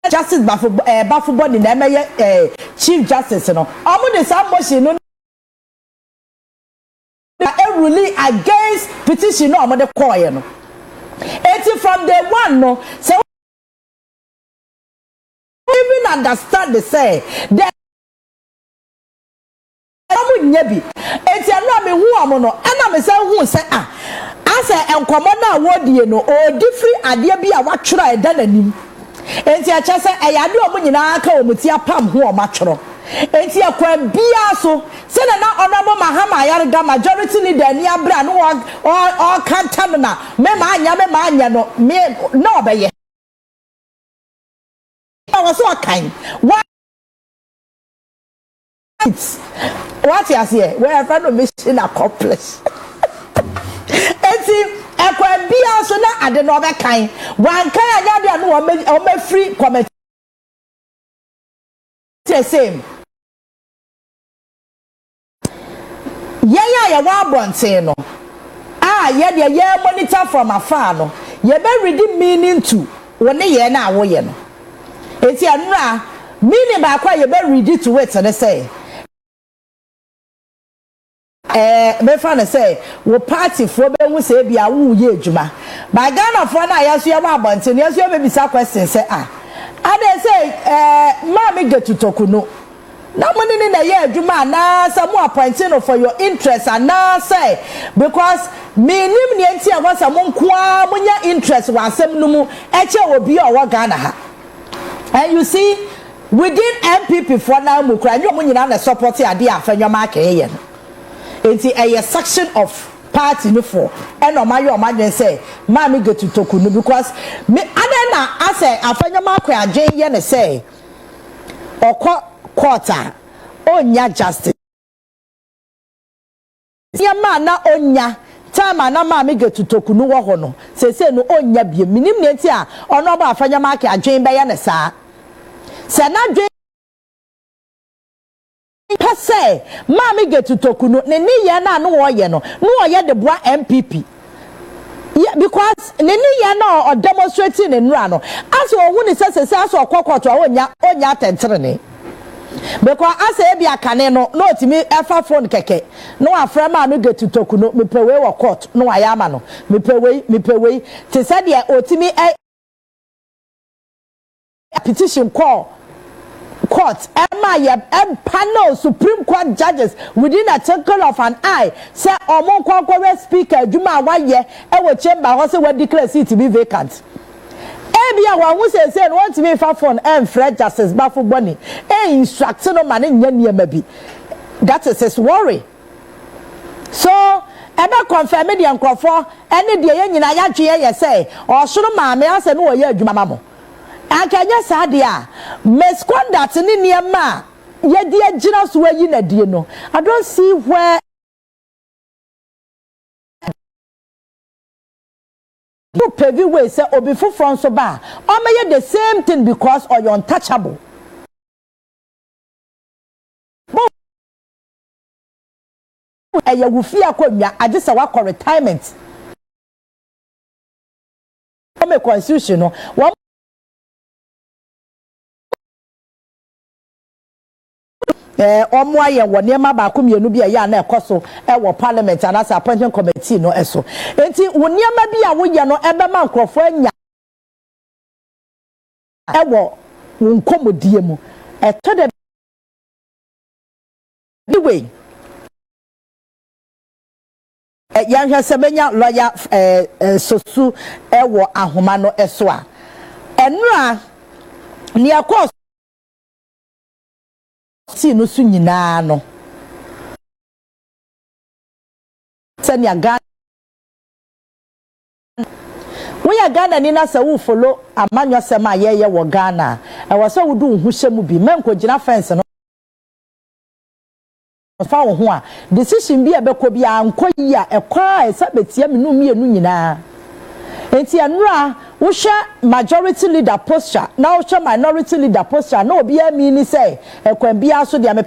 Justice Bafu body na emeye Chief Justice no omo de some motion no e ruling against petition no omo de call no it from day one no so even understand the say that nyebi enti anu me hu amono ana me say hu say ase enkomo na wodie no o different ade bi a watworo eda nanim enti a che say eyade omo nyina aka omuti apam hu o matworo enti akwa bia so se na honorable mahama yarga majority leader ni abra no o kanta na me ma anya no me na obeye was so kind what you say? Where friend of mission accomplished. Eti ekwa bia so na ade no be kan. Wan kan anya dia no o me free comment. The same. Ya wa bonten no. Ye de ye monitor from afar no. Ye be reading meaning to woni ye na wo ye no. Eti anura meaning ba kwa ye be read it to it and say me fan say wo party for be hu say bia wo ye adwuma ba Ghana for na yaso ye wa bonten yaso ye be bisa question say ade say ma me get to tokuno na money ni na ye adwuma na some appointing no for your interest and na say because me nim ne enti a wasa mo nkoa munya interest wa asem no mu eche obi o wa Ghana ha. And you see within NPP for now mu kra nyo mo nyina na support ade afanywa ma ka ye no enti a section of party no for and o ma yo say ma me get to toku no because me adena ase afanya ma kwa adwen ye ne say okọ quarter onya justice ya ma na onya time na ma me get to toku no wo ho no say no onya bie minim ne enti a ono ba afanya ma ka adwen be ye ne saa se na adwen say mama get to tokuno ne ye na no wo ye no ye de boa NPP yeah, because ne ye na o demonstrating ne nura no as o hu ni say as o kokoto onya tentrene because as e bia kane no otimi efa phone keke no afra mama get to tokuno me pewe wo court no ayama no me pewe te say de otimi petition call court panel Supreme Court judges within a twinkle of an eye say omon kwankwa speaker Juma waye e wo chamber ho say we declare seat to be vacant bia wa hu say want me fa phone and Fred Justice Bafu Boni instruct no man nya niam bi that is his worry so ebe confirm the nkrofo ene de ye nyina ya dwe ye say o soro maame ase no wo ye adwuma mamo akanya sadia misconduct ni niema ye di agina so ayi na die no I don't see where you pavy way say obi from so ba o may the same thing because or you untouchable eye wufi akonwa agisa wa retirement o me constitution no omo aye wo niema ba ko mienu bia ya na ekoso wo parliament and as appointment committee no eso enti wo niema bia wo ye no ebe ma nkrofo anya wo nkomodie mu eto de anyway yanhwe sebenya lawyer sosu ewo ahoma no eso a enra ne akọ si no su nyina no senya Ghana we Ghana ni na se wo follow amanyo sema ye wo Ghana e wo se wo du hu hyemu bi menko gina fence no fa wo ho a decision bi e be ko bi anko yi a e kwa e sabetia me no mienu nyina enti anura wo hwe majority leader posture na wo hwe minority leader posture na obi ami ni say e kwan bia so dia me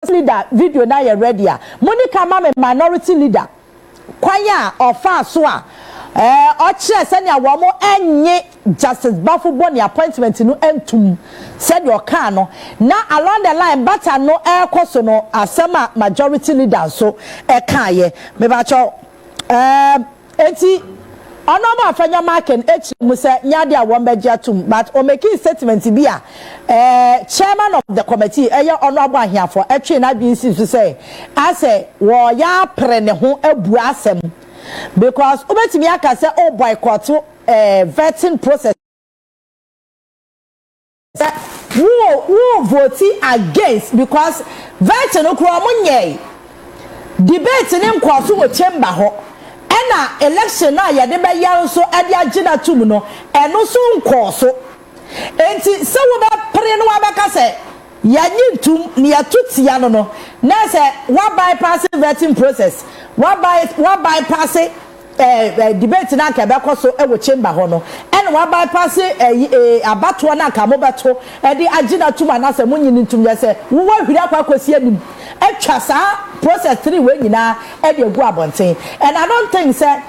leader video na ye ready a monica mama minority leader kwanya ofa so a o kire se ne awo mo enye justice bafuboni appointment no entum said your car no na along the line bata no ekoso no asema majority leader so e kan ye me ba cho enti onoma afanya market echi mu se nyade a won beji atum but o make statement bi a chairman of the committee eye onobo ahiafo etwe na bi nsi so say ase wo ya pre ne ho abu asem because obetimi aka say o boycott vetting process who voting against because vetting no kro mo nyei debate ne nkwaso wo chamber ho ena election na ya de be yan so ade agina tum no eno so nkwaso enti se wo ba pre no wa beka se ya nyintum ne ya tutia no no na se wa bypass vetting process wa bypass debate na ka be koso e wo chamber ho no ena wa bypass abato na ka mo beto e de agina tum na se mo nyintum ya se wo wa hwiri akwa kwasi anim etwa sa process 3 we nyina e de gu abonten and I don't think say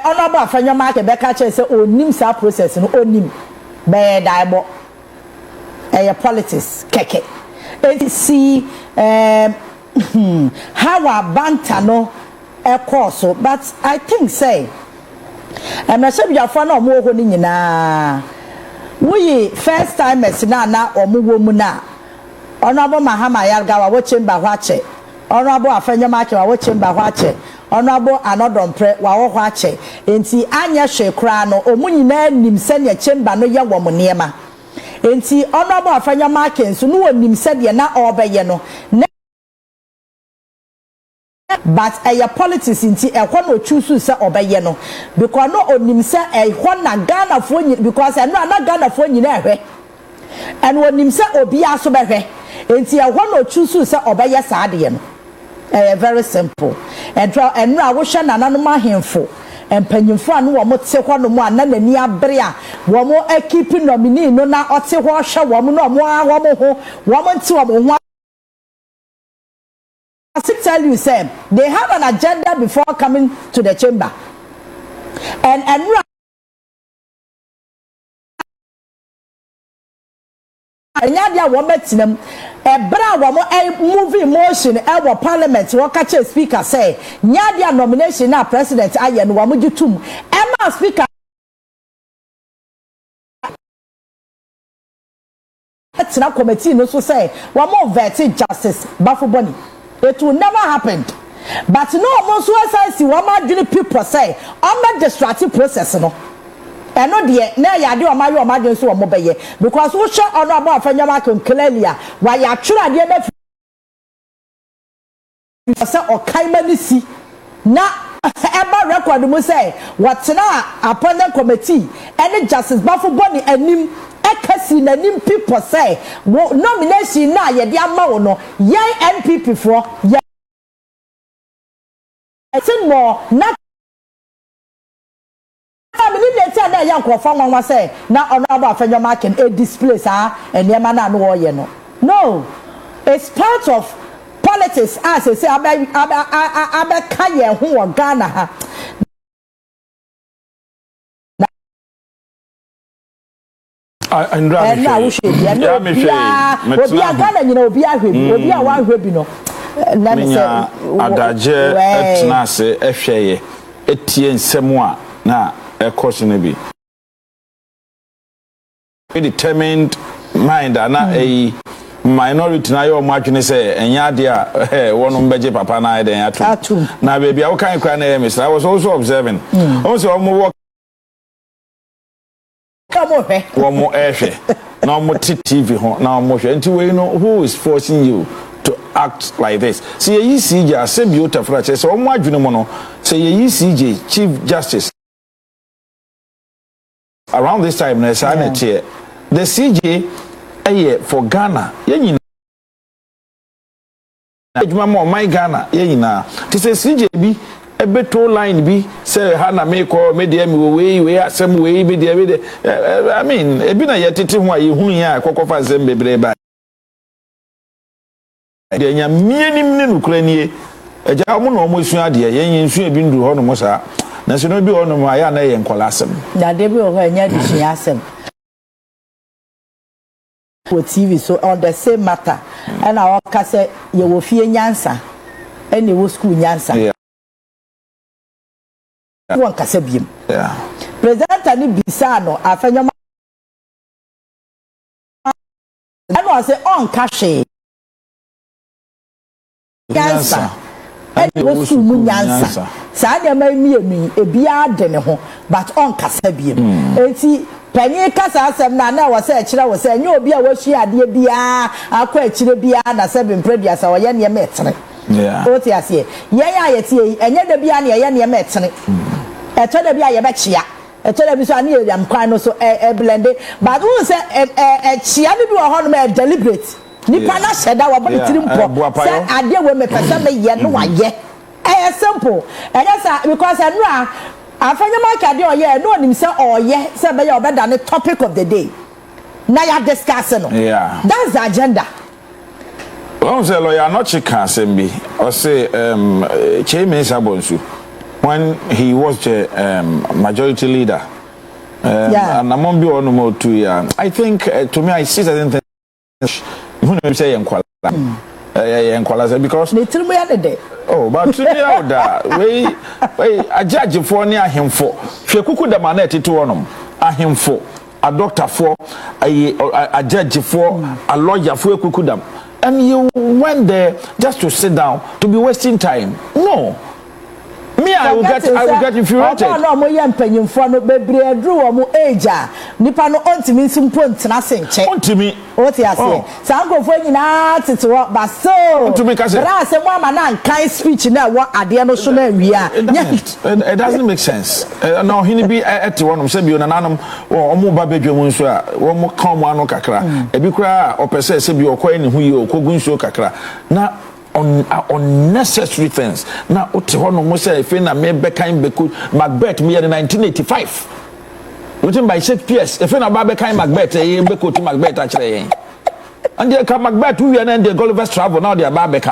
honorable afanya market be ka che say onim sa process no onim be daibo politics keke and see how banta no e course but I think say na se bia fa na omo ho ni nyina we first time na omo wo mu na honorable mahama yargawa wo chamber ho ache honorable afanya market wo chamber ho ache honorable anodompre wa wo ho ache enti anya hwe kra no omu nyina nim se ne chamber no ye wo mo niema enti honorable afanya market so no nim se de na obeye no but politics inti ehwo no choose se obeye no because no onim se ehwo na Ghana fo because no na Ghana fo nyina ehwe and onim se obi aso behwe enti ehwo no choose se obeye saade no very simple and no wo hwe nananom ahemfo empanyimfo anu wo mote ho no mo anani abre a wo mo keep nominee no na ote ho hwe wo mo no mo ho wo mo nti wo mo I tell you, Sam, they have an agenda before coming to the chamber. And Nyadia woman them a bra woman moving motion our parliament what catch a speaker say Nyadia nomination now president ayen wamuju tum Emma speaker na committee no so say one more vetting justice Bafuboni. It will never happen. But no more so as see what my people say on the destructive process no. And no dear, now ya do my emergency or mobile because we shot on about for your clearly why you try the or Kaimanisi na ever record mu say what now upon the committee and justice Bafuboni and him ekasi na nim people say nomination na ye de ama wo no ye NPP for ye etin more na family later na yan kofa nwanwa say na honorable afanya market a display sa enema na no ye no it's part of politics as say abe kaye ho Ghana ha and now we should be Ghana you know obi ahwe obi a wan hwe bi no na me say adaje etna se ehweye etie nsemu a na ekoso ne bi determined mind ana minority na yo matwene say enya de a wono beje papa na eden atum na baby a wo kan kra na Mr. I was also observing also omo work come on omo ehwe na omo TV ho na omo hwe nti we know who is forcing you to act like this. See ye CJ asebi otafra che so omo adwene mo no say ye CJ Chief Justice around this time na say na che the CJ for Ghana yenina ejuma mo my Ghana yenina to say CJ bi ebeto line bi say ha na me ko me de me we asem we be de I mean ebi na yetete ho a yehunu ya kokofa asem bebre ba de nya mienim ne nukura nie eja mo no mo sua de yen nsu ebi ndu ho no mo sa na so no bi ho no ma ya na ye nkola asem na de bi ho nya de sua asem for TV so on the same matter and our kase ye wo fie nyansa and wo school nyansa won kase biem president ani bisa no afanya no say on kashe nyansa and wo school nyansa sa de ma mienu ebia de ne ho but on kase biem enti penye kasa asem na wose ekire wose enye obi a wohwi ade bia akwa ekire bia na se bempredua sa oye ne metere o ti ase ye ya ye tie enye da bia na ye ne metere eto da bia ye be chia eto da bi so ane ye kwan no so blende but who say chia bi wo ho no me deliberate nipa na sheda wo bo tirimpo say ade we me pese me ye no wa ye simple because I know afanya maka de oye no nim say oye say be your better the topic of the day na ya discussing no that's the agenda. Well, say lawyer not chika sembi or say Chairman Sabonsu when he was the majority leader and among be on more 2 years I think to me I see certain things you say enkwala because oh but today out there we a judge for near him for hwekuku da manete to onom ahemfo a doctor for a judge for a lawyer for hwekuku dam and you went there just to sit down to be wasting time. No, me I will get infuriated. No mo ye mpanyimfo no bebre adru wo mo age nipa no ontimi nsimpo ntena senche ontimi o ti ase sankofo nyina tetewo baso ontimi ka se bra se mo ama na kan speech na wo ade no so na awia it doesn't make sense. No hini bi ete wonom se bi onanom omo ba bedwam nso a wo mo kan mo ano kakra ebi kura opese se bi okoye ne hu yi okogu nso kakra na unnecessary things. Now, Otihono say, Fena me bekan beku Macbeth me in 1985. Written by Shakespeare. If Fena Babekan Macbeth, a beku to Macbeth actually. And they come Macbeth, we and the Gulliver's Travel now. They are Babeka.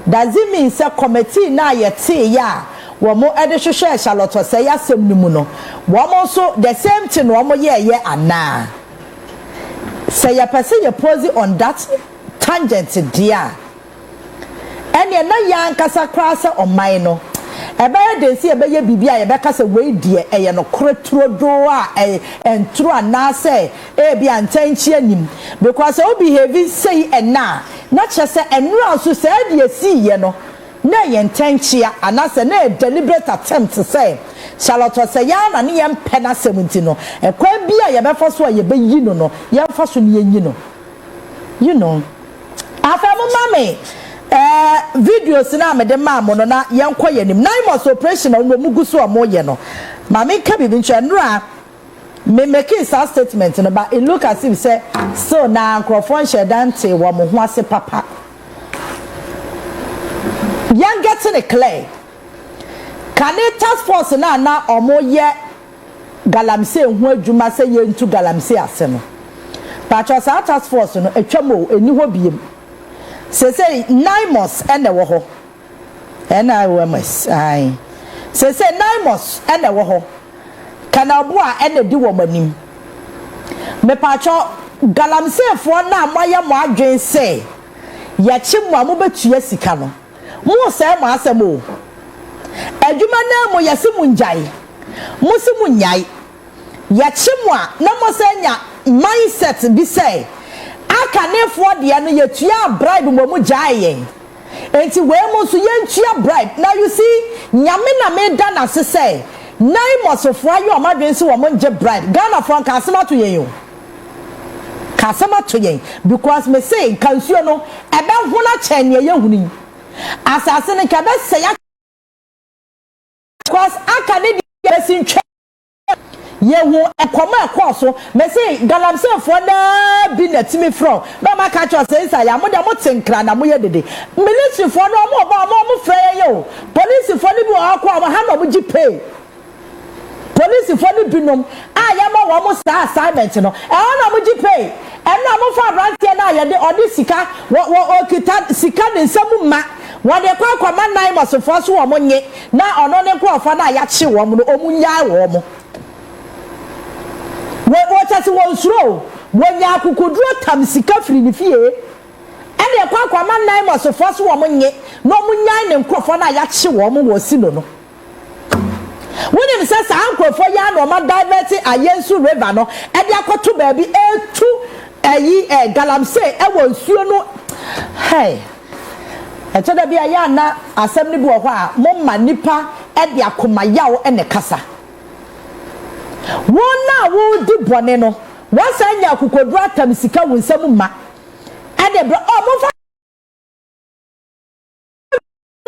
Does it mean say committee na yet say ya? One more edition share Charlotte say ya same nimuno. One also the same thing. One more year and now. Say ya person you pose on that tangent dear. And you're not young Casa Crasa or Mino. A bear they see a baby bibia, a becas away dear, a no cretro doa, and true and now say, be intention because all behavior say and now, not just say and now so said you see, you know, nay intention, and that's a deliberate attempt to say, Charlotte was a young and young penna 17, a quite be a better for you be you know, young for you know. After mommy. Videos na me de ma mo no na yenko yenim 9 months operation no muguso amoye no ma me ka bi nche nra me make a statement no but it look as if say so na microphone share dante wo mo ho ase papa yan getting it clear can it task force na omoye galamse ho adwuma say yentu galamse ase no but your task force no etwamo eni ho biem say 9 months and the woho and I was I say 9 months and the woho can I boa and the do woman me pacho galamse for na maya mo adwen say ya chimwa mo betua sika no mo say mo asemo adwuma na mo yase mo njai mo se mo nyai ya chimwa na mo say nya mindset bi say aka ne for de no yetua bribe momu jaayen enti we mo so yentua bribe. Now you see nyame na me da na se say nine mosofo ayo amadwen se wo mo nje bribe Ghana franc asema to yen kasama to yen because me say kansuo no ebe ho na chen ye huni asase ne ka be say ya because aka ne de sin twa ye hu ekoma ekoso me say galamse fo na bi na timi from na ma ka cho say ya mo de mo tenkra na mo ye dede military fo no mo frɛ ye o police fo ni bi o akwa mo ha na mo gi pay police for the binom ayama wo mo sa assignment no e ona mo gi pay e na mo fa branch na ye de odi sika wo kita sika ne nsam ma wo de kwa man nine mosofo so wo mo nye na ono ne ko ofa na ya chi wo mo no omunya wo mo wo chase wo nsuro wo nya akukoduro tam sika firi ni fie e de kwa man nine mosofo so wo mo nye no omunya ne nkofo na ya chi wo mo wo si no when him says uncle for ya no ma divert ayensu river no e dia koto ba bi etu ayi galamse e wo nsuo no hey e to da bia ya na asem ni bi wo a mo ma nipa e dia komayawo e ne kasa wona wo di bone no wasa nya akukodru atam sika wo nsam ma e de bro mo fa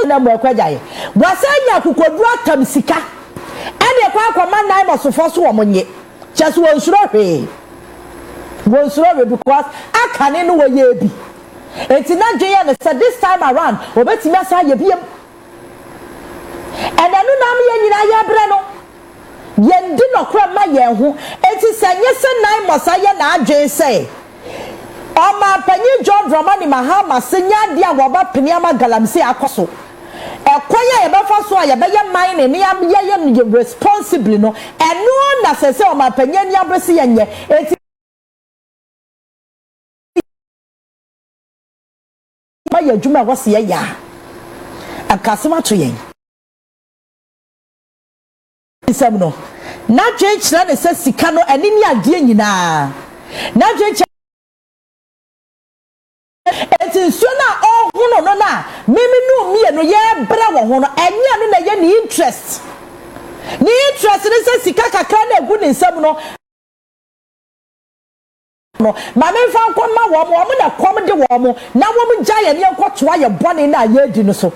na mo kwajaye wasa nya akukodru atam sika ade kwa man nine mosofo so wo monye cheso wo nsuro because akane no wo ye bi enti na dwe na said this time around obetimi asa ye biem enanu na am ye nyina ye bre no ye ndi no kra ma ye ho enti sanye se nine mosa ye na adwe se o ma panyi John Dramani Mahama senya dia wo ba peniama galamse akoso ekoya ye befa so ya be ye mine ne ye responsibly no eno na sese o ma panya ni abrese ye nye eti ma ye djuma wo se ya akasema to yen isam no na dwe kira ne se sika no eni ni ade nyina na dwe eti na ohuno no na mimi no mie no ye bra wo ho no enye no na ye ni interest ni se sika kakra na egu ni nsam no ma me fa kwa ma wo mo na kom de wo mo na wo mo gya ye ne enkoto aye bone na ye di no so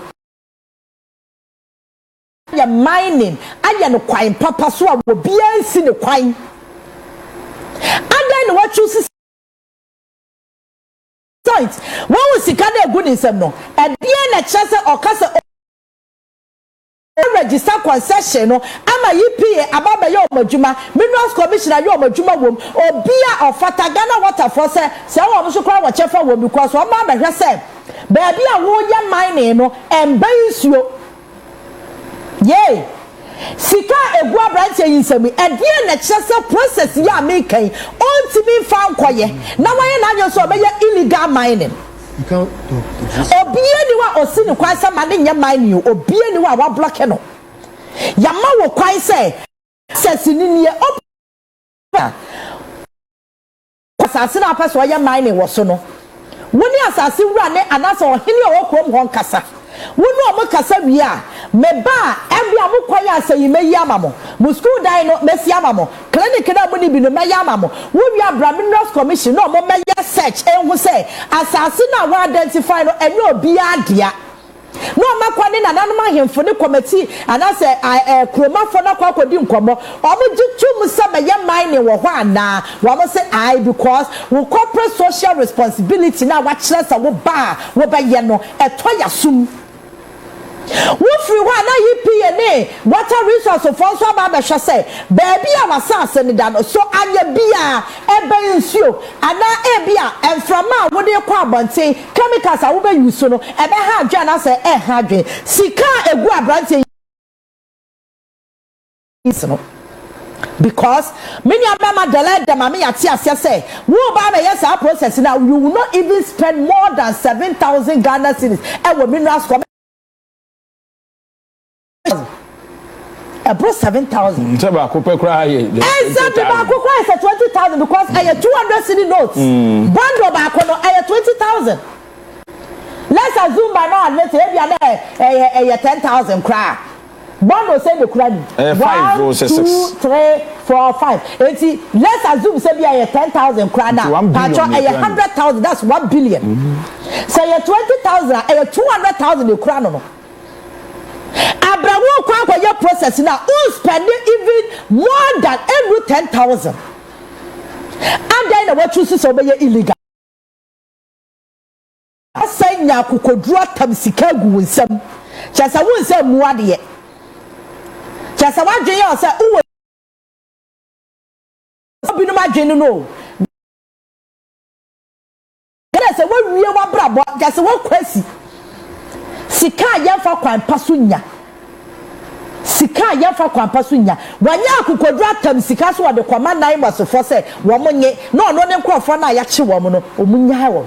ya mining aye no kwan papa so a wo bia nsi ne kwan adan no wa choose point when we sika na egu ni nsam no e de na chese okase register concession no ama EPA ababa ye omadwuma minerals commissioner ye omadwuma wom obia ofata Ghana water for se wo so kra wo chefa wo because o ma behwe se ba bia wo ye mining no embansuo ye sika egu abranche yinsami edie na chese process ya mekan ontimi fa nkoye na waye na anyo so be ye illegal mining obie ni wa osini kwan se ma ne nya mining obie ni wa block no ya ma wo kwan se sesini nie asase na apaso ya mining wo so no woni asase wura ne anasa ohini o krom ho nkasa wonu o mukasa wi a meba ebi amukwa ya asayi meyi amamo mu school dai no mesi amamo clinic na mo ni bi no meyi amamo wo wi abra minerals commission no mo meyi search enhu say asase na wa identify no enye obi adea no makwa ni nananu mahemfo ni committee anase kromafo na kwa kodi nkomo omo gitum se meye mining wo ho ana wo mo say I because we corporate social responsibility na wa kire se wo ba wo be ye no etoya sum Wofri wa na EPA ne water resource for so ba be hwe say baabi a wasase ne da no so anya bia ebe nsuo ana ebia emframa wo de kwa abonten chemicals a wo be use no ebe ha adwa na say ha adwe sika egu abrante no because many of them are delayed them me ati ase say wo ba be yes our process now you will not even spend more than 7,000 Ghana cedis e wo minerals abro 7,000. Seba akupe cry. Exactly, cry is 20,000 because I 200 cedi notes. Bundle back on 20,000. Let's assume by now let's say a 10,000 cry. Bundle say the credit. 1, 2, 3, 4, 5. Let's assume say be a 10,000 cry now. A 100,000. That's 1 billion. Say a 20,000, a 200,000 you cry no. Abrawo kwa your process now. Who spending even more than every 10,000? And then what chooses to be illegal. I say nya kukodru atam sika gu nsam. Chasa won say muade. Chasa wa dwen ya say uwe. Obinu ma dwen no. Gana say wa wie wa brabo, chasa wa kwasi. Sika yemfa kwan pasunya. Sika yemfa kwan pasunya. Wanya akukodru atam sika so de kwama nan masofo say wo monye. No ne nkrofo na ya che wo mo no, omunya wo.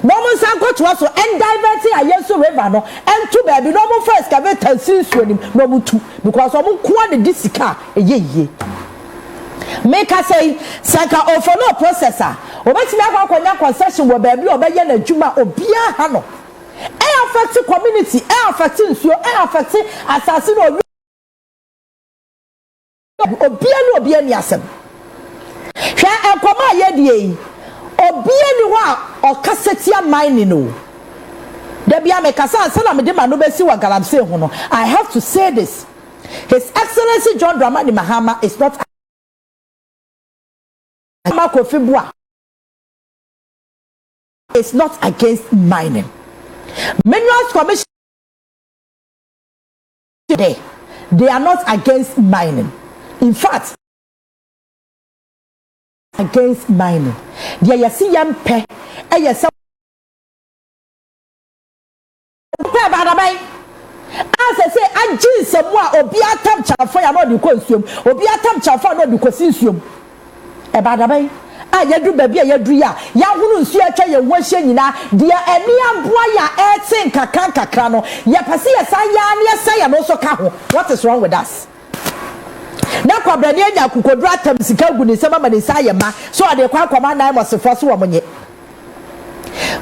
No one sang go to us and diverting a yes so river no and to baby no more first cavity since him no more two because I'm quite this car ye make us say Sanka or for no processor or what's the concession where baby or baby and Juma or Bia Hano air affecting community air affecting so air affecting assassin or Bia no Yasem share a comma ye obiani wa okasetia mining no da bia me kasa sana me de ma no besi wa galamse ho no I have to say this. His Excellency John Dramani Mahama is not it's not against mining. Minerals Commission today, they are not against mining. In fact, against mining. There you see young pe and yes. As I say, I just some more obia tam chafa no di consume. Obia tam chafa no di consume. E badabay. Ah yadu baby yadu ya. Ya hunu nsu atwa ye hwahye nyina. Dia eni aboa ya etin kakra no. Ya pese ya san ya ne ya ya no so ka ho. What is wrong with us? Na kwabrani anya kukodru atam sika gu ne sema mane sa yema so ade kwa kwama na mosefo so wo monye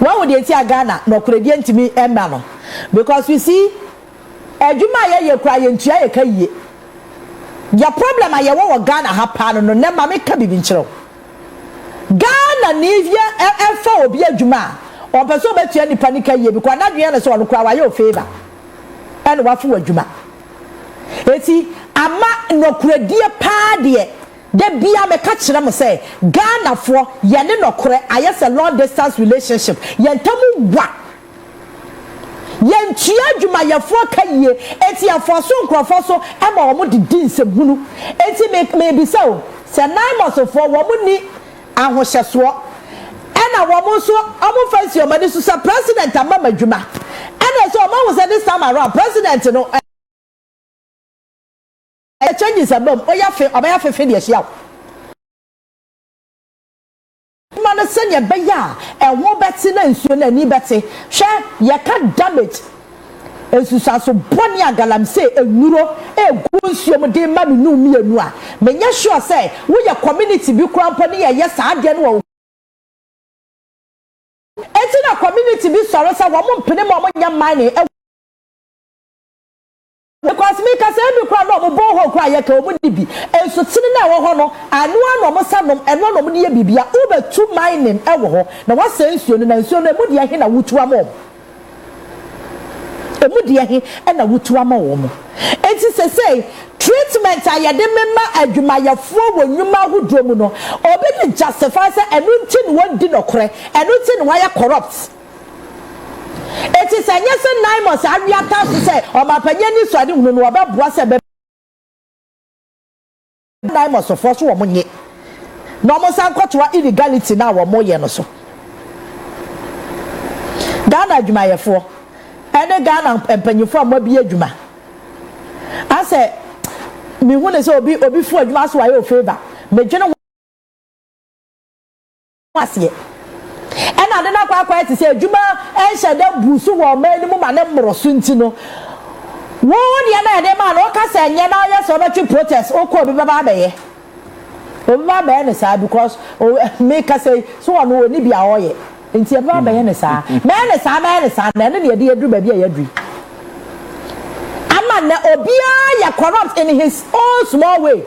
wa wo de ti agana no kuredi ntimi emma no because you see adwuma ye kura ye ntua ye ka yie ya problem aye wo Ghana ha pa no ne ma me ka bibi nkyerɛ Ghana ni via efa obi adwuma o person betua nipa ni ka yie because na dwen na so no kura wa ye o favor and wa fu adwuma eti ama no kuradie pa de bia me ka kire mo say Ghana for ye ne no kure ayese long distance relationship ye ntamu wa ye ntua adwuma ye fo ka yie eti afo so nkrofo so e ma wo de dinsem hunu eti me bi say se 9 months for wo mu ni ahohyeso e na wo mu so amu fancy o ma ni so president amama adwuma e na so o ma wo say this time around president no changes abom obaya fe de hia man se ne beya enwo beti na nsuo na ni beti hwe ye ka damage ensusa so boni agalamse enuro egu nsuo mo de ma menu mienu a menya sure say wo ye community bi krampo ne ye saa de no wo etina community bi soro sa wo mo mpene mo nya mine because me ka say bi kwa no mo bo ho kwa ye ka omu dibi enso tini na wo ho no anu anu mo sanom eno no mo ne bibia u be tu mining e wo ho na wa say nsuo no na nsuo no emu de ahe na wutu ama emu de ahe na wutu ama wo mo enti say treatment ayede memma adwumayefo wo nwuma hodo mu no obi ni justify say enu nti no wodi nokore enu nti no wa ya corrupt. It is a yes and 9 months. I react to say, or my penny so I didn't know about Boasa 9 months of first woman yet. No more sanko to illegality now or more yen or so. Ghana Jumaya 4 and a Ghana and penny from what be a Juma. I said, me want to be before you ask why you favor. Me general was yet. And I don't know quite to say Juma and Shada Busu or many more and Morosintino. the other man, okay, say, yes, so much protest, or call Baba. Over Benessa because make us say, so I know Nibia oye. In Tia Benessa, man, and the idea do baby a dream. A man, Obia, corrupt in his own small way.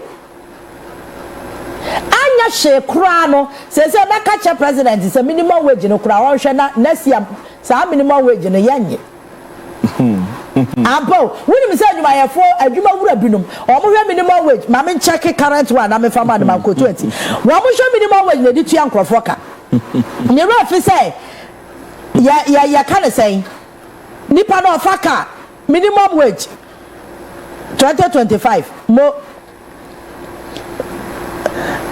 Anya she krano says a catch a president is a minimum wage in a crown shana next year, some minimum wage in a yanny. Ampo, when you say you are for a Juma would have been or minimum wage, Mammy check current one, I'm a farmer, the Manco 20. One will show minimum wage, the Tian Crofoka. You know if you say, yeah, can't say Nippano Faka, minimum wage 2025 more.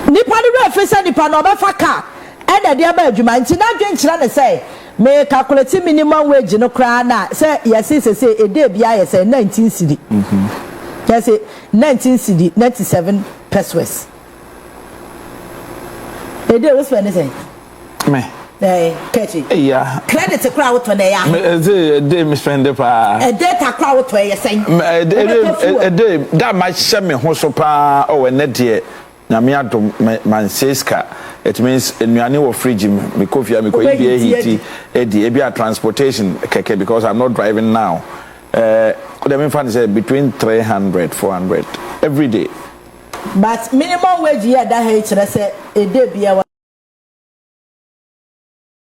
Nippano officer, Nippano Faka, and the other Juma, not drink say. May calculate minimum wage no crana. Say yes, say a day be say 19 cedi. Yes, 19 cedi, 97 pesos. A day was when say. Me. Catchy. Yeah. Credit a crowd when they are. A day me spend the pa. A day a crowd where you saying. A day that might send me hosopa or a net yet. Namiato Manseska. It means nnuane wo fridge me coffee me ko heat ebia transportation keke because I'm not driving now. The main fund is between 300 400 every day. But minimum wage here that hate say a day be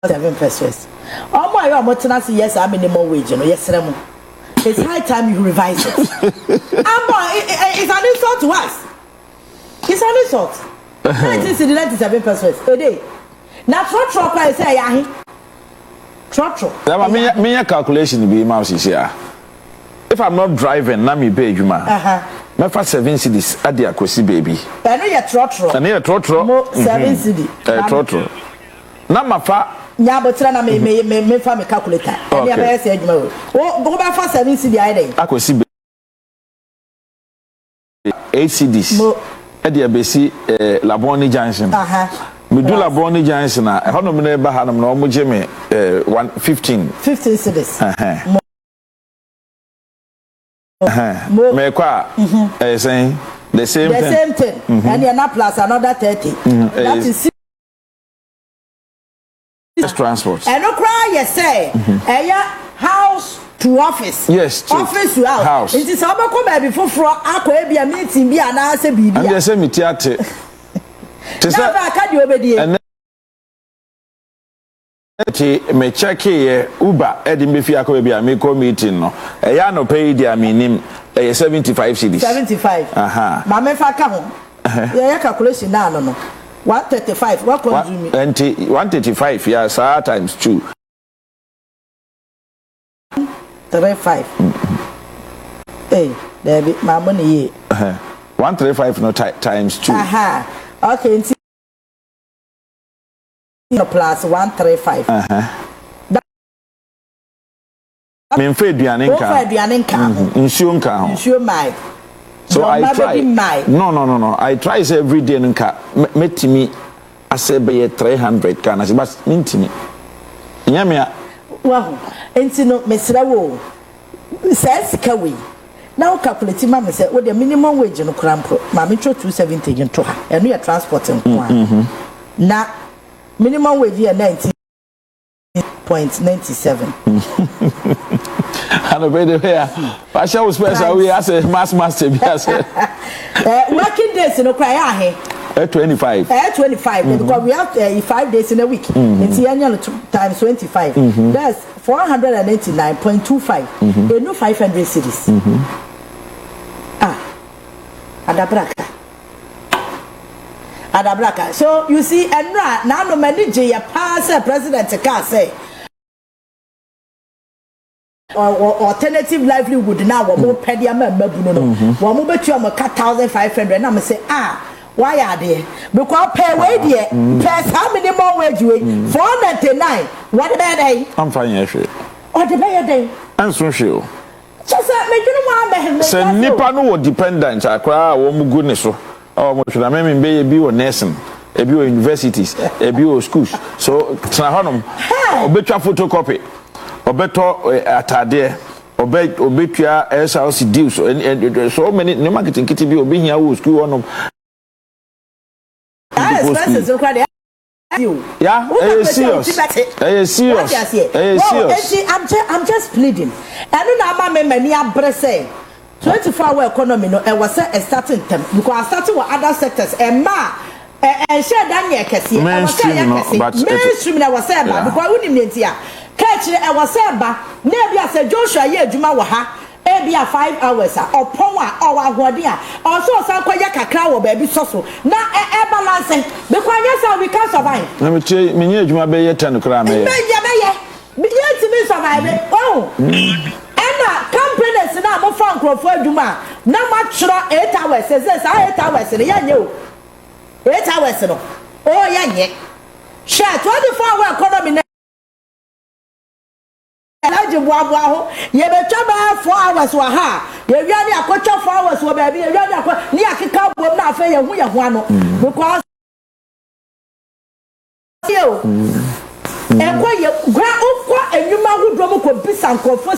7 pesos. Oh my God, what na say yes I minimum wage no yes remo. It's high time you revise it. It's an insult to us. It's an insult. 97 pesos a day. Now, trotro, I say, trotro. My calculation be mouse here. If I'm not driving, na me pay you ma. My first 7 cedis at the Akosi baby. I know you're trotro. I know you're trotro. 7 cedi. Trotro. Na ma fa. Yeah, but na me fa me calculator. And ya be say adwuma wo. Go ba fa 7 cedi ai dey. Akosi baby. 8 cedis. Edia besi Laboni Junction. Me do Laboni Junction na e hono me na ba hanom na omo je me 15 cedis. Me kwa saying the same thing. And you na plus another 30. That is transport. And no cry you say house to office. Yes, office to house. It is about come before akọ e bia meeting bia na say bibia. And they say me tiate. Tesa ka di obedi. Me check here Uber edi me fi akọ bia me ko meeting no. E ya no pay dia minim 75 cedis. 75. Ma me fa ka ho. Ya calculation na no. 135 what consume me? 135 yeah, times 2. 35. Hey, there be my money. 135 no times 2. Okay, plus 135. Me fe aduane nka. Nsuo nka ho. Nsuo mai. So I try. No. I try every day nka. Metimi ase be 300 kana se bas mintimi. Nyamia. Wow. Entino mesra wo. Says kawi. Now calculate ma me say what the minimum wage no krampo. Ma me tro 270 into ha. Eno ya transport nko. Na minimum wage here 19.97. And by the way, Pasha was special. We as a master be as working days no cry ahe. 25. 25 because we have 5 days in a week. It's annual times 25. That's 489.25. No 500 cities. Adabraka. So you see, and now no manage ya pass president can say. Or alternative livelihood now more pedia member no. One more bet you 1,500 and I say why are they? Because pay wage there. Pay how many more wage you? 499. What about they? I'm fine, yes. Or the better day. I'm so sure. Just make you want Send Nipa no dependent. I cry, oh, goodness. Oh, should I mean be or nursing? A bio universities, a bio schools. So, Snahanum, or better photocopy, or better atade, obetua SRC deals so many no marketing kiti bi obi hia wo school on yeah, serious. I'm just pleading. And then I'm 24-hour economy no and was a starting term because I started with other sectors and and share Daniel Cassie mainstream was said because we didn't hear catch I was said maybe I said Joshua ye Juma waha be 5 hours or power or wadia also some kwaya kakra wo baby so na e balance because yes we can survive let me tell you me Juma be 10 kra me be survive oh companies na mo fan crofo aduma na ma chro 8 hours say 8 hours ne ya nye o 8 hours no o ya nye share 24-hour economy na alaje boabo ho ye betwa ba 4 hours wa ha ye wi ani akotwa 4 hours wo ba bi ye wi ani akọ ni akeka bom na afa ye hu ano because yo ekwa ye gwa ukwa enwuma hudro mo ko bisa nkofo.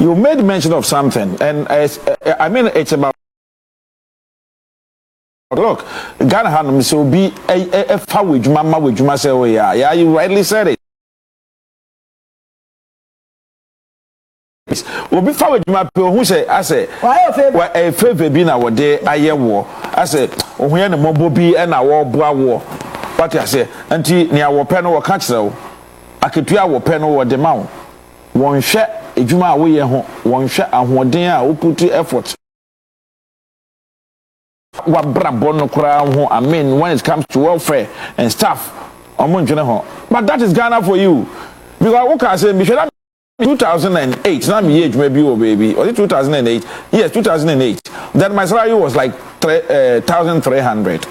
You made mention of something, and I mean it's about. Look, Ghana Hanum so be a far with mama with Juma say, oh yeah, you rightly said it. Will be far with Juma who say, I say, why a favor being our day, I hear war. I say, oh, we had a mobobi and our war. What I say, until near our pen or catch though. I could do our pen over the mount. One share. Ejuma we ye ho won hwe ahoden a oputu effort wa brabo no kura ho I mean when it comes to welfare and stuff omonjene ho but that is Ghana for you because what can say me 2008 na me age maybe oh baby or 2008 yes 2008 then my salary was like 1300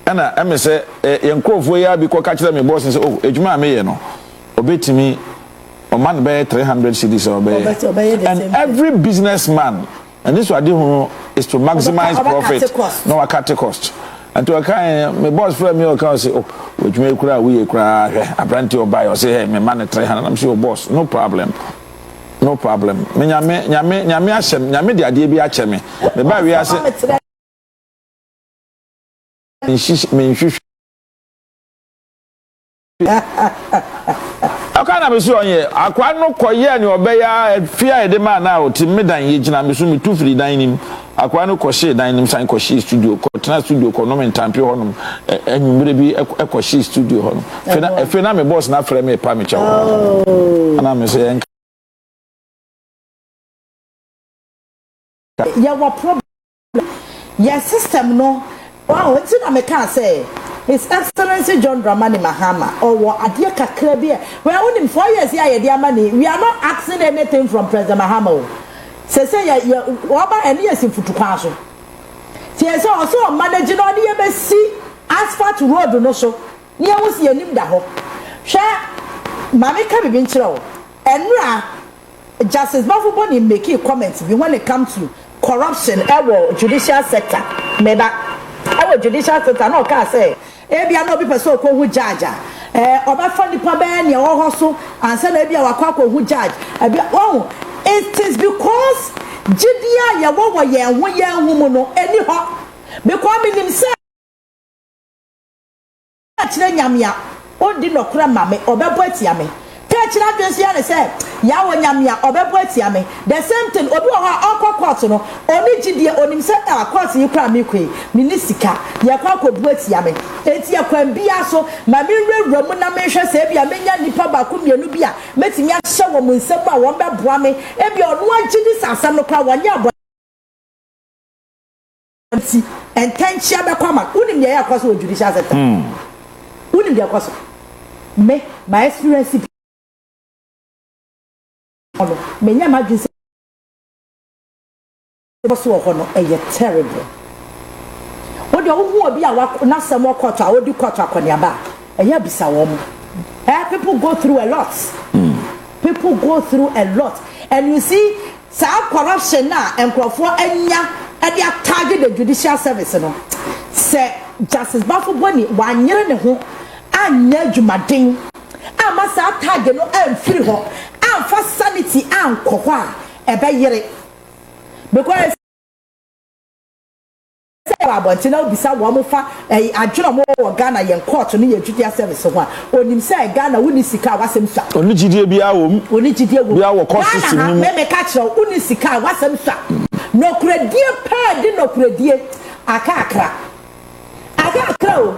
and I say yenkofo ya bi ko ka kire me boss say oh ejuma me ye no obetimi a man buy 300 cedis or buy and every businessman and this what they is to maximize profit no cut cost and to a kind my boss friend me can say oh which me kura we kura a brand or buy or say hey me man 300 I'm sure boss no problem me nyame asem nyame de ade bi ache me buy we ase me akana me so onye akwa no koye ne obeya fia de man na oti medan ye gina me so me tu free dan nim akwa no koshe dan nim san koshe studio ko tena studio ko no mentampe honum enwumre bi ekoshe studio honum fe na me boss na frame me pa me chawo ana me say ya wa problem ya system no wow it's na me can say His Excellency John Dramani Mahama or Adia Kakrebia. Well, only 4 years here, dear money. We are not asking anything from President Mahama. Say, Waba and yes in Futupaso. See, also managing all the embassy asphalt road no so. Near was your name daho. Share Mammy Cabinchro and Justice Bafuboni making comments when it comes to corruption, our judicial sector. Maybe our judicial sector, no can say. Ebia no people so ko hu judge oba fund pa be ne wo so ansa na ebia wakwa ko hu judge ebia oh it is because jidia ya wo ye hu mu no eni ho because me nim say akire nyamia odi no kura mame obebo atia me akire adwensia ne say ya wo nyamia obebo atia me the same thing obi wo ha akwa court no oni jidie onim say court yi kura me kwe me ni sika ya kwa ko bu atia me enti akwan bia so ma me rewura mu na me hwe say bia menya nipa ba ko mienu bia metimi ahye wo mu nsem a won beboa me e bia ono agidi sasam no kwa wonye abo enti entanchia be kwama unim ye yakwaso judicial sector unim ye yakwaso me my experience menya madwese boso hono eye terrible odi owo obi a na sem okota odi kota akoniaba eye bisa wo mo people go through a lot people go through a lot and you see sa corruption na enkrofo anya e dey target the judicial service no say Justice Bafuboni wanyere ne ho anya dwumaden Amasa tag no free ho. Am for sanity am kokwa ebe yere. Because about now bisa wo fa adwena mo wo Ghana yen court no ye judicial service ho a onim say Ghana woni sika wasem swa oni jidie bia wo oni jidie wo bia wo court system ni me ka kire woni sika wasem swa no kredie pa di no kredie akakra o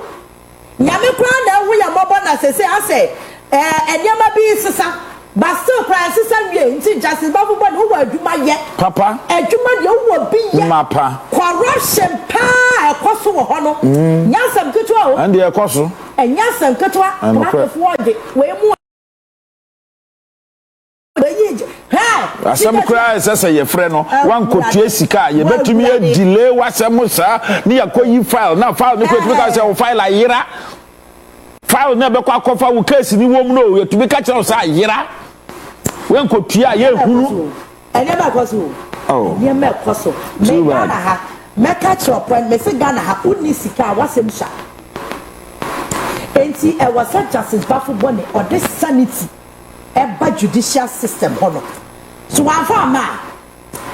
nyame kra na hu ya mobo na sese ase enyama bi sisa Basil price sanwe nti justice bafu body who adwuma ye papa adwuma de wo bi ye mapa corruption pa ekoso wo ho no nyasam ketua o and ekoso nyasam ketua na de we mu asem kra sese ye frɛ no wan kotua sika ye betumi delay wasem sa ne yakoyi file na file ne kwetumi ka say file ayira file na be kwa kofa wo case ni wom no yetumi ka kyerɛ sa ayira wen kotua ye hunu ene ba koso oh ye me koso me Ghana ha me ka kyerɛ point me se Ghana ha uni sika wasem sha enti e was justice bafu bone or this sanity eba judicial system hono so wafa ma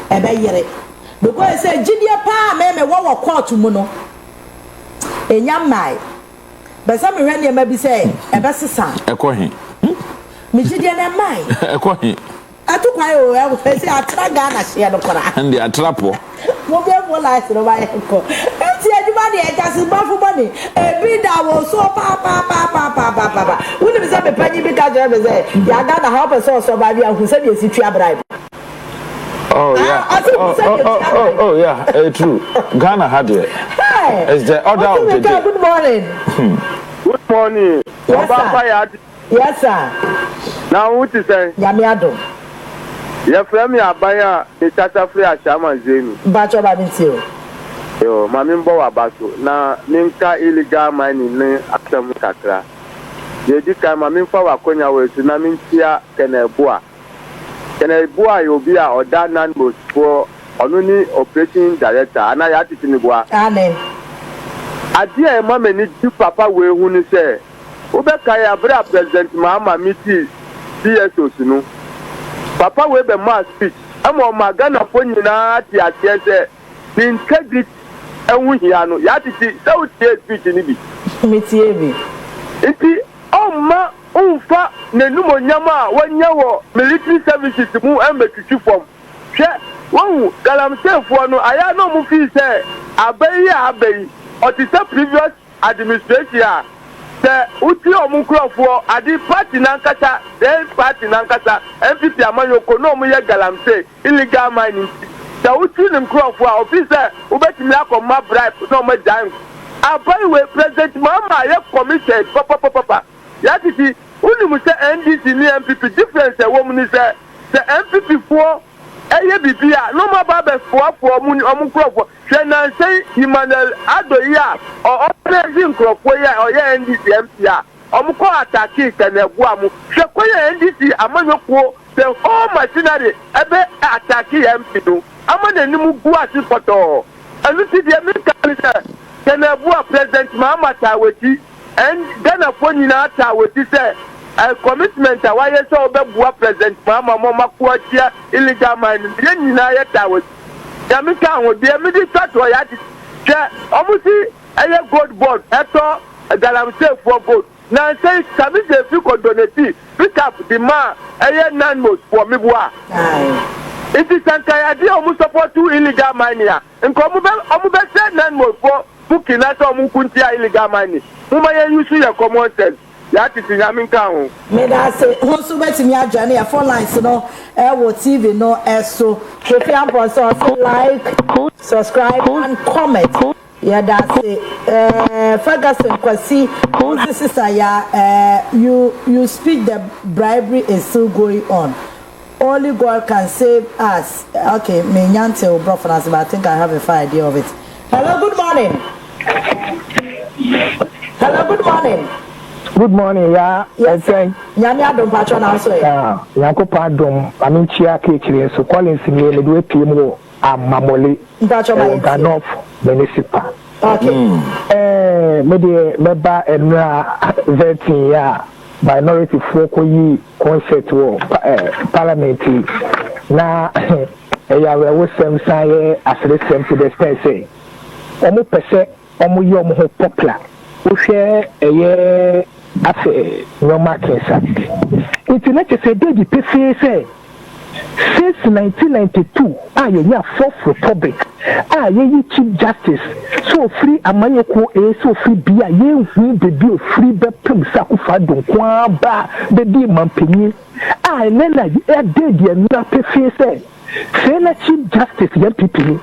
ebe yere because say jidie pa me wo court mu no enya mai but some hwe ne ma bi say ebe sesa ekohi mi jidie na mai ekohi atukwa o e say atra Ghana hye no kora and the atrapo mo be mo life no ba ko enti aduma de ejasi bafu boni e bi da wo so pa woni be say be panyi bi ka je be say ya Ghana Hopeson so ba bi ahu say be si tua bribe. Oh yeah. Oh yeah. True. Ghana had it. Hey. It's the order of the day. Good morning. Good morning. Yes sir. Now what is say? Yami ado. Ya frame abaya e tata free achama zenu. Bacho ba ntio. Yo, mami mbo wa baso na ninka illegal mining ne aksam kakra. Ye di ka mami fa wa konya wesu na mintia kenebua. Kenebua yo bi a oda nan most for onuni operating director ana ya titinibua. Amen. Adi e ma meni di papa we hu ni se. Obeka ya bra president Mahama miti DSO sunu. Papa we be ma speech. Amo magana fo nyina ti atie se the integrity enwu hia no ya titi se o tie speech ni bi. Mitie bi. Nti omma unfa nenumo nyama wanya wo military services mu embetutu form. Hwe won galamsefo no aya no mu fi se abayi or the previous administration the uti omunkrofo adi party nankasa then party nankasa NPP amanyoko no mu ye galamse illegal mining the uti nimkrofo a officer ubetimi akoma bribe no mo jan abai we president Mahama ye committed papa ya titi unimu se NDC ni NPP difference e wo mu ni se the NPP for eye bibia no ma ba be for mu omunkrofo hwe na say Emmanuel Adoya o operation krofo ya o ye NDC MP a omko attack Kenebua mu hwe ko ye NDC amanyoko the whole machinery ebe attack MP do amana nimu gu asipoto anu ti de mi kan se Kenebua president Mahama Taweti and Ghana for nyina Taweti say a commitment a why so obebua president Mahama mama kuachia illegal mining ye nyina ye Taweti Jamaica wo de mi di start o ya ti che omusi eye gold board eto galamse for gold na say samise fi ko donate pick up the man eye nan most for me boa it is sankaya di omu support to illegal mining nko omu be say nan most for booking na so omu kuntia illegal mining mo ma ye use your common sense ya titi Jamaica ho me da say won so betimi adwane ya phone lines no wo TV no so if you am so like subscribe and comment yeah that's it Ferguson Kwasi who's sister yeah you speak the bribery is still going on only God can save us okay me nyante o bro for us but I think I have a fine idea of it. Hello, good morning. Good morning, yeah. Yes, Nyami adom patro na so yeah. Yakopa adom aminchia kekire so Collins me le do PM amamole. Patro ma Ganof municipal. Okay. Me de meba enra 13 ya. minority folk yi concert wo parliament na eya we sem say asresem to the extent say omo pese omo yi omo ho popular wo hwe eye afe no marketsa internet say dey pese say since 1992 you fourth republic you chief justice so free amanyeko so free bia ye hu baby free be pem sakufa don kwa ba baby mampeni nena e dey dia na pefe say na chief justice NPP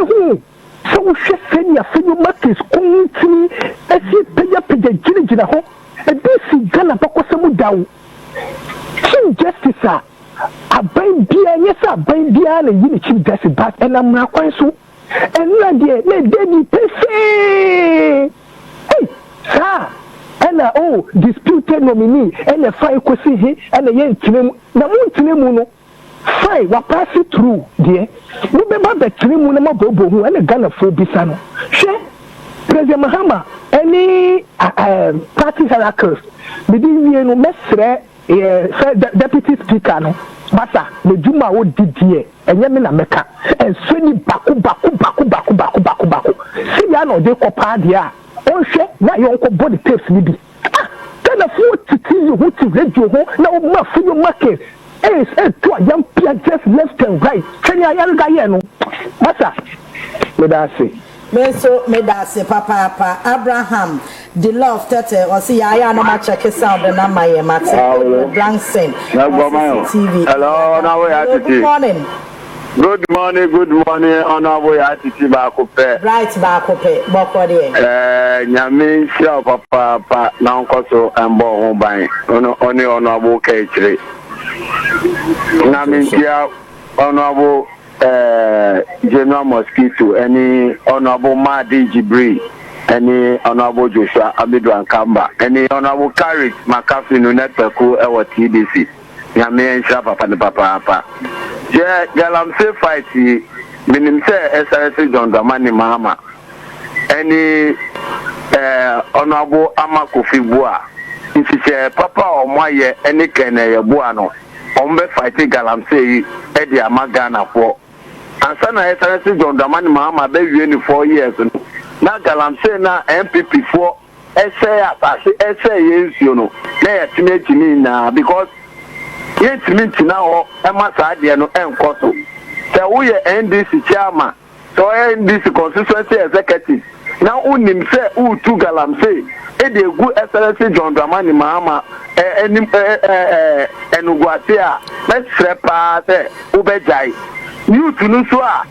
who so we senya fenyo markets kunti esi peja jina ho e dey Ghana bakosemu dawo chief justice aban bia nyesa aban bia na yini chief justice but enamra kwan so enna de na dey pefe ena disputed nominee ena fai kosi he ena ye ntinem na mu ntinem no fai wa pass through there we be ba betrim na mabobo hu ena Ghana fo bisa no hwe President Mahama any party hierarchies bidi wie no mesre deputy speaker no masa le juma wo didie enye me na meka enso ni baku si ya no de kopa de a onhwe na yonko body tapes ni bi kana fu titi you who to radio ho na o ma fu market to a young peer just left and right kenya yan ga ye no masa me da say me da say papa Abraham the love tete o si ya no ma check sound na my mate Blankson TV. Hello, now we are good morning. Good morning on our way at Titi Bakope. Right Bakope bokode nyame sia papa na nkoso embo ho ban oni honorable Kechire nyame sia honorable General Mosquito any honorable Madi Jibril any honorable Joshua Abidu Ankamba any honorable Karit Makafi no networku ewo TDC nyame sia papa je galam se fight minim se SRS John Dramani Mahama any honorable Amakofi Bua if papa or moye any kene bua no ombe fight galam se e di amagana for ansa na SRS John Dramani Mahama be wie ni 4 years na galam se na NPP for yensuo no na yatimechini na because yet minti na o emasa ade no enkoso se wo ye NDC chairman so NDC constituency executive na unim se utu galamse e de gu SRS John Dramani Mahama enim enugwase a na srepa se ubejai youth no so a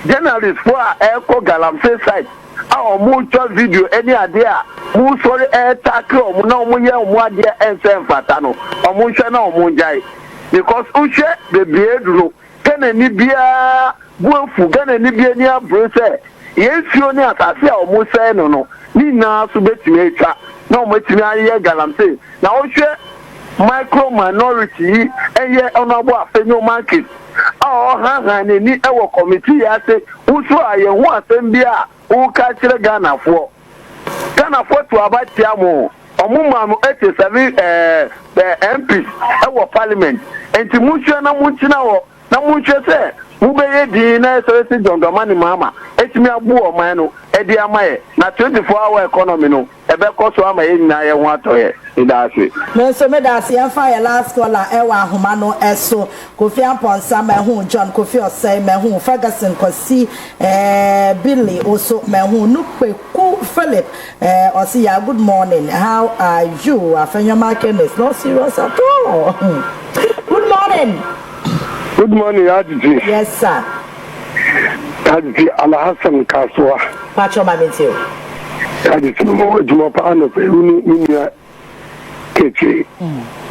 journalist for eko galamse site a mucho video any idea mu sorry tackle omu na omu ye omu ade ense mfata no omu hwe na omu njai because uhwe the beedro Ghana ni bia buafu Ghana ni bia ni abrose yesio ni asase a omu se no ni na so betimi etwa na omu etimi aye galamse na uhwe micro minority eye onabo afenyo market ha ni ewo committee ya se uso aye hu asem bia u ka kire Ghana fo to abatia mo omuma no 87 MPs ewo parliament enti muhwe na munchina wo na muhwe se mubeye di na SRS John Dramani Mahama etimi abu o man no edi amaye na 24-hour economy no ebe koso amaye nyina ye ho atoye idase me dase ya fire last caller ewa ahoma no eso Kofi Amponsa me hu John Kofi Osei me hu Ferguson Kosi Billy also me hu Nupeku Philip Osia good morning, how are you? Afenyo market is not serious at all. Good morning. Good morning, Aditi. Yes, sir. Aditi Alhassan Kaswa. Pacho Mamitio. Aditi mo jumopa ano pe uni Kechire.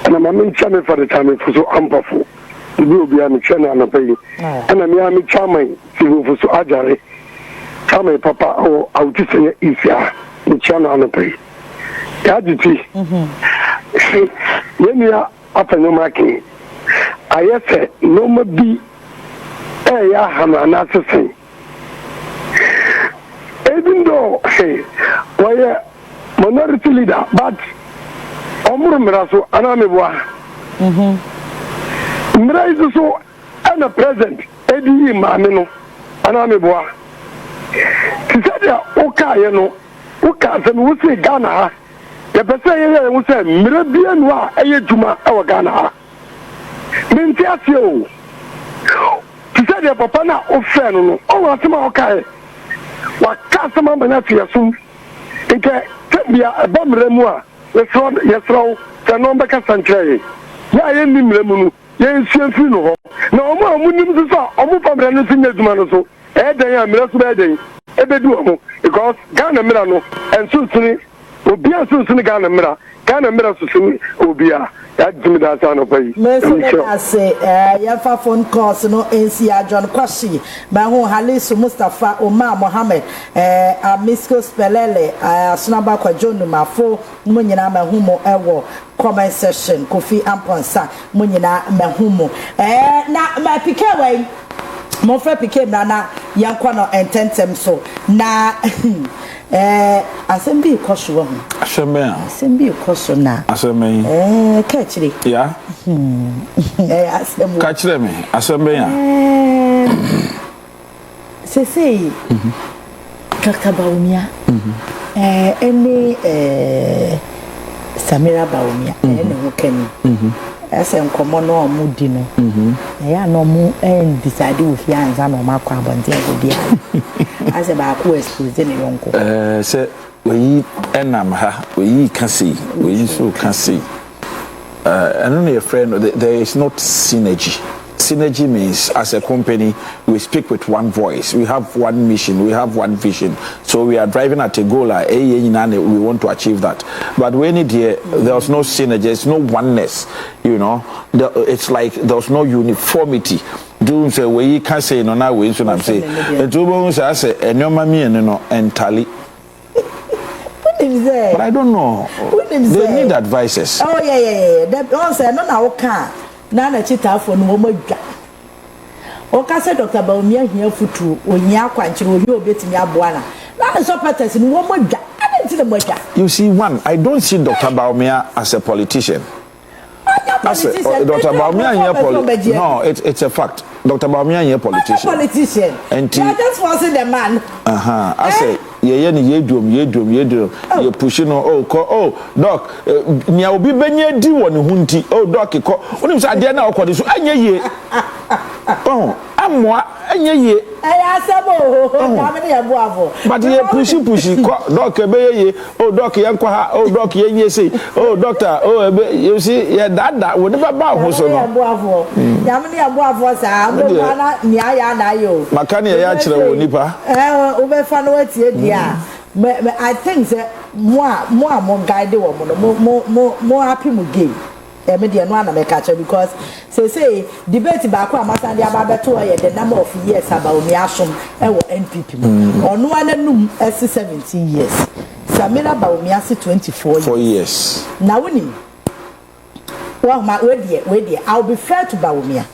And I'm a chairman for the time for so ampafu. The will be a channel and a pay. And I'm a chairman for so ajare. Chairman papa or autism is ya in channel and a pay. Aditi. When you are up and marking. I say no more be ya hamana say even though why minority leader but omuru miraso ana meboa mira is so ana present edi maame no ana meboa tisadia okaye no uka se no se Ghana ha ya pese ye wo se mira bia no a eye djuma e wo Ghana ha menti ase o tisadia papa na ofe no o wa se ma okaye wa ka se ma banya fiasum nke bia abamre mu a yesro se no be ka santre ya ye nimre mu no ye nsuafi no ho na omo amunim so omo pamre no sinya djuma no so e dan ya mira so be dan ebedu omo because Ghana mira no ensusuni obi ensusuni Ghana mira susuni obia ya jimi da sa no pai I say ya fa phone calls no NCR John Kwashi ba ho Halisu Mustafa Omar Mohammed Amisko Spelele Sunaba Kwa John Mafo mo nyina ma humo ewo comment section Kofi Amponsa mo nyina ma humo na ma pike wai mo fra pike na yankwa no ententem so na asem bi koso ho asem bi koso na asem ka chire ya asem ka chire me asem ya sei Dr. Baumia ene Samira Baumia ene ho kani ese nkomo no omudi no ya no mu decide wo fi anza no makwa abonte agobia ase ba ko expose ne yonko se we enam ha we kasi we so kasi and only a friend there is not synergy. Synergy means as a company we speak with one voice, we have one mission, we have one vision, so we are driving at a goal we want to achieve that. But when there was no synergy, there's no oneness, you know. It's like there's no uniformity. Do say we can say no now we so I'm saying I say entirely. But I don't know. They need advices. Oh yeah. That also no na oka na na chita for no modwa. Oka say Dr. Baumia hia futu ohia kwanchire ohia obetimi aboana. Na so patterns no modwa. You see, one, I don't see Dr. Baumia as a politician. Dr. Baumia here no, it's a fact. Dr. Baumia here politician. And you just forcing the man. I say you pushing doc nya obi benye di woni hunti doc ko onim say ade na okode so anya ye amwa anya ye asebo na me ya boafo but ye pushi ko doc be ye doc ye kwa ha doc ye nye say doctor you see ya dada wo ne baba ho so no boafo ya me ya boafo sa mo na ni aya na yo makani ya kire wo nipa o be fa no atie dia I think that more guide more happy mu game. Me dey no na me catch because say debate ba ko amasa dey ababeto the number of years about me asom e wo NPP mu ono ananum 17 years Samira Baumia 24 years na woni we dey I'll be fair to Baumia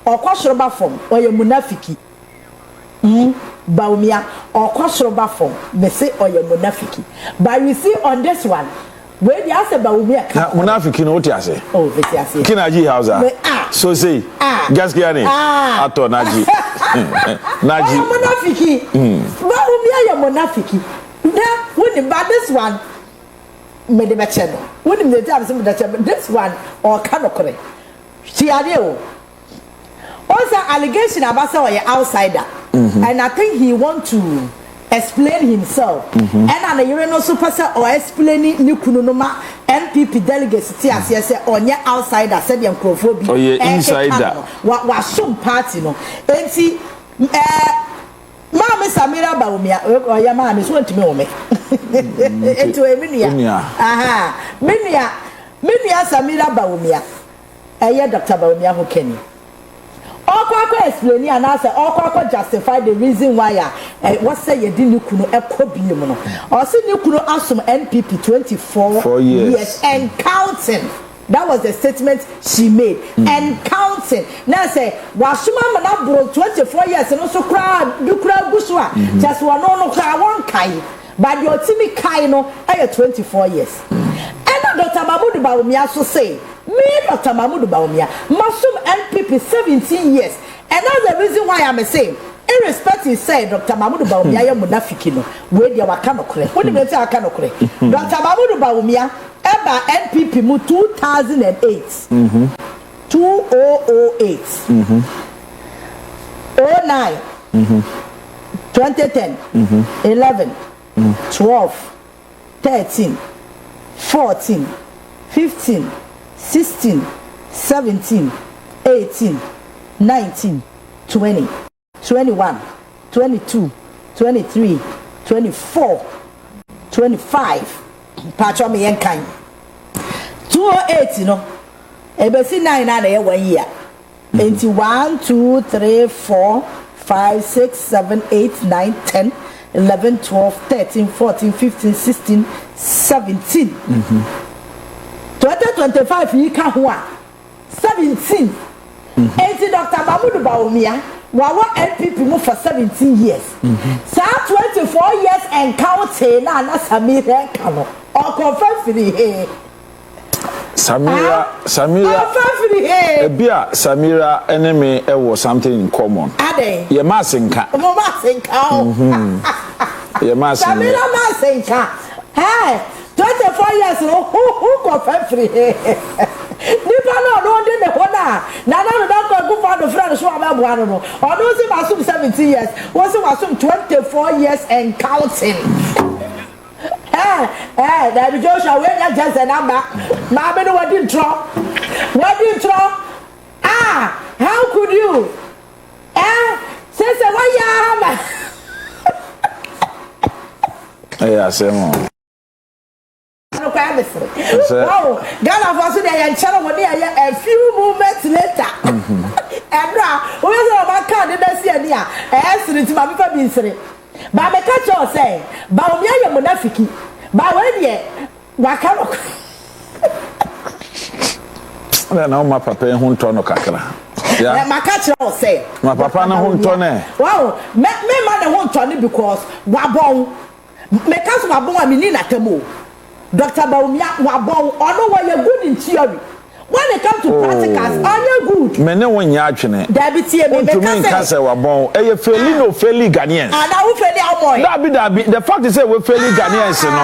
okwasoroba form oye munafiki Baumia okwasoroba form me say oye munafiki but you see on this one where the answer Baumia munafiki no what you say veti ase kinaji hausa so say gaskiya ne ato naji munafiki Baumia ya munafiki na when but this one me de becheno when me dey am say me dey this one or kanokore she are also allegation about say outsider and I think he want to explain himself and you know super or explaining nikunu no ma NPP delegates ti ase say onye outsider said the microphone insider wa shum party no enti Mama Samira Baumia oya ma me so ntime wo me eto eminia minia Samira Baumia Dr. Baumia ho keni Okwa explain and answer okwa justify the reason why what say you didn't kuno ekobium no or say you kuno asum NPP 24 years and counting. That was the statement she made and counting. Now say wasuma na bro 24 years no so kra busua just one no kra one kai but your timi kai no 24 years Mahmoud Bawumia so say, me Dr. Mahmoud Bawumia, Masum NPP 17 years. And that's the reason why I'm saying, irrespective say Dr. Mahmoud Bawumia ya munafiki no, we dia wakano kure. What do you say wakano kure? Dr. Mahmoud Bawumia eba NPP mu 2008. 2008. 09. 2010. 11. 12. 13. 14, 15, 16, 17, 18, 19, 20, 21, 22, 23, 24, 25. Patch on me and kind. 208, you know. ABC 9 and 1 year. 81, 2, 3, 4, 5, 6, 7, 8, 9, 10. 11, 12, 13, 14, 15, 16, 17. 2025 you can 17. 80 Dr. Mahmoud Bawumia, Wawa NPP move for 17 years. So 24 years and counting na Samira Kano. Or confirm for the Samira Ebia Samira enemy was something in common. Ade. Ye masinka. Ye masinka. Samira masinka. Hey, 24 years who confirm for the Nipa no dey the hona. Na don't go for the friend so ababuano no. Or no say masum 17 years. Was masum 24 years and counting. That Joshua when you just a number. Mama no what didn't drop. What didn't drop? How could you? Say why you have same. Oh, Ghana was there and channel when a few moments later. And now, where's our card in the sea? Answer it to my people being saying. But I catch you say, Bawumia munafiki. But when ye, wakano. Now my papa who turn no kakra. Yeah, my catch you say. My papa na who turn eh. Wow, me man who turn because wabon. Me cause wabon I mean na temo. Dr. Bawumia wabon ono why you good in theory. When it comes to practicals, are you good? Mene won ya atwene. Dabitie me kase wabon. Eye feli no feli Ghanaians. And I will feli amoy. Dabi. The fact is say we feli Ghanaians no.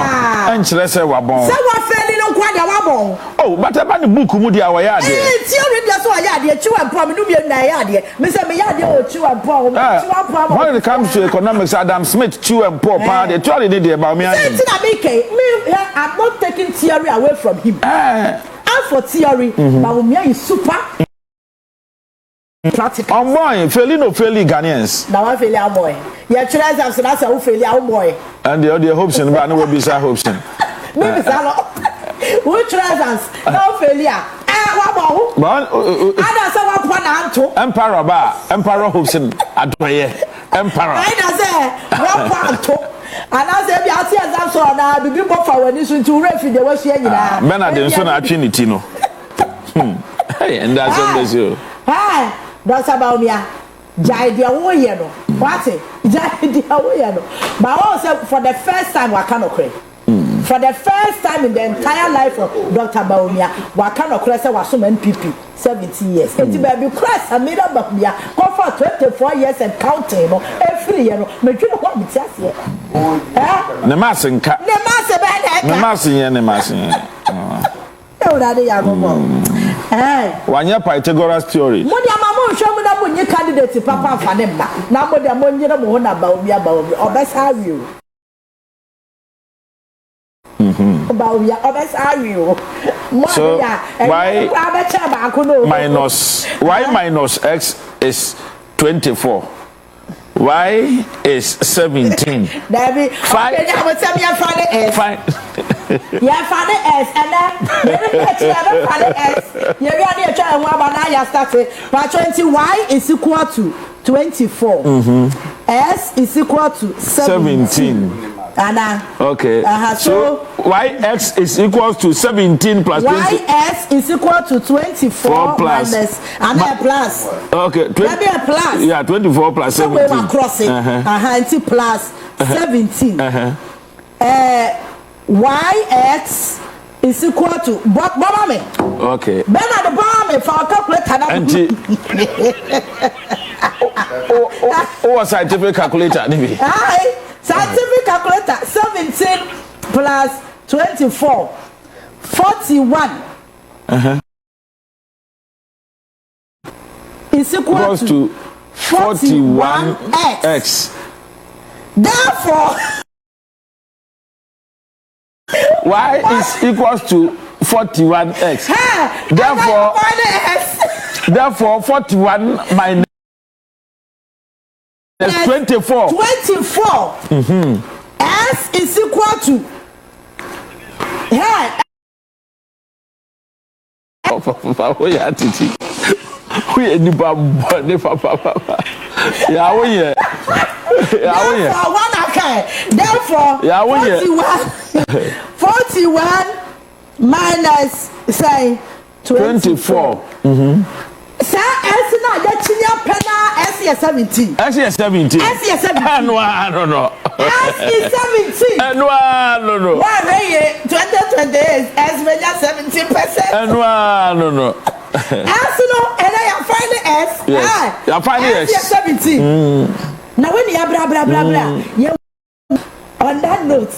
Enchire say wabon. Say we feli no kwa dia wabon. Oh, but eba ni book mu dia wa ya de. Theory dia so ya de chiwa mpom no bi na ya de. Me say me ya de o chiwa mpom. Chiwa mpom. When it comes to economics, Adam Smith chiwa mpom pa de theory dey about me. I'm not taking theory away from him. For theory, Bawumia is super practical. Boy, failing no failing Ghanaians. Now I fail our boy. Yeah, tries us that's how fail our boy. And the other Hopeson, but I know be sa Hopeson. Maybe Salo. Who tries us? No failure. Emperor Hopeson Adoye. Emperor. I say and I said, I see as so now, the people for when this to refugee, they were saying, Bernard, so not Trinity, no. Hey, and that's what they say. Hi, that's about me. Jaidia Woyano. What it? Jaidia Woyano. But also for the first time, Wakano Cray. For the first time in the entire life of Dr. Bawumia, Wakano Cray was some NPP 70 years. It's baby Christ, I made up of me. Go for 24 years and counting every year. Make you know what me just here. Nemasinka. Nemasin. Oh, that is one year Pythagoras theory. Money, Mamma, show me that when you candidate to Papa Fanemba. Now, what the money about me, or best have you. About your best are you? So why minus x is 24? Y is 17. David, fine. Fine. Yeah, father S, and then father S. You're ready to try and one banana started. But 20 Y is equal to 24. S is equal to 17. Anna. Okay. So YX is equal to 17 plus 20. YS is equal to 24 plus minus and a plus. Okay. 20 a plus. Yeah, 24 plus 17. So we are crossing. It's plus 17. YX is equal to Baba me. Okay. Bernard the Baba me for calculator. Oh, scientific calculator. Aye, scientific calculator. 17 plus 24, 41. Is equal to 41x. Therefore, y is equals to 41x. Therefore 41 minus 24. 24. S is equal to. Oh yeah, Titi. We any bad papa. Yeah, we here. Therefore, 41 minus say 24. Sir, S na ya chinya pena S is 17. S is 17. S is 17. No. S is 17. No. Why 2028 S measure 17%. No. S no, and I am finding S. Yes. You find S is 17. Now when you blah you on that note.